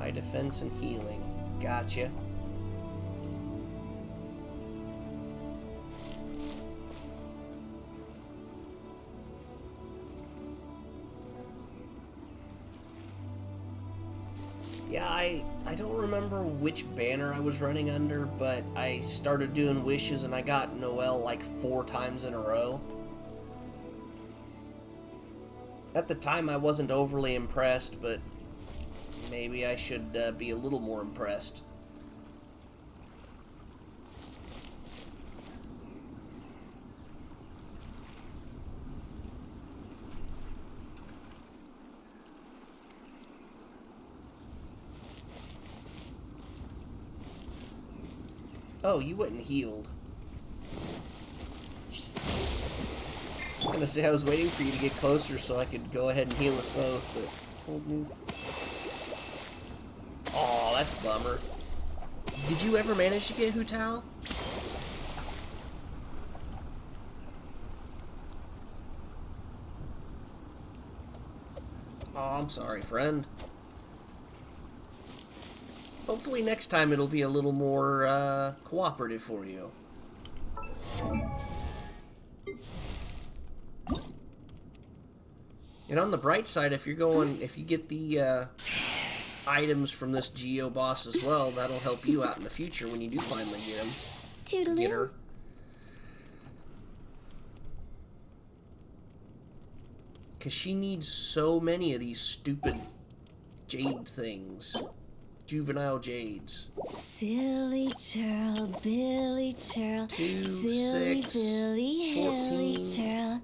High defense and healing. Gotcha. Yeah, I don't remember which banner I was running under, but I started doing wishes and I got Noelle like 4 times in a row. At the time I wasn't overly impressed, but maybe I should be a little more impressed. Oh, you wasn't healed. I'm gonna say I was waiting for you to get closer so I could go ahead and heal us both, but hold move. Aw, that's a bummer. Did you ever manage to get Hu Tao? Aw, I'm sorry, friend. Hopefully next time it'll be a little more cooperative for you. And on the bright side, if you get the items from this Geo boss as well, that'll help you out in the future when you do finally get him. Toodaloo. Get her. Because she needs so many of these stupid jade things. Juvenile jades. Silly churl, Billy churl, 2, silly 6, Billy, Hilly 14, churl.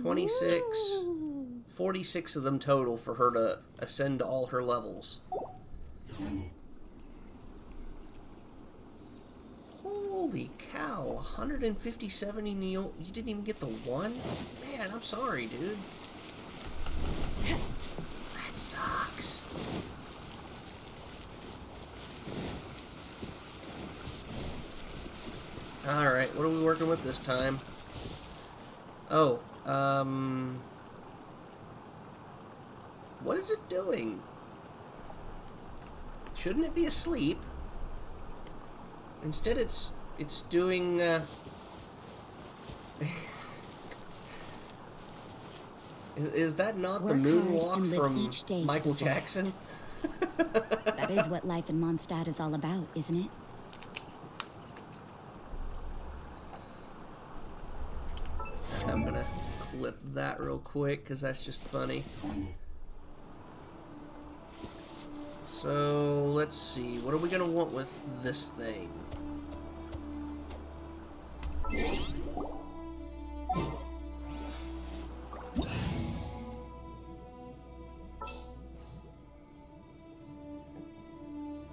26, Ooh. 46 of them total for her to ascend to all her levels. Holy cow, 157 in the... You didn't even get the 1? Man, I'm sorry, dude. That sucks. Alright, what are we working with this time? Oh, what is it doing? Shouldn't it be asleep? Instead it's doing, Is that not Work the hard moonwalk and live each day from to Michael the fullest. Jackson? That is what life in Mondstadt is all about, isn't it? I'm gonna clip that real quick because that's just funny. So let's see, what are we gonna want with this thing?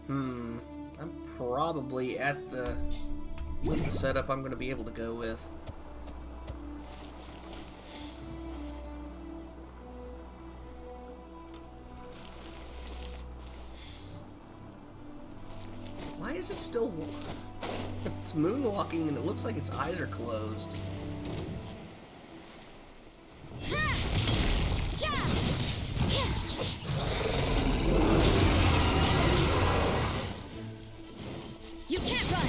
I'm probably at the setup I'm gonna be able to go with. Why is it still... It's moonwalking and it looks like its eyes are closed. You can't run!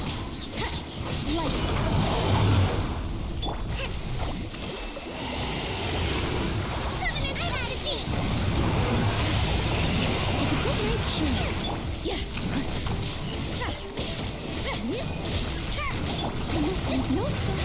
Permanent strategy. It's a good night cheer. Yes! I must leave no stone.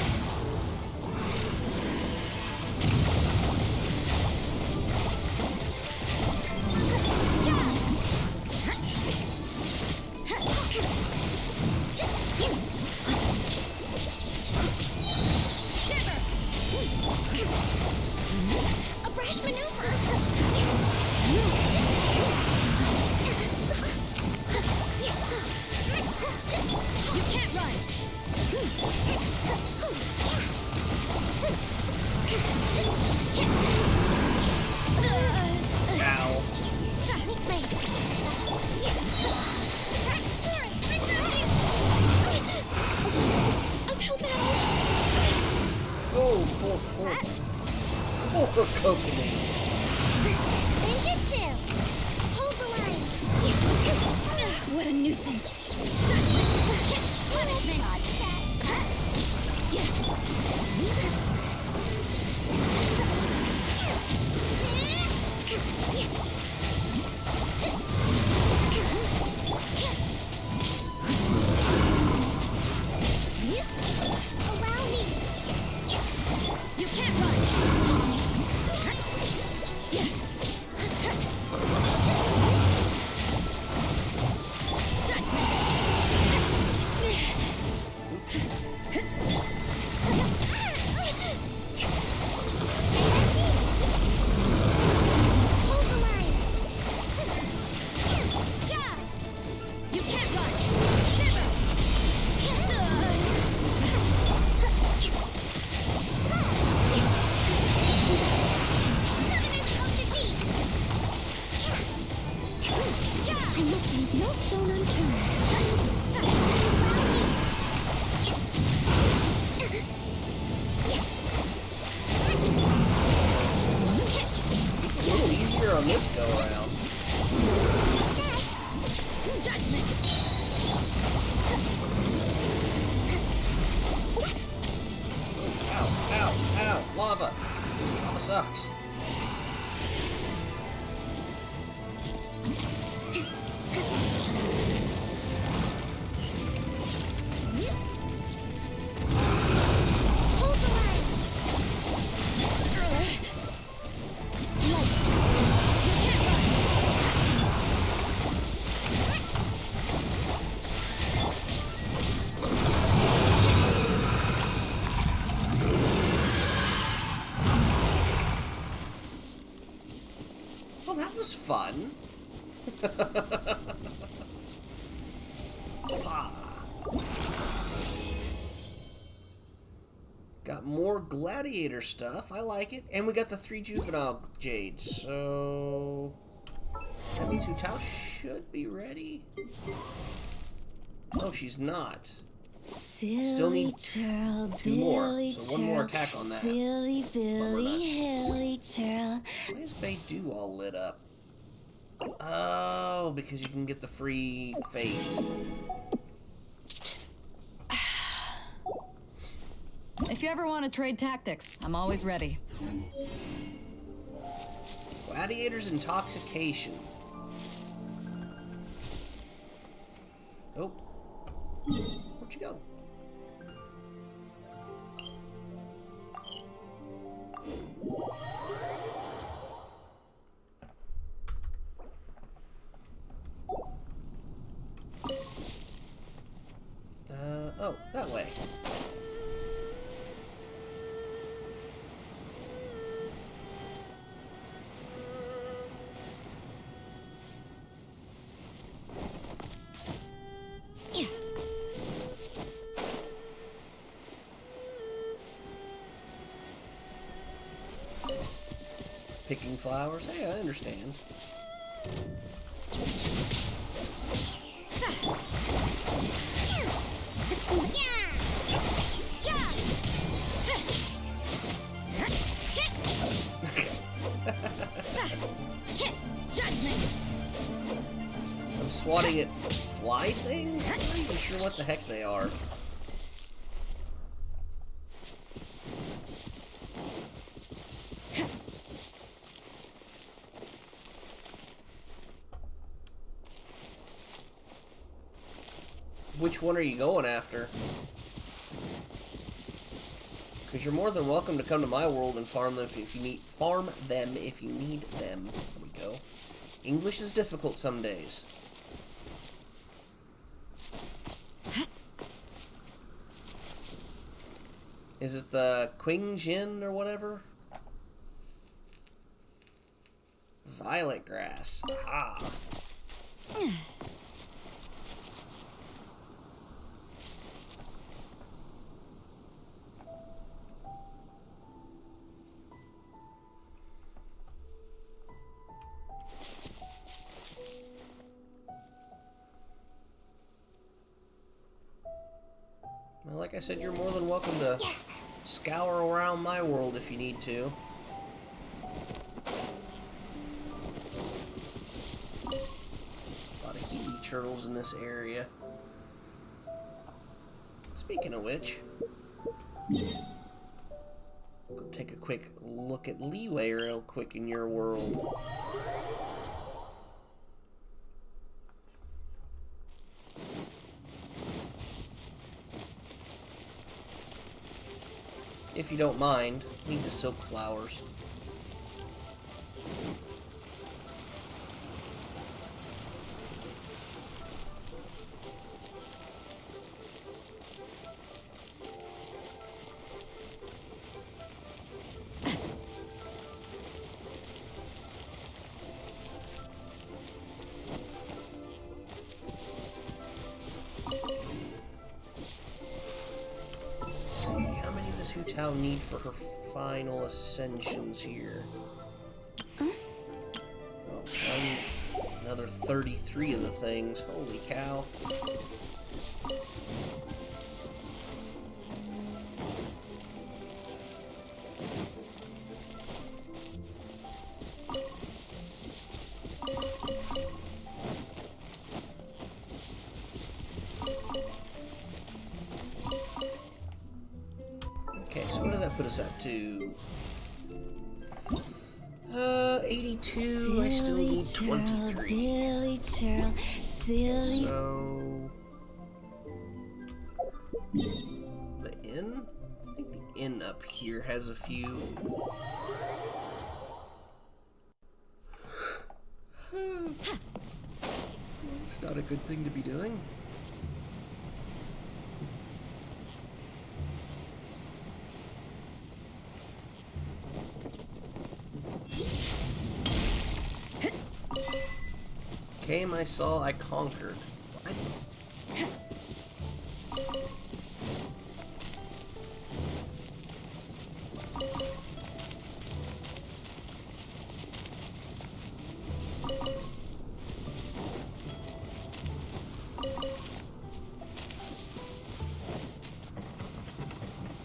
A brash maneuver. You can't run! Ow. I'm helping out. Oh, poor coconut. Ninjutsu. Hold the line. nuisance. Punishment. Allow me. You can't run. Hold the line. You can't run. Shiver. Tournament of the deep. I must leave no stone unturned. Allow me. A little easier on this go around. Judgment. Ow, ow, ow, lava. Lava sucks. Hold the line. Well, that was fun. Ah. Got more gladiator stuff. I like it. And we got the 3 juvenile jades. So that means Utao should be ready. No, she's not. Silly Still need churl, 2 more. Billy So 1 more attack on that. Silly Billy, nuts. hilly churl. Why is Beidou all lit up? Oh, because you can get the free fate. If you ever want to trade tactics, I'm always ready. Gladiator's intoxication. Oh. Where'd you go? Oh, that way. Picking flowers? Hey, I understand. I'm swatting at fly things? I'm not even sure what the heck they are. Which one are you going after? Because you're more than welcome to come to my world and farm them if you need them. There we go. English is difficult some days. Is it the Qingjin or whatever? Violet grass. Ah. Well, like I said, you're more than welcome to scour around my world if you need to. A lot of healy turtles in this area. Speaking of which, go take a quick look at Leeway real quick in your world. If you don't mind, need the silk flowers. I'll need for her final ascensions here. Well, another 33 of the things. Holy cow. So what does that put us up to? 82. I still need 23. Billy Churl, silly. So the inn? I think the inn up here has a few. It's not a good thing to be doing. Came, I saw, I conquered. What?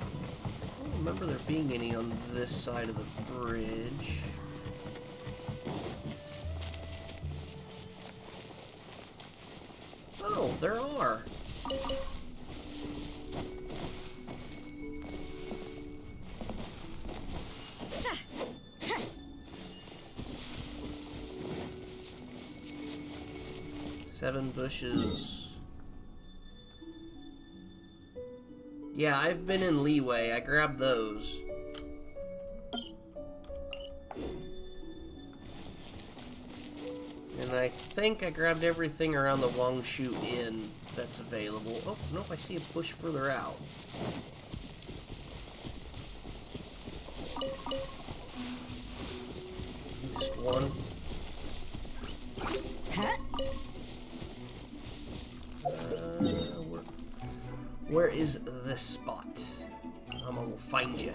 I don't remember there being any on this side of the bridge. Oh, there are. Seven bushes. Yeah, I've been in Leeway. I grabbed those. And I think I grabbed everything around the Wangshu Inn that's available. Oh, nope, I see a bush further out. Missed one. Where is this spot? I'm gonna find you.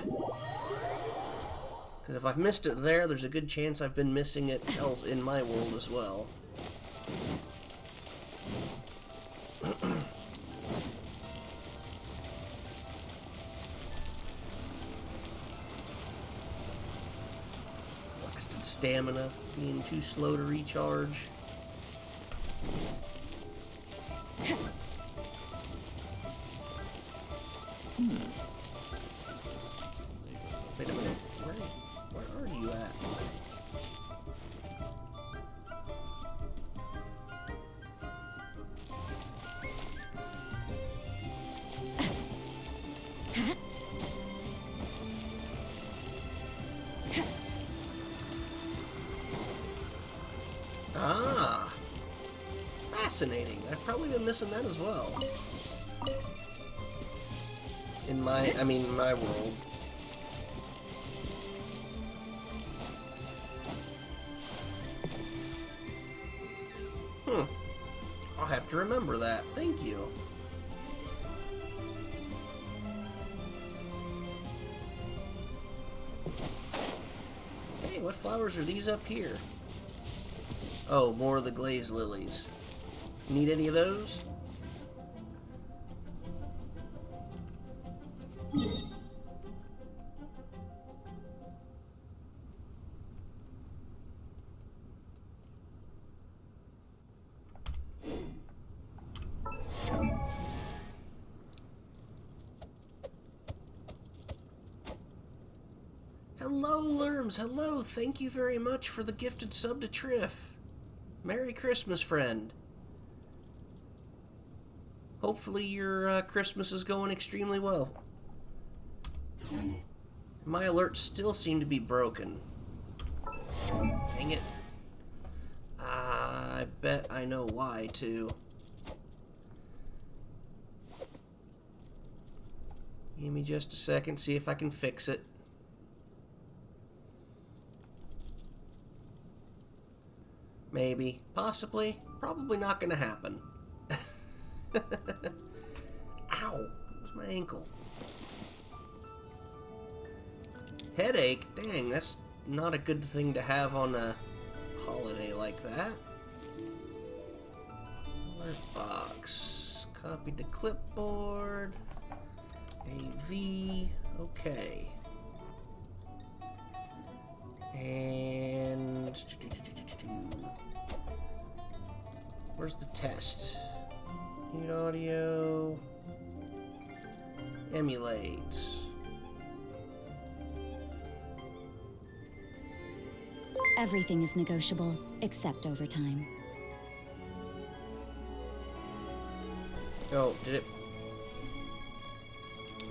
Because if I've missed it there, there's a good chance I've been missing it else in my world as well. Blasted stamina being too slow to recharge. Wait a minute. Where are you at? Ah! Fascinating. I've probably been missing that as well. In my world. I'll have to remember that. Thank you. Hey, what flowers are these up here? Oh, more of the glazed lilies. Need any of those? Hello, Lerms. Hello. Thank you very much for the gifted sub to Triff. Merry Christmas, friend. Hopefully your Christmas is going extremely well. My alerts still seem to be broken. Dang it. I bet I know why, too. Give me just a second, see if I can fix it. Maybe. Possibly. Probably not gonna happen. Ow! Where's my ankle? Headache? Dang, that's not a good thing to have on a holiday like that. Alert box. Copy to clipboard. AV. Okay. And where's the test? Need audio. Emulate. Everything is negotiable, except overtime. Oh, did it?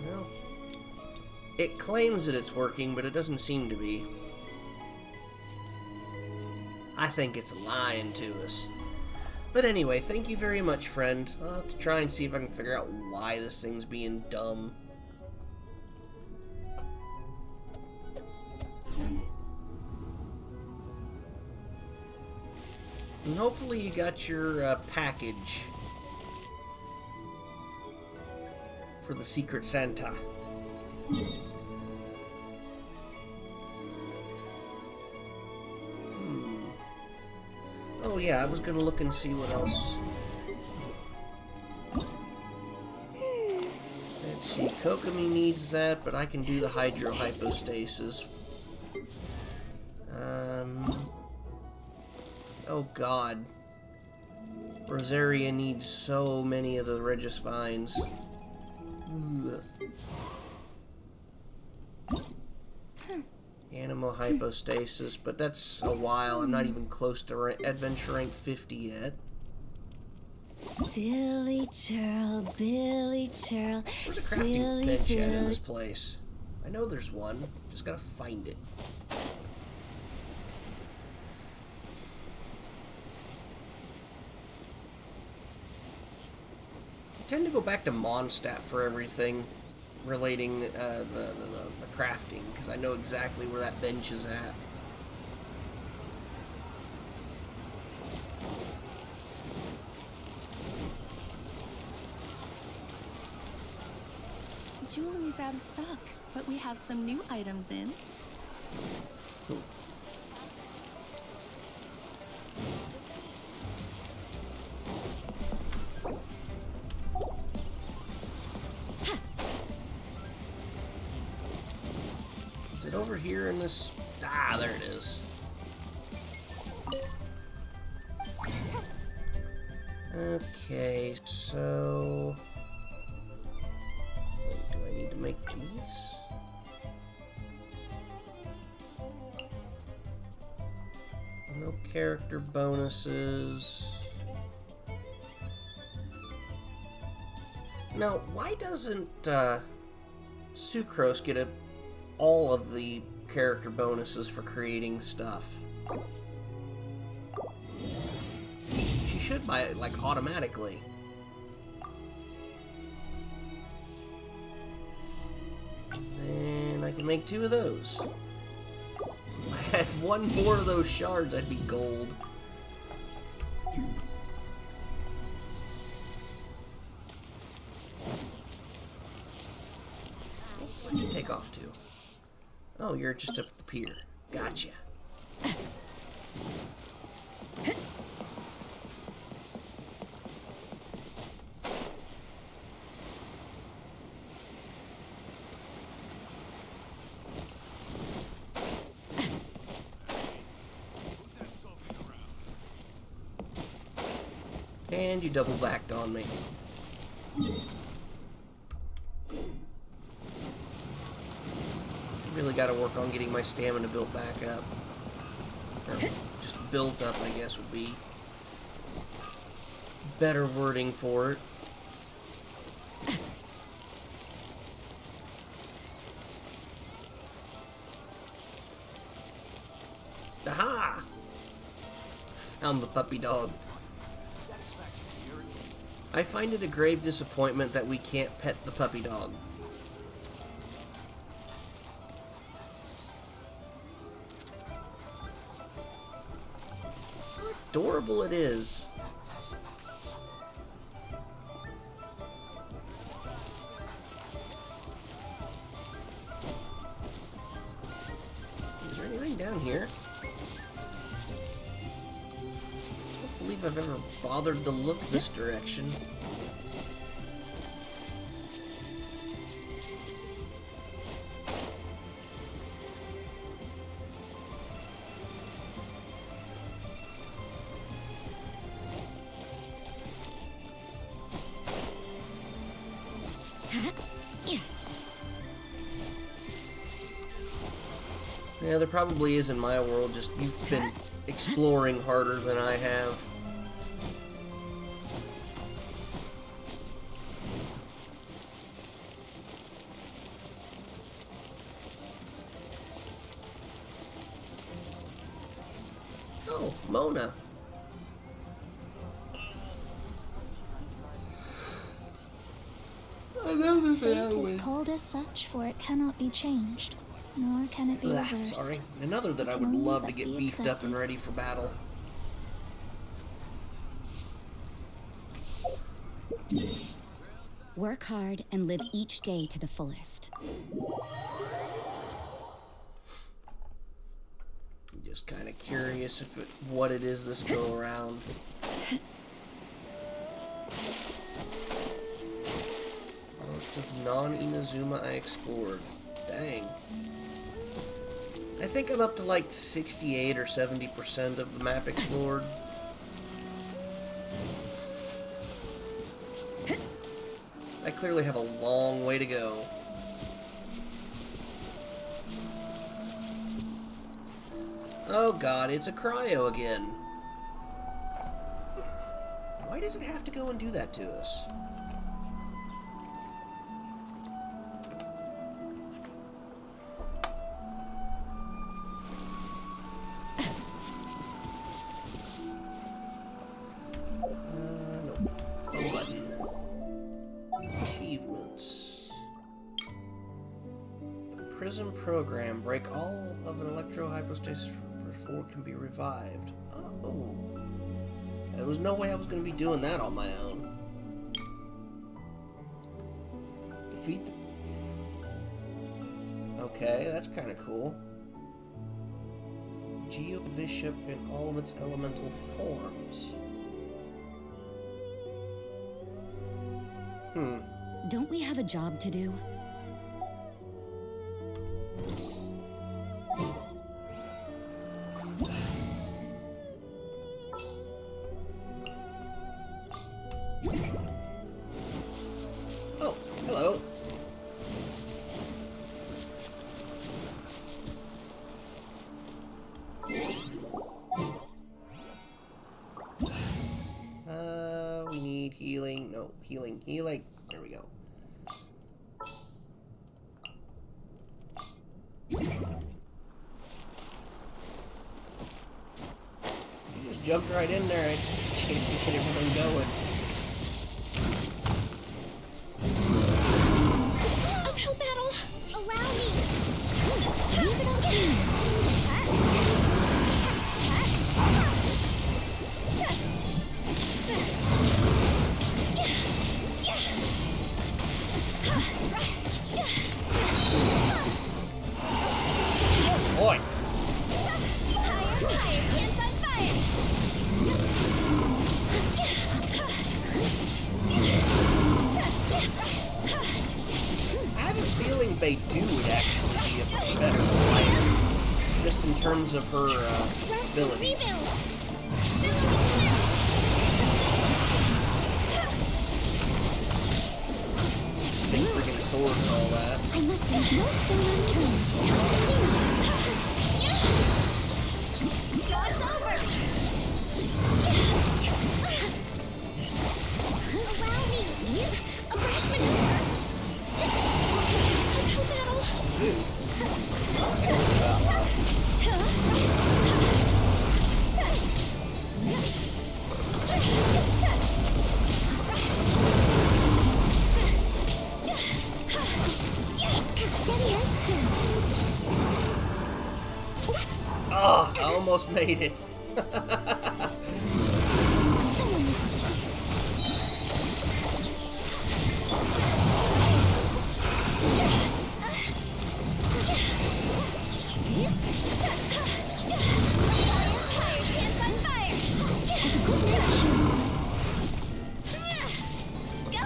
Well, it claims that it's working, but it doesn't seem to be. I think it's lying to us. But anyway, thank you very much, friend. I'll have to try and see if I can figure out why this thing's being dumb. And hopefully you got your package for the Secret Santa. Oh yeah, I was gonna look and see what else. Let's see, Kokomi needs that, but I can do the hydrohypostasis. Oh god. Rosaria needs so many of the Regis Vines. Ugh. Animal hypostasis, but that's a while. I'm not even close to adventure rank 50 yet. Silly churl, Billy churl. Where's a crafting bench at in this place? I know there's one. Just gotta find it. I tend to go back to Mondstadt for everything relating the crafting, because I know exactly where that bench is at. Jewelry's out of stock, but we have some new items in. Cool. Is it over here in this? Ah, there it is. Okay, so... Wait, do I need to make these? No character bonuses. Now, why doesn't Sucrose get all of the character bonuses for creating stuff? She should buy it, like, automatically. Then I can make 2 of those. If I had 1 more of those shards, I'd be gold. Where'd you take off to? Oh, you're just up at the pier. Gotcha. And you double backed on me. I really got to work on getting my stamina built back up. Or just built up, I guess, would be better wording for it. Aha! Found the puppy dog. I find it a grave disappointment that we can't pet the puppy dog. How adorable it is. Is there anything down here? I don't believe I've ever bothered to look this direction. Yeah, there probably is in my world, just you've been exploring harder than I have. Oh, Mona. Another Fate family. is called as such, for it cannot be changed, nor can it be reversed. Sorry. Another that I would Only love but to get be beefed up and accepted. ready for battle. Work hard and live each day to the fullest. I'm just kind of curious if what it is this go around. Most of non-Inazuma I explored. Dang. I think I'm up to like 68 or 70% of the map explored. I clearly have a long way to go. Oh god, it's a cryo again. Why does it have to go and do that to us? No. Wrong button. Achievements. The Prism program. Break all of an electro-hypostasis before it can be revived. Oh. There was no way I was going to be doing that on my own. Defeat the... Okay, that's kind of cool. Geo Bishop in all of its elemental forms. Don't we have a job to do? Oh, hello. We need healing. No, healing. There we go. You just jumped right in there. I had a chance to get everything going. Uphill battle! Allow me! Leave it on me! Boy! Higher, higher, hands on fire! I have a feeling Baidu would actually be a better fighter. Just in terms of her abilities. Rebuild! big freaking sword and all that. I must leave no stone unturned. Time to clean up. Job's over! Allow me. A brash maneuver. Uphill battle. Steady as stone. Oh, I almost made it. Someone needs to. Hands on fire! Has a good reaction. Go!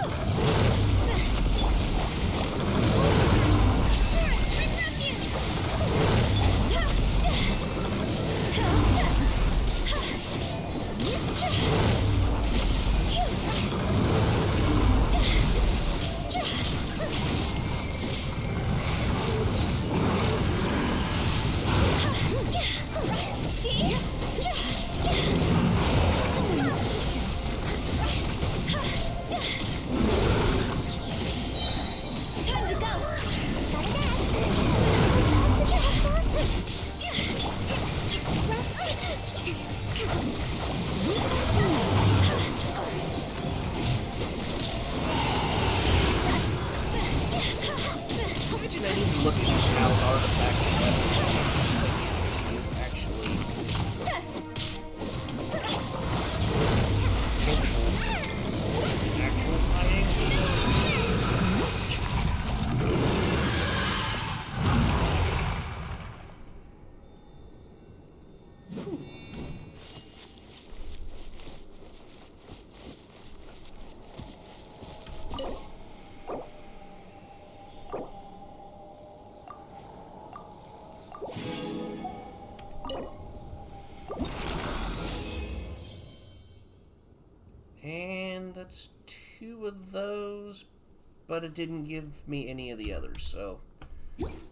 Time to go! Imagine I need to look at Cal's artifacts and weapons just to make sure she is actually capable of actual fighting. And that's 2 of those, but it didn't give me any of the others, so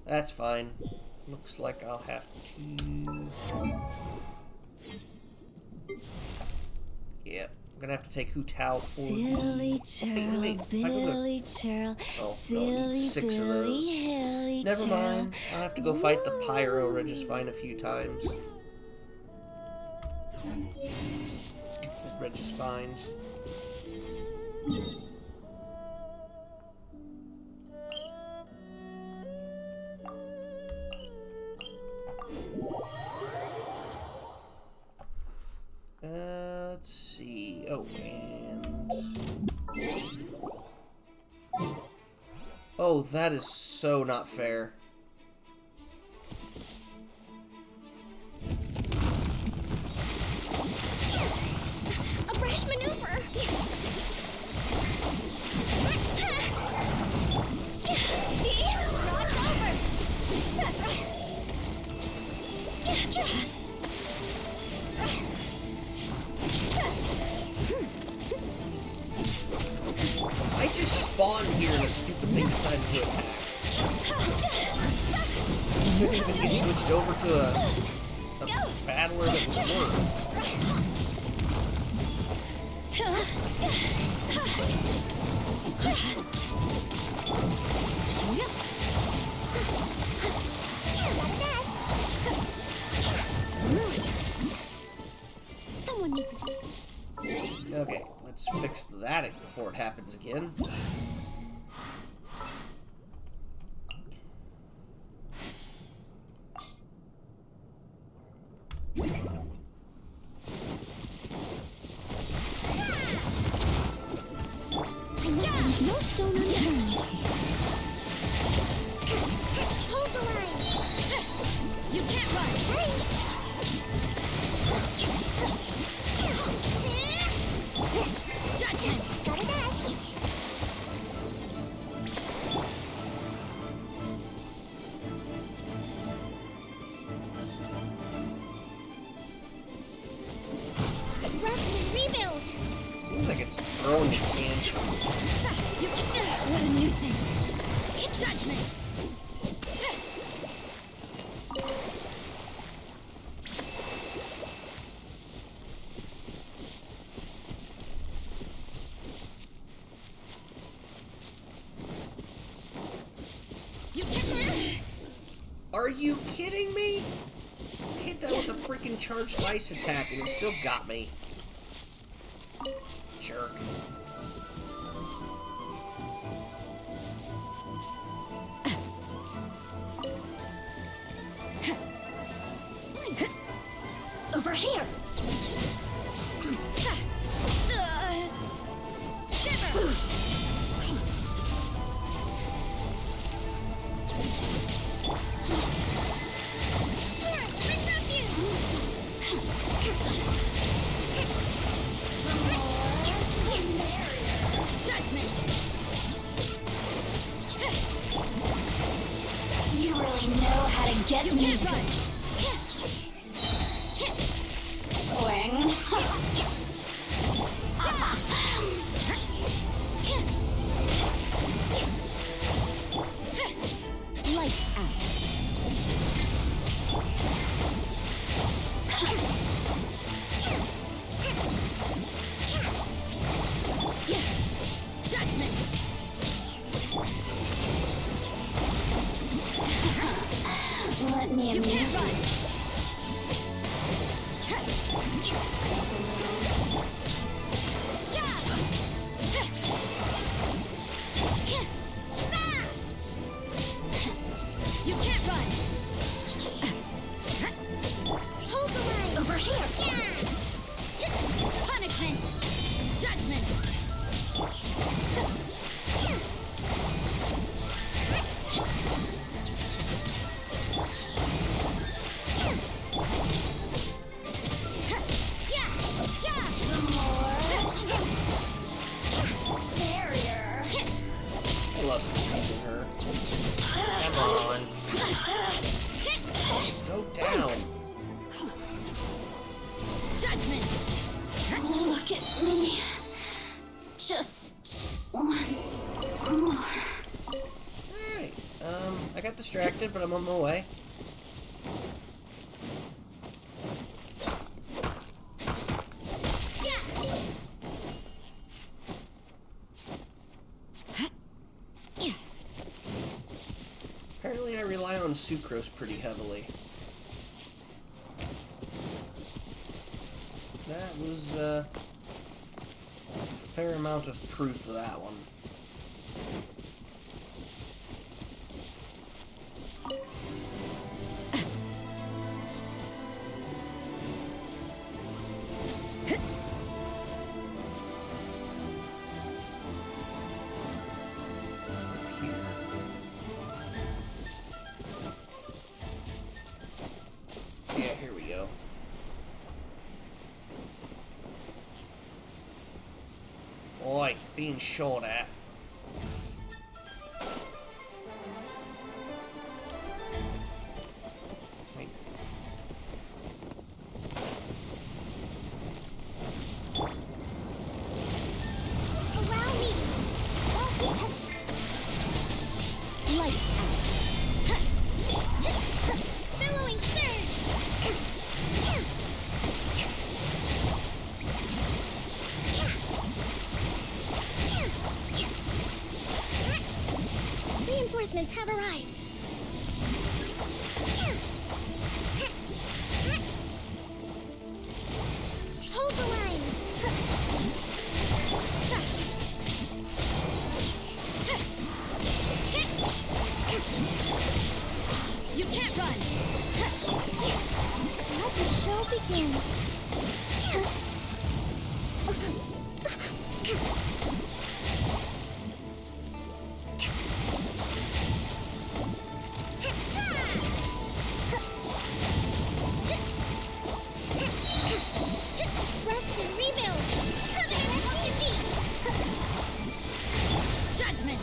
that's fine. Looks like I'll have to... Yeah, I'm gonna have to take Hu Tao for... Silly churl, wait, if I go to- Billy churl, Oh, no, I silly need 6 of those. Billy hilly Never churl. mind. I'll have to go fight the Pyro Regis-Fine a few times. Regis-Fines. Let's see. Oh, and... Oh, that is so not fair. A brash maneuver. See? Rod's over! I just spawned here and a stupid thing decided to attack. Couldn't even get switched over to a battler that was worse. Someone needs to. Okay, let's fix that before it happens again. I must leave no stone unturned. Hold the line. You can't run! Judge him! Gotta dash. Rest and rebuild. Seems like it's throwing the can. What a nuisance! Judgment. You can. Are you kidding me? I hit that with a freaking charged ice attack and it still got me. Jerk. Over here. Shiver. You really know how to get You me can't run. going. Lights out. Judgment. Let me You can't amuse run. you. You can't run. Hold the line. Over here. Punishment. Judgment. Barrier. I love freezing her. Come on. Go down. Judgment. Look at me. Just once more. Alright. I got distracted, but I'm on my way. Apparently I rely on sucrose pretty heavily. That was a fair amount of proof of that one. Yeah, here we go. Oi, being shot at. Wait. Allow me. Lights out. Billowing surge. Reinforcements have arrived. Hold the line. You can't run. Let the show begin. Rest and rebuild. Covenant of defeat. Judgment.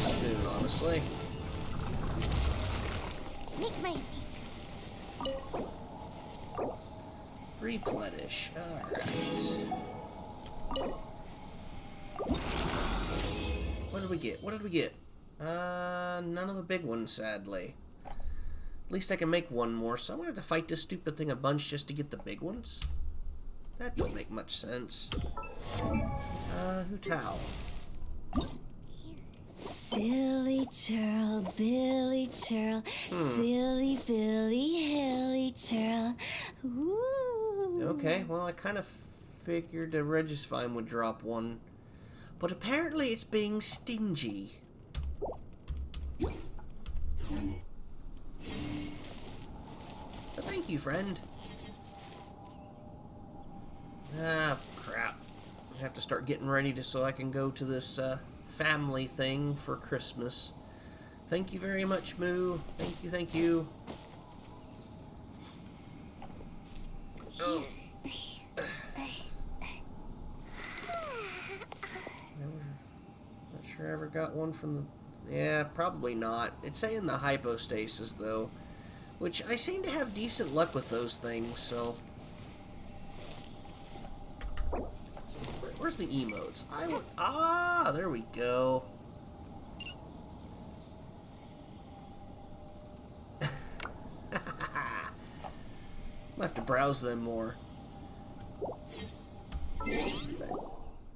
spoon, honestly. Make my escape. Replenish. Alright. What did we get? What did we get? None of the big ones, sadly. At least I can make one more, so I'm gonna have to fight this stupid thing a bunch just to get the big ones. That don't make much sense. Hu Tao. Silly churl, Billy churl, silly Billy, hilly churl. Ooh. Okay, well, I kind of figured the Registine would drop one, but apparently it's being stingy. But thank you, friend. Ah, crap. I have to start getting ready so I can go to this family thing for Christmas. Thank you very much, Moo. Thank you, thank you. Oh. Not sure I ever got one from the... Yeah, probably not. It's saying the hypostasis, though. Which, I seem to have decent luck with those things, so... Where's the emotes? Ah, there we go. I'll have to browse them more.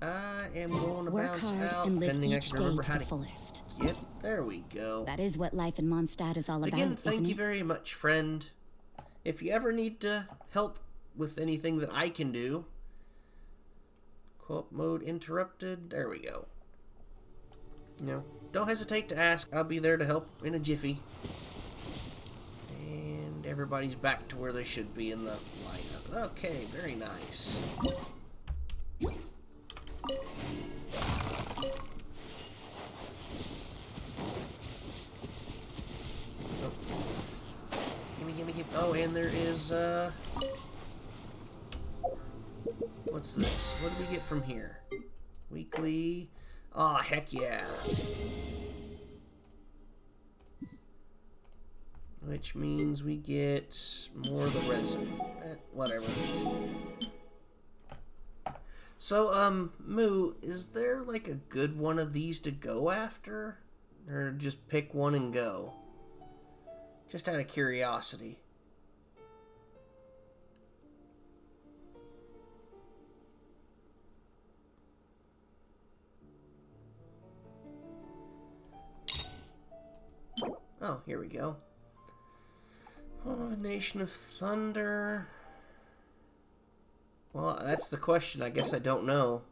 I am going to Work bounce hard out, and live pending I each can day remember to how the to fullest. get. There we go. That is what life in Mondstadt is all about, Again, thank isn't you it? very much, friend. If you ever need to help with anything that I can do, co-op mode interrupted. There we go. You know, don't hesitate to ask. I'll be there to help in a jiffy. And everybody's back to where they should be in the lineup. Okay, very nice. Gimme. Oh, and there is, what's this? What do we get from here? Weekly. Aw, heck yeah. Which means we get more of the resin. Whatever. So, Moo, is there like a good one of these to go after? Or just pick one and go? Just out of curiosity. Oh, here we go. Oh, Nation of Thunder. Well, that's the question. I guess I don't know.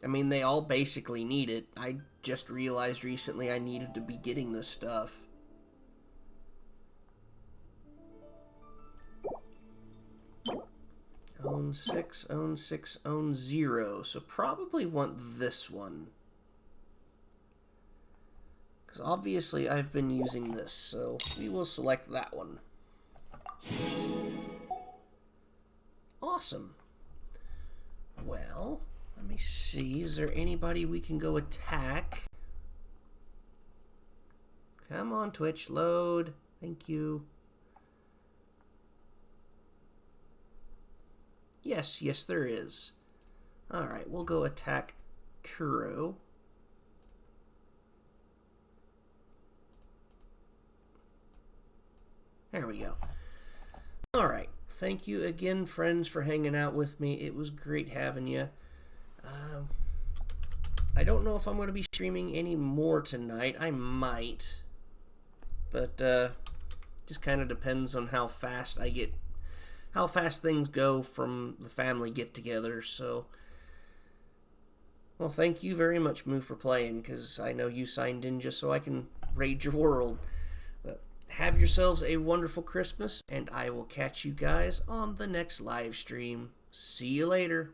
I mean, they all basically need it. I just realized recently I needed to be getting this stuff. Own 6, own 6, own 0. So probably want this one. Because obviously I've been using this, so we will select that one. Awesome. Well, let me see. Is there anybody we can go attack? Come on, Twitch. Load. Thank you. Yes, there is. Alright, we'll go attack Kuro. There we go. Alright, thank you again, friends, for hanging out with me. It was great having you. I don't know if I'm going to be streaming any more tonight. I might. But, just kind of depends on how fast things go from the family get-together, so... Well, thank you very much, Moo, for playing, because I know you signed in just so I can raid your world. But have yourselves a wonderful Christmas, and I will catch you guys on the next live stream. See you later.